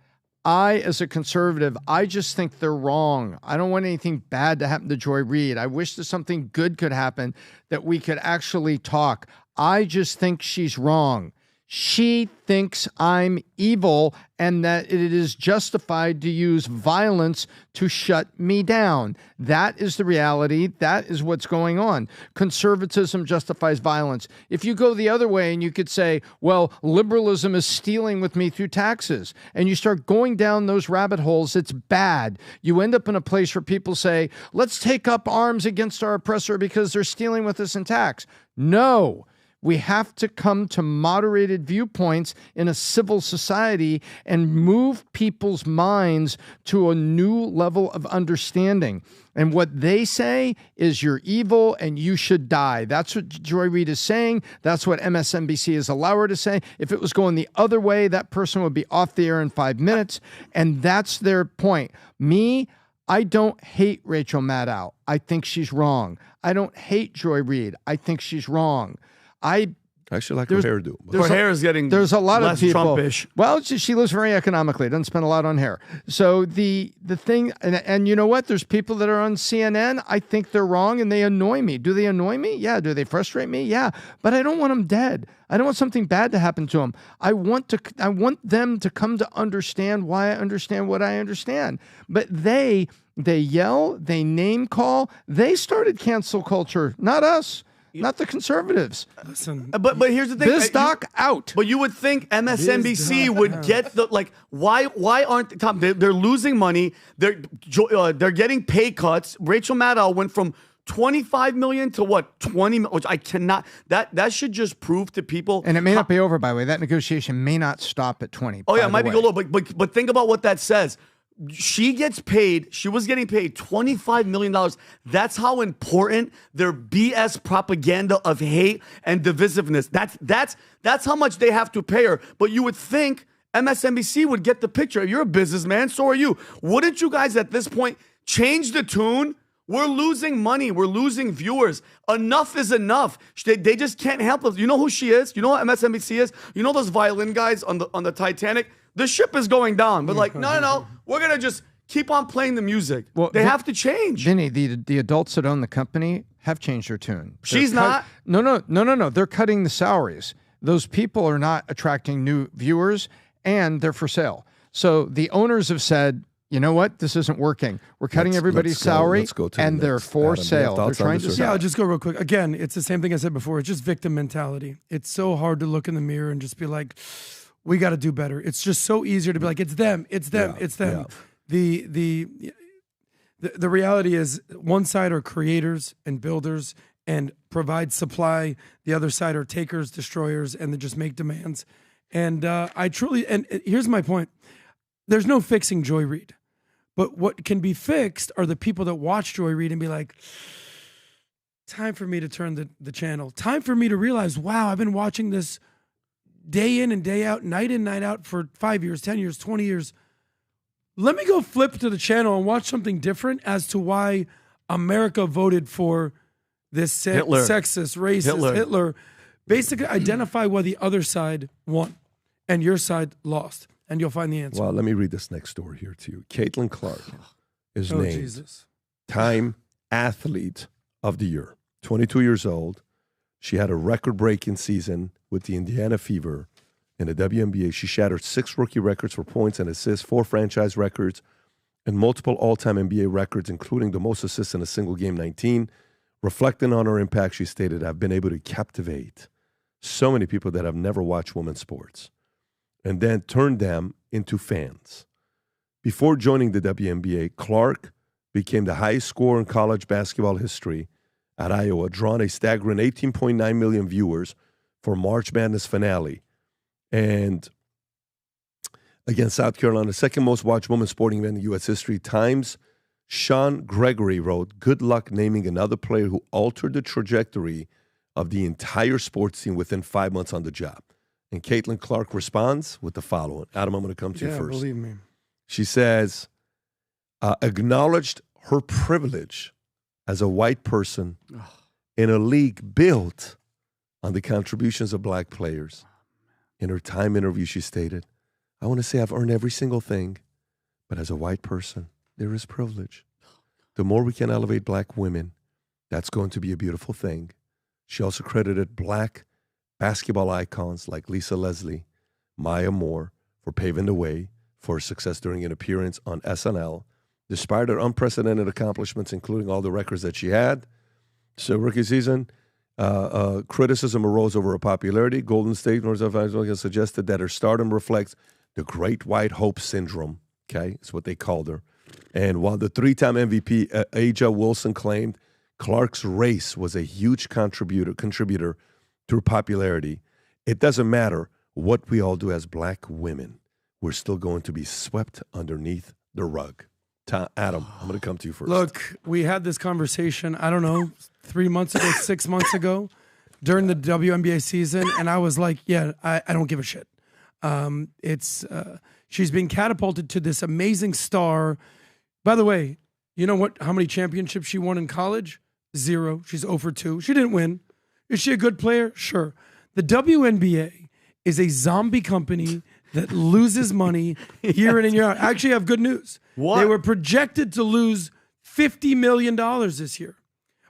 I, as a conservative, I just think they're wrong. I don't want anything bad to happen to Joy Reid. I wish that something good could happen, that we could actually talk. I just think she's wrong. She thinks I'm evil and that it is justified to use violence to shut me down. That is the reality. That is what's going on. Conservatism justifies violence. If you go the other way and you could say, well, liberalism is stealing with me through taxes, and you start going down those rabbit holes, it's bad. You end up in a place where people say, let's take up arms against our oppressor because they're stealing with us in tax. No. We have to come to moderated viewpoints in a civil society and move people's minds to a new level of understanding. And what they say is you're evil and you should die. That's what Joy Reid is saying. That's what MSNBC has allowed her to say. If it was going the other way, that person would be off the air in 5 minutes. And that's their point. Me, I don't hate Rachel Maddow. I think she's wrong. I don't hate Joy Reid. I think she's wrong. I actually like her hairdo. Her hair is getting there's a lot less of people. Trumpish. Well, she lives very economically. Doesn't spend a lot on hair. So the thing, and you know what? There's people that are on CNN. I think they're wrong and they annoy me. Do they annoy me? Yeah. Do they frustrate me? Yeah. But I don't want them dead. I don't want something bad to happen to them. I want them to come to understand why I understand what I understand. But they yell, they name call. They started cancel culture, not us. Not the conservatives. Listen, but here's the thing. BizDoc out. But you would think MSNBC would get the why aren't Tom? They're losing money. They're getting pay cuts. Rachel Maddow went from 25 million to what 20, which I cannot. That should just prove to people. And it may not be over, by the way. That negotiation may not stop at 20. Oh yeah, it might be low, but think about what that says. She gets paid. She was getting paid $25 million. That's how important their BS propaganda of hate and divisiveness. That's how much they have to pay her. But you would think MSNBC would get the picture. You're a businessman, so are you. Wouldn't you guys at this point change the tune? We're losing money. We're losing viewers. Enough is enough. They just can't help us. You know who she is? You know what MSNBC is? You know those violin guys on the Titanic? The ship is going down. But like, no. We're going to just keep on playing the music. Well, they have to change. Vinny, the adults that own the company have changed their tune. She's not? No. They're cutting the salaries. Those people are not attracting new viewers, and they're for sale. So the owners have said, you know what? This isn't working. We're cutting everybody's salary, and they're for sale. They're trying to sell. Yeah, I'll just go real quick. Again, it's the same thing I said before. It's just victim mentality. It's so hard to look in the mirror and just be like, we got to do better. It's just so easier to be like, it's them. Yeah. The reality is one side are creators and builders and provide supply. The other side are takers, destroyers, and they just make demands. And here's my point. There's no fixing Joy Reid. But what can be fixed are the people that watch Joy Reid and be like, time for me to turn the channel. Time for me to realize, wow, I've been watching this day in and day out, night in, night out for 5 years, 10 years, 20 years. Let me go flip to the channel and watch something different as to why America voted for this sexist, racist Hitler. Basically identify why the other side won and your side lost, and you'll find the answer. Well, let me read this next story here to you. Caitlin Clark is named Time Athlete of the Year. 22 years old. She had a record-breaking season with the Indiana Fever in the WNBA. She shattered 6 rookie records for points and assists, 4 franchise records, and multiple all-time NBA records, including the most assists in a single game, 19. Reflecting on her impact, she stated, I've been able to captivate so many people that have never watched women's sports and then turn them into fans. Before joining the WNBA, Clark became the highest scorer in college basketball history at Iowa, drawing a staggering 18.9 million viewers for March Madness finale. And against South Carolina, the second most watched women's sporting event in U.S. history. Times' Sean Gregory wrote, good luck naming another player who altered the trajectory of the entire sports team within 5 months on the job. And Caitlin Clark responds with the following. Adam, I'm going to come to you first. Believe me. She says, acknowledged her privilege as a white person in a league built on the contributions of black players. In her Time interview, she stated, I want to say I've earned every single thing, but as a white person, there is privilege. The more we can elevate black women, that's going to be a beautiful thing. She also credited black basketball icons like Lisa Leslie, Maya Moore for paving the way for her success during an appearance on SNL. Despite her unprecedented accomplishments, including all the records that she had, so rookie season, criticism arose over her popularity. Golden State North has suggested that her stardom reflects the Great White Hope Syndrome. Okay, it's what they called her. And while the 3-time MVP Aja Wilson claimed Clark's race was a huge contributor through popularity, it doesn't matter what we all do as black women. We're still going to be swept underneath the rug. Adam, I'm going to come to you first. Look, we had this conversation, I don't know, 3 months ago, 6 months ago, during the WNBA season, and I was like, yeah, I don't give a shit. She's being catapulted to this amazing star. By the way, you know how many championships she won in college? 0. She's 0 for 2. She didn't win. Is she a good player? Sure. The WNBA is a zombie company that loses money year in and year out. I actually have good news. What? They were projected to lose $50 million this year.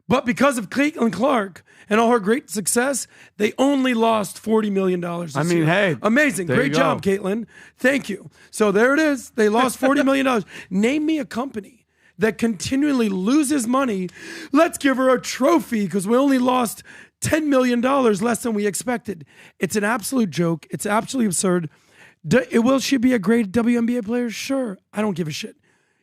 But because of Caitlin Clark and all her great success, they only lost $40 million this year. Hey. Amazing. Great job, Caitlin. Thank you. So there it is. They lost $40 million. Name me a company that continually loses money. Let's give her a trophy because we only lost $10 million less than we expected. It's an absolute joke. It's absolutely absurd. Will she be a great WNBA player? Sure. I don't give a shit.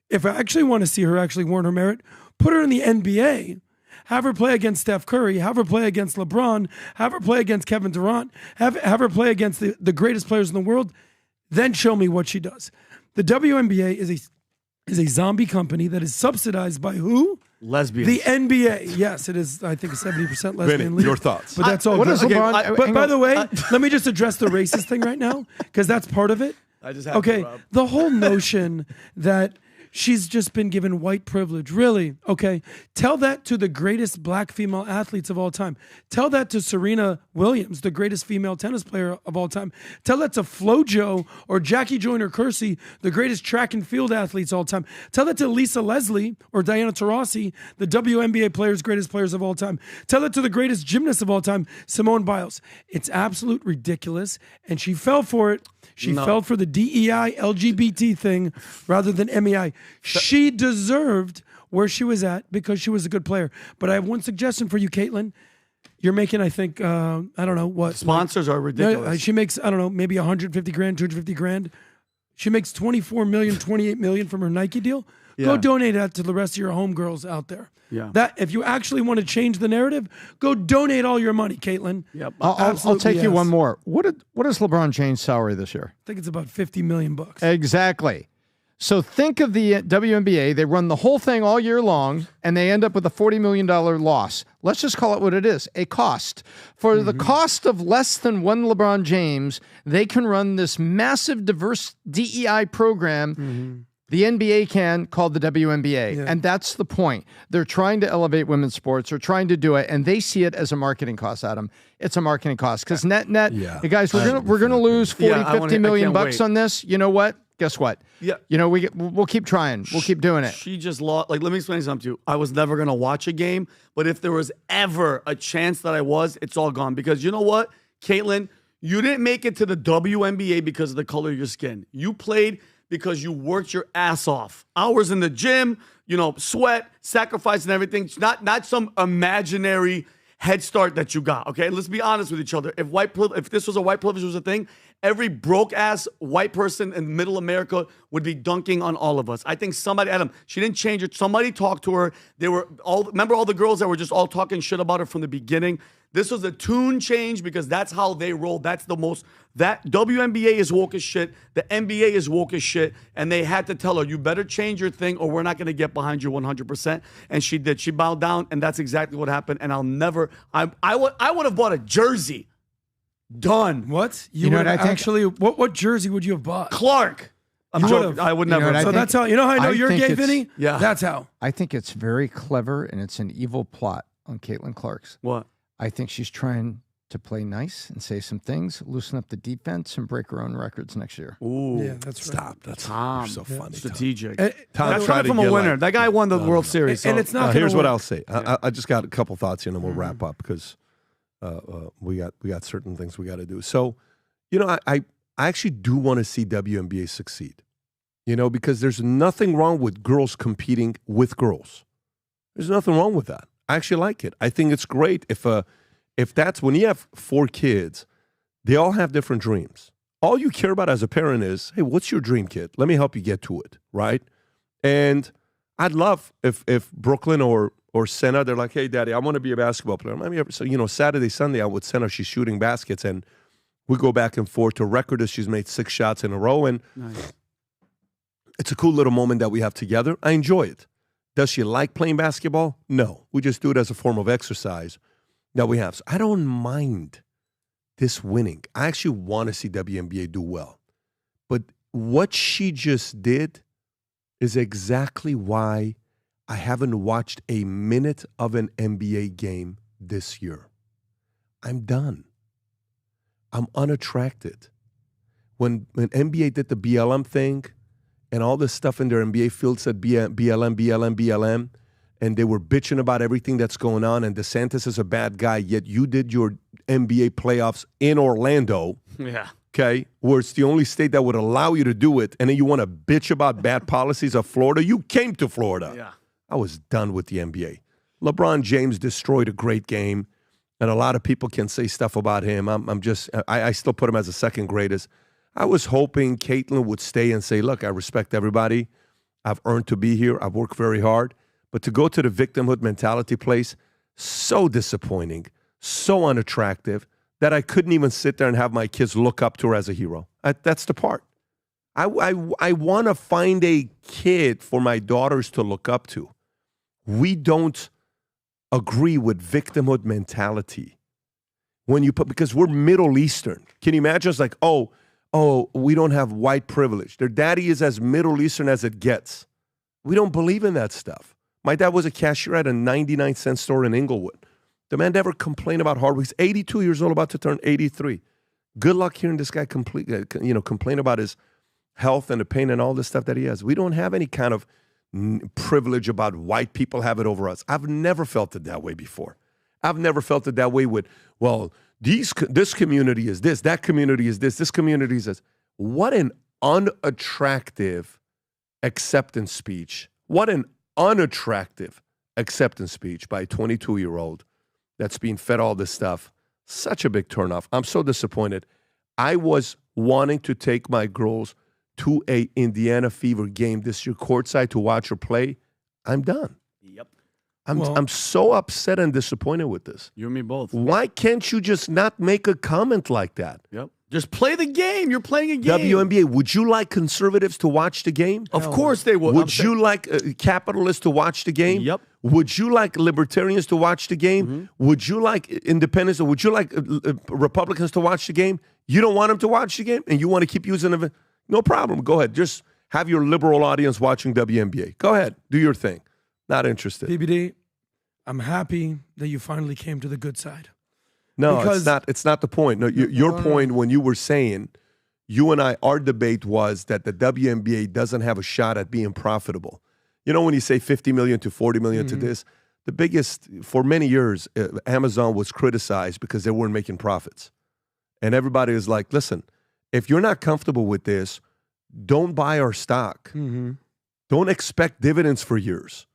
If I actually want to see her actually warrant her merit, put her in the NBA. Have her play against Steph Curry. Have her play against LeBron. Have her play against Kevin Durant. Have her play against the greatest players in the world. Then show me what she does. The WNBA is a zombie company that is subsidized by who? Lesbians. The NBA. Yes, it is, I think, a 70% lesbian league. Your thoughts. But that's all What good. is LeBron? But by the way, let me just address the racist thing right now, because that's part of it. I just have to, Rob. The whole notion that she's just been given white privilege. Really? Okay. Tell that to the greatest black female athletes of all time. Tell that to Serena Williams, the greatest female tennis player of all time. Tell that to FloJo or Jackie Joyner-Kersee, the greatest track and field athletes of all time. Tell that to Lisa Leslie or Diana Taurasi, the WNBA greatest players of all time. Tell that to the greatest gymnast of all time, Simone Biles. It's absolute ridiculous, and she fell for it. She fell for the DEI LGBT thing rather than MEI. She deserved where she was at because she was a good player. But I have one suggestion for you, Caitlin. You're making, I think, I don't know what. Sponsors are ridiculous. She makes, I don't know, maybe 150 grand, 250 grand. She makes 24 million, 28 million from her Nike deal. Yeah. Go donate that to the rest of your homegirls out there. Yeah. That if you actually want to change the narrative, go donate all your money, Caitlin. Yep. I'll take you one more. What is LeBron James' salary this year? I think it's about $50 million. Exactly. So think of the WNBA. They run the whole thing all year long, and they end up with a $40 million loss. Let's just call it what it is, a cost. For the cost of less than one LeBron James, they can run this massive, diverse DEI program. The NBA can, called the WNBA. Yeah. And that's the point. They're trying to elevate women's sports. They're trying to do it, and they see it as a marketing cost, Adam. It's a marketing cost. Because net, hey guys, we're gonna lose 50 million bucks on this. You know what? Guess what? Yeah. You know, we'll keep trying. We'll keep doing it. She just lost. Like, let me explain something to you. I was never going to watch a game, but if there was ever a chance that I was, it's all gone. Because you know what, Caitlin? You didn't make it to the WNBA because of the color of your skin. You played because you worked your ass off. Hours in the gym, sweat, sacrifice, and everything. It's not some imaginary head start that you got, okay? Let's be honest with each other. If this was a white privilege was a thing, every broke-ass white person in middle America would be dunking on all of us. I think somebody, Adam, she didn't change it. Somebody talked to her. Remember all the girls that were just all talking shit about her from the beginning? This was a tune change because that's how they roll. That WNBA is woke as shit. The NBA is woke as shit. And they had to tell her, you better change your thing or we're not going to get behind you 100%. And she did. She bowed down, and that's exactly what happened. And I would have bought a jersey. Done. What? What jersey would you have bought? Clark. I would never. So that's how, how I know you're gay, Vinny? Yeah. That's how. I think it's very clever, and it's an evil plot on Caitlin Clark's. What? I think she's trying to play nice and say some things, loosen up the defense, and break her own records next year. Ooh. Yeah, that's right. Stop. That's Tom. so funny. Strategic. Tom That's coming from a winner. That guy won the World Series. And it's not. Here's what I'll say. I just got a couple thoughts here, and then we'll wrap up because we got certain things we got to do. So, I actually do want to see WNBA succeed. Because there's nothing wrong with girls competing with girls. There's nothing wrong with that. I actually like it. I think it's great if that's when you have 4 kids, they all have different dreams. All you care about as a parent is, hey, what's your dream, kid? Let me help you get to it, right? And I'd love if Brooklyn or or Senna. They're like, hey, Daddy, I want to be a basketball player. So, Saturday, Sunday, I'm with Senna. She's shooting baskets, and we go back and forth. To record is she's made 6 shots in a row, and it's a cool little moment that we have together. I enjoy it. Does she like playing basketball? No. We just do it as a form of exercise that we have. So I don't mind this winning. I actually want to see WNBA do well. But what she just did is exactly why I haven't watched a minute of an NBA game this year. I'm done. I'm unattracted. When NBA did the BLM thing, and all this stuff in their NBA field said BLM, and they were bitching about everything that's going on, and DeSantis is a bad guy, yet you did your NBA playoffs in Orlando, okay, where it's the only state that would allow you to do it, and then you want to bitch about bad policies of Florida? You came to Florida. Yeah. I was done with the NBA. LeBron James destroyed a great game, and a lot of people can say stuff about him. I still put him as the second greatest. I was hoping Caitlin would stay and say, look, I respect everybody. I've earned to be here. I've worked very hard. But to go to the victimhood mentality place, so disappointing, so unattractive, that I couldn't even sit there and have my kids look up to her as a hero. That's the part. I want to find a kid for my daughters to look up to. We don't agree with victimhood mentality. Because we're Middle Eastern. Can you imagine? It's like, oh, we don't have white privilege. Their daddy is as Middle Eastern as it gets. We don't believe in that stuff. My dad was a cashier at a 99-cent store in Inglewood. The man never complained about hard work. He's 82 years old, about to turn 83. Good luck hearing this guy complain about his health and the pain and all this stuff that he has. We don't have any kind of privilege about white people have it over us. I've never felt it that way before. I've never felt it that way with, well, this community is this, that community is this community is this. What an unattractive acceptance speech. What an unattractive acceptance speech by a 22-year-old that's being fed all this stuff. Such a big turnoff. I'm so disappointed. I was wanting to take my girls to a Indiana Fever game this year, courtside, to watch her play. I'm done. Yep. I'm so upset and disappointed with this. You and me both. Why can't you just not make a comment like that? Yep. Just play the game. You're playing a game. WNBA, would you like conservatives to watch the game? Of course they would. Would you like capitalists to watch the game? Yep. Would you like libertarians to watch the game? Mm-hmm. Would you like independents, or would you like Republicans to watch the game? You don't want them to watch the game, and you want to keep using them? No problem. Go ahead. Just have your liberal audience watching WNBA. Go ahead. Do your thing. Not interested. PBD, I'm happy that you finally came to the good side. No, it's not the point. No, your point when you were saying, you and I, our debate was that the WNBA doesn't have a shot at being profitable. You know, when you say 50 million to 40 million to this, the biggest, for many years, Amazon was criticized because they weren't making profits. And everybody is like, listen, if you're not comfortable with this, don't buy our stock. Don't expect dividends for years.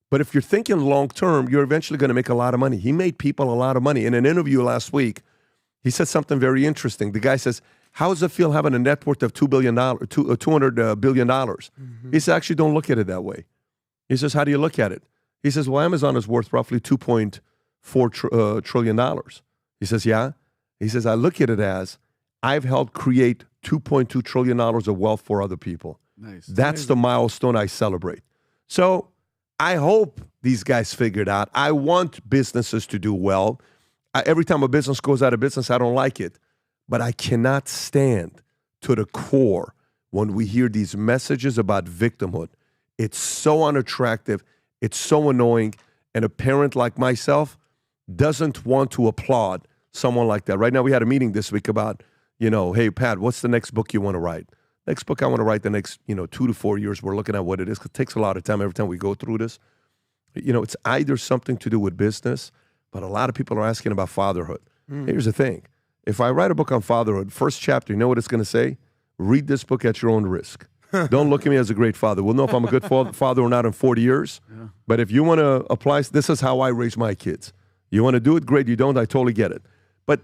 But if you're thinking long term, you're eventually going to make a lot of money. He made people a lot of money. In an interview last week, he said something very interesting. The guy says, how does it feel having a net worth of $200 billion? He says, actually, don't look at it that way. He says, how do you look at it? He says, well, Amazon is worth roughly $2.4 trillion. He says, yeah. He says, I look at it as I've helped create $2.2 trillion of wealth for other people. Nice. That's the milestone I celebrate. So I hope these guys figure it out. I want businesses to do well. Every time a business goes out of business, I don't like it. But I cannot stand to the core when we hear these messages about victimhood. It's so unattractive. It's so annoying. And a parent like myself doesn't want to applaud someone like that. Right now, we had a meeting this week about, hey, Pat, what's the next book you want to write? Next book I want to write the next, 2 to 4 years. We're looking at what it is. It takes a lot of time every time we go through this. It's either something to do with business, but a lot of people are asking about fatherhood. Here's the thing. If I write a book on fatherhood, first chapter, you know what it's going to say? Read this book at your own risk. Don't look at me as a great father. We'll know if I'm a good father or not in 40 years. Yeah. But if you want to apply, this is how I raise my kids. You want to do it? Great. You don't? I totally get it. But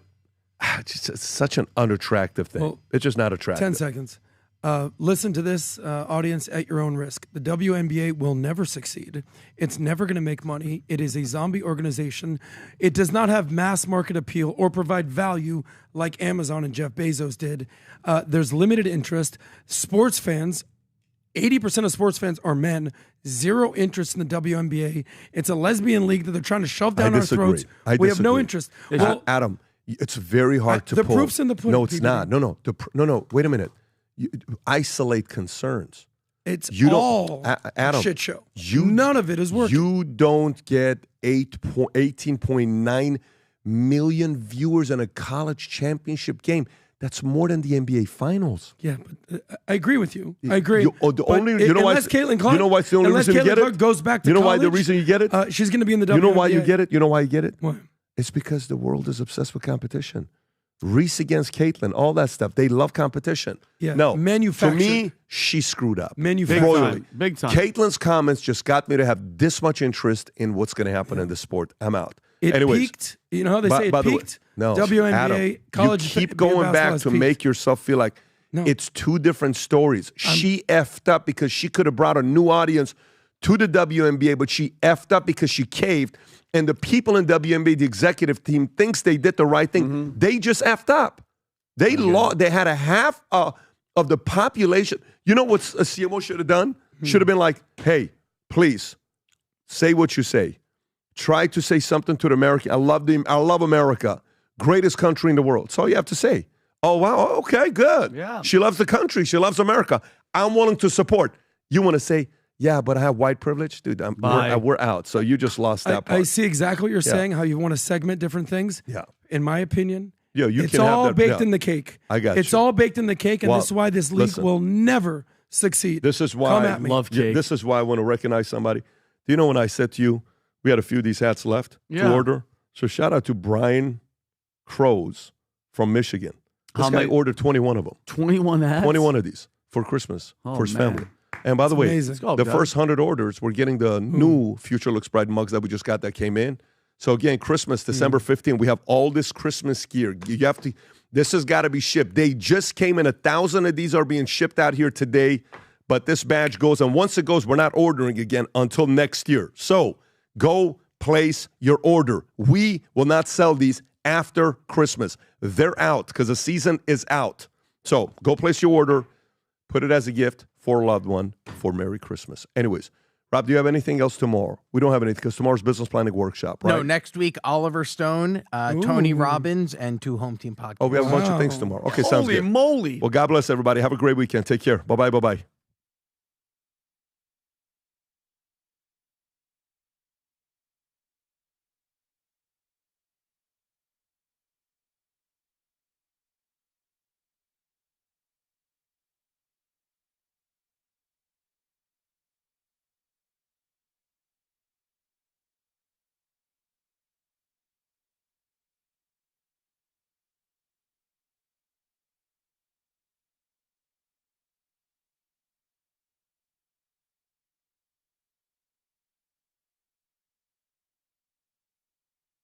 it's such an unattractive thing. Well, it's just not attractive. 10 seconds. Listen to this, audience, at your own risk. The WNBA will never succeed. It's never going to make money. It is a zombie organization. It does not have mass market appeal or provide value like Amazon and Jeff Bezos did. There's limited interest. Sports fans, 80% of sports fans are men. Zero interest in the WNBA. It's a lesbian league that they're trying to shove down our throats. We have no interest. Well, Adam, it's very hard to the pull. proof's in the pudding. No, it's PBD. not. No. Wait a minute. You isolate concerns. It's You don't- all Adam, shit show. None of it is working. You don't get 18.9 million viewers in a college championship game. That's more than the NBA Finals. Yeah, but I agree with you. I agree. You know why? Unless Caitlin Clark, You know why it's the only unless reason you Caitlin get Clark it. goes back to you know college, why the reason you get it? She's going to be in the WNBA. You know why you get it? You know why you get it? What? It's because the world is obsessed with competition. Reese against Caitlin, all that stuff. They love competition. Yeah, No, manufactured. For me, she screwed up. Manufactured. Royally. Big time. Caitlin's comments just got me to have this much interest in what's going to happen in the sport. I'm out. It Anyways, peaked. You know how they say by it the way, peaked? no, WNBA, Adam, college. you keep NBA going basketball back has to peaked. make yourself feel like it's two different stories. She effed up because she could have brought a new audience to the WNBA, but she effed up because she caved. And the people in WNBA, the executive team, thinks they did the right thing. They just effed up. They lost. They had a half of the population. You know what a CMO should have done? Should have been like, hey, please, say what you say. Try to say something to the American. I love America. Greatest country in the world. That's all you have to say. Oh, wow. Okay, good. Yeah. She loves the country. She loves America. I'm willing to support. You want to say, yeah, but I have white privilege? Dude, we're out. So you just lost that part. I see exactly what you're saying, how you want to segment different things. Yeah. In my opinion, Yeah, you it's can have all that- baked yeah. in the cake. I got It's you. all baked in the cake, and Well, this is why this league listen. will never succeed. This is why Come at me. This is why I want to recognize somebody. Do you know when I said to you, we had a few of these hats left Yeah. to order? So shout out to Brian Crows from Michigan. This How guy many- ordered 21 of them. 21 hats? 21 of these for Christmas Oh, for his man. family. And by the It's way, amazing. Let's go, the guys. first 100 orders, we're getting the new Future Looks Bright mugs that we just got that came in. So again, Christmas, December 15th, we have all this Christmas gear. You have to, this has got to be shipped. They just came in. 1,000 of these are being shipped out here today, but this badge goes, and once it goes, we're not ordering again until next year. So go place your order. We will not sell these after Christmas. They're out because the season is out. So go place your order, put it as a gift for a loved one for Merry Christmas. Anyways, Rob, do you have anything else tomorrow? We don't have anything because tomorrow's business planning workshop, right? No, next week, Oliver Stone, Tony Robbins, and 2 Home Team podcasts. Oh, we have a bunch of things tomorrow. Okay, sounds Holy good. moly. Well, God bless everybody. Have a great weekend. Take care. Bye-bye, bye-bye.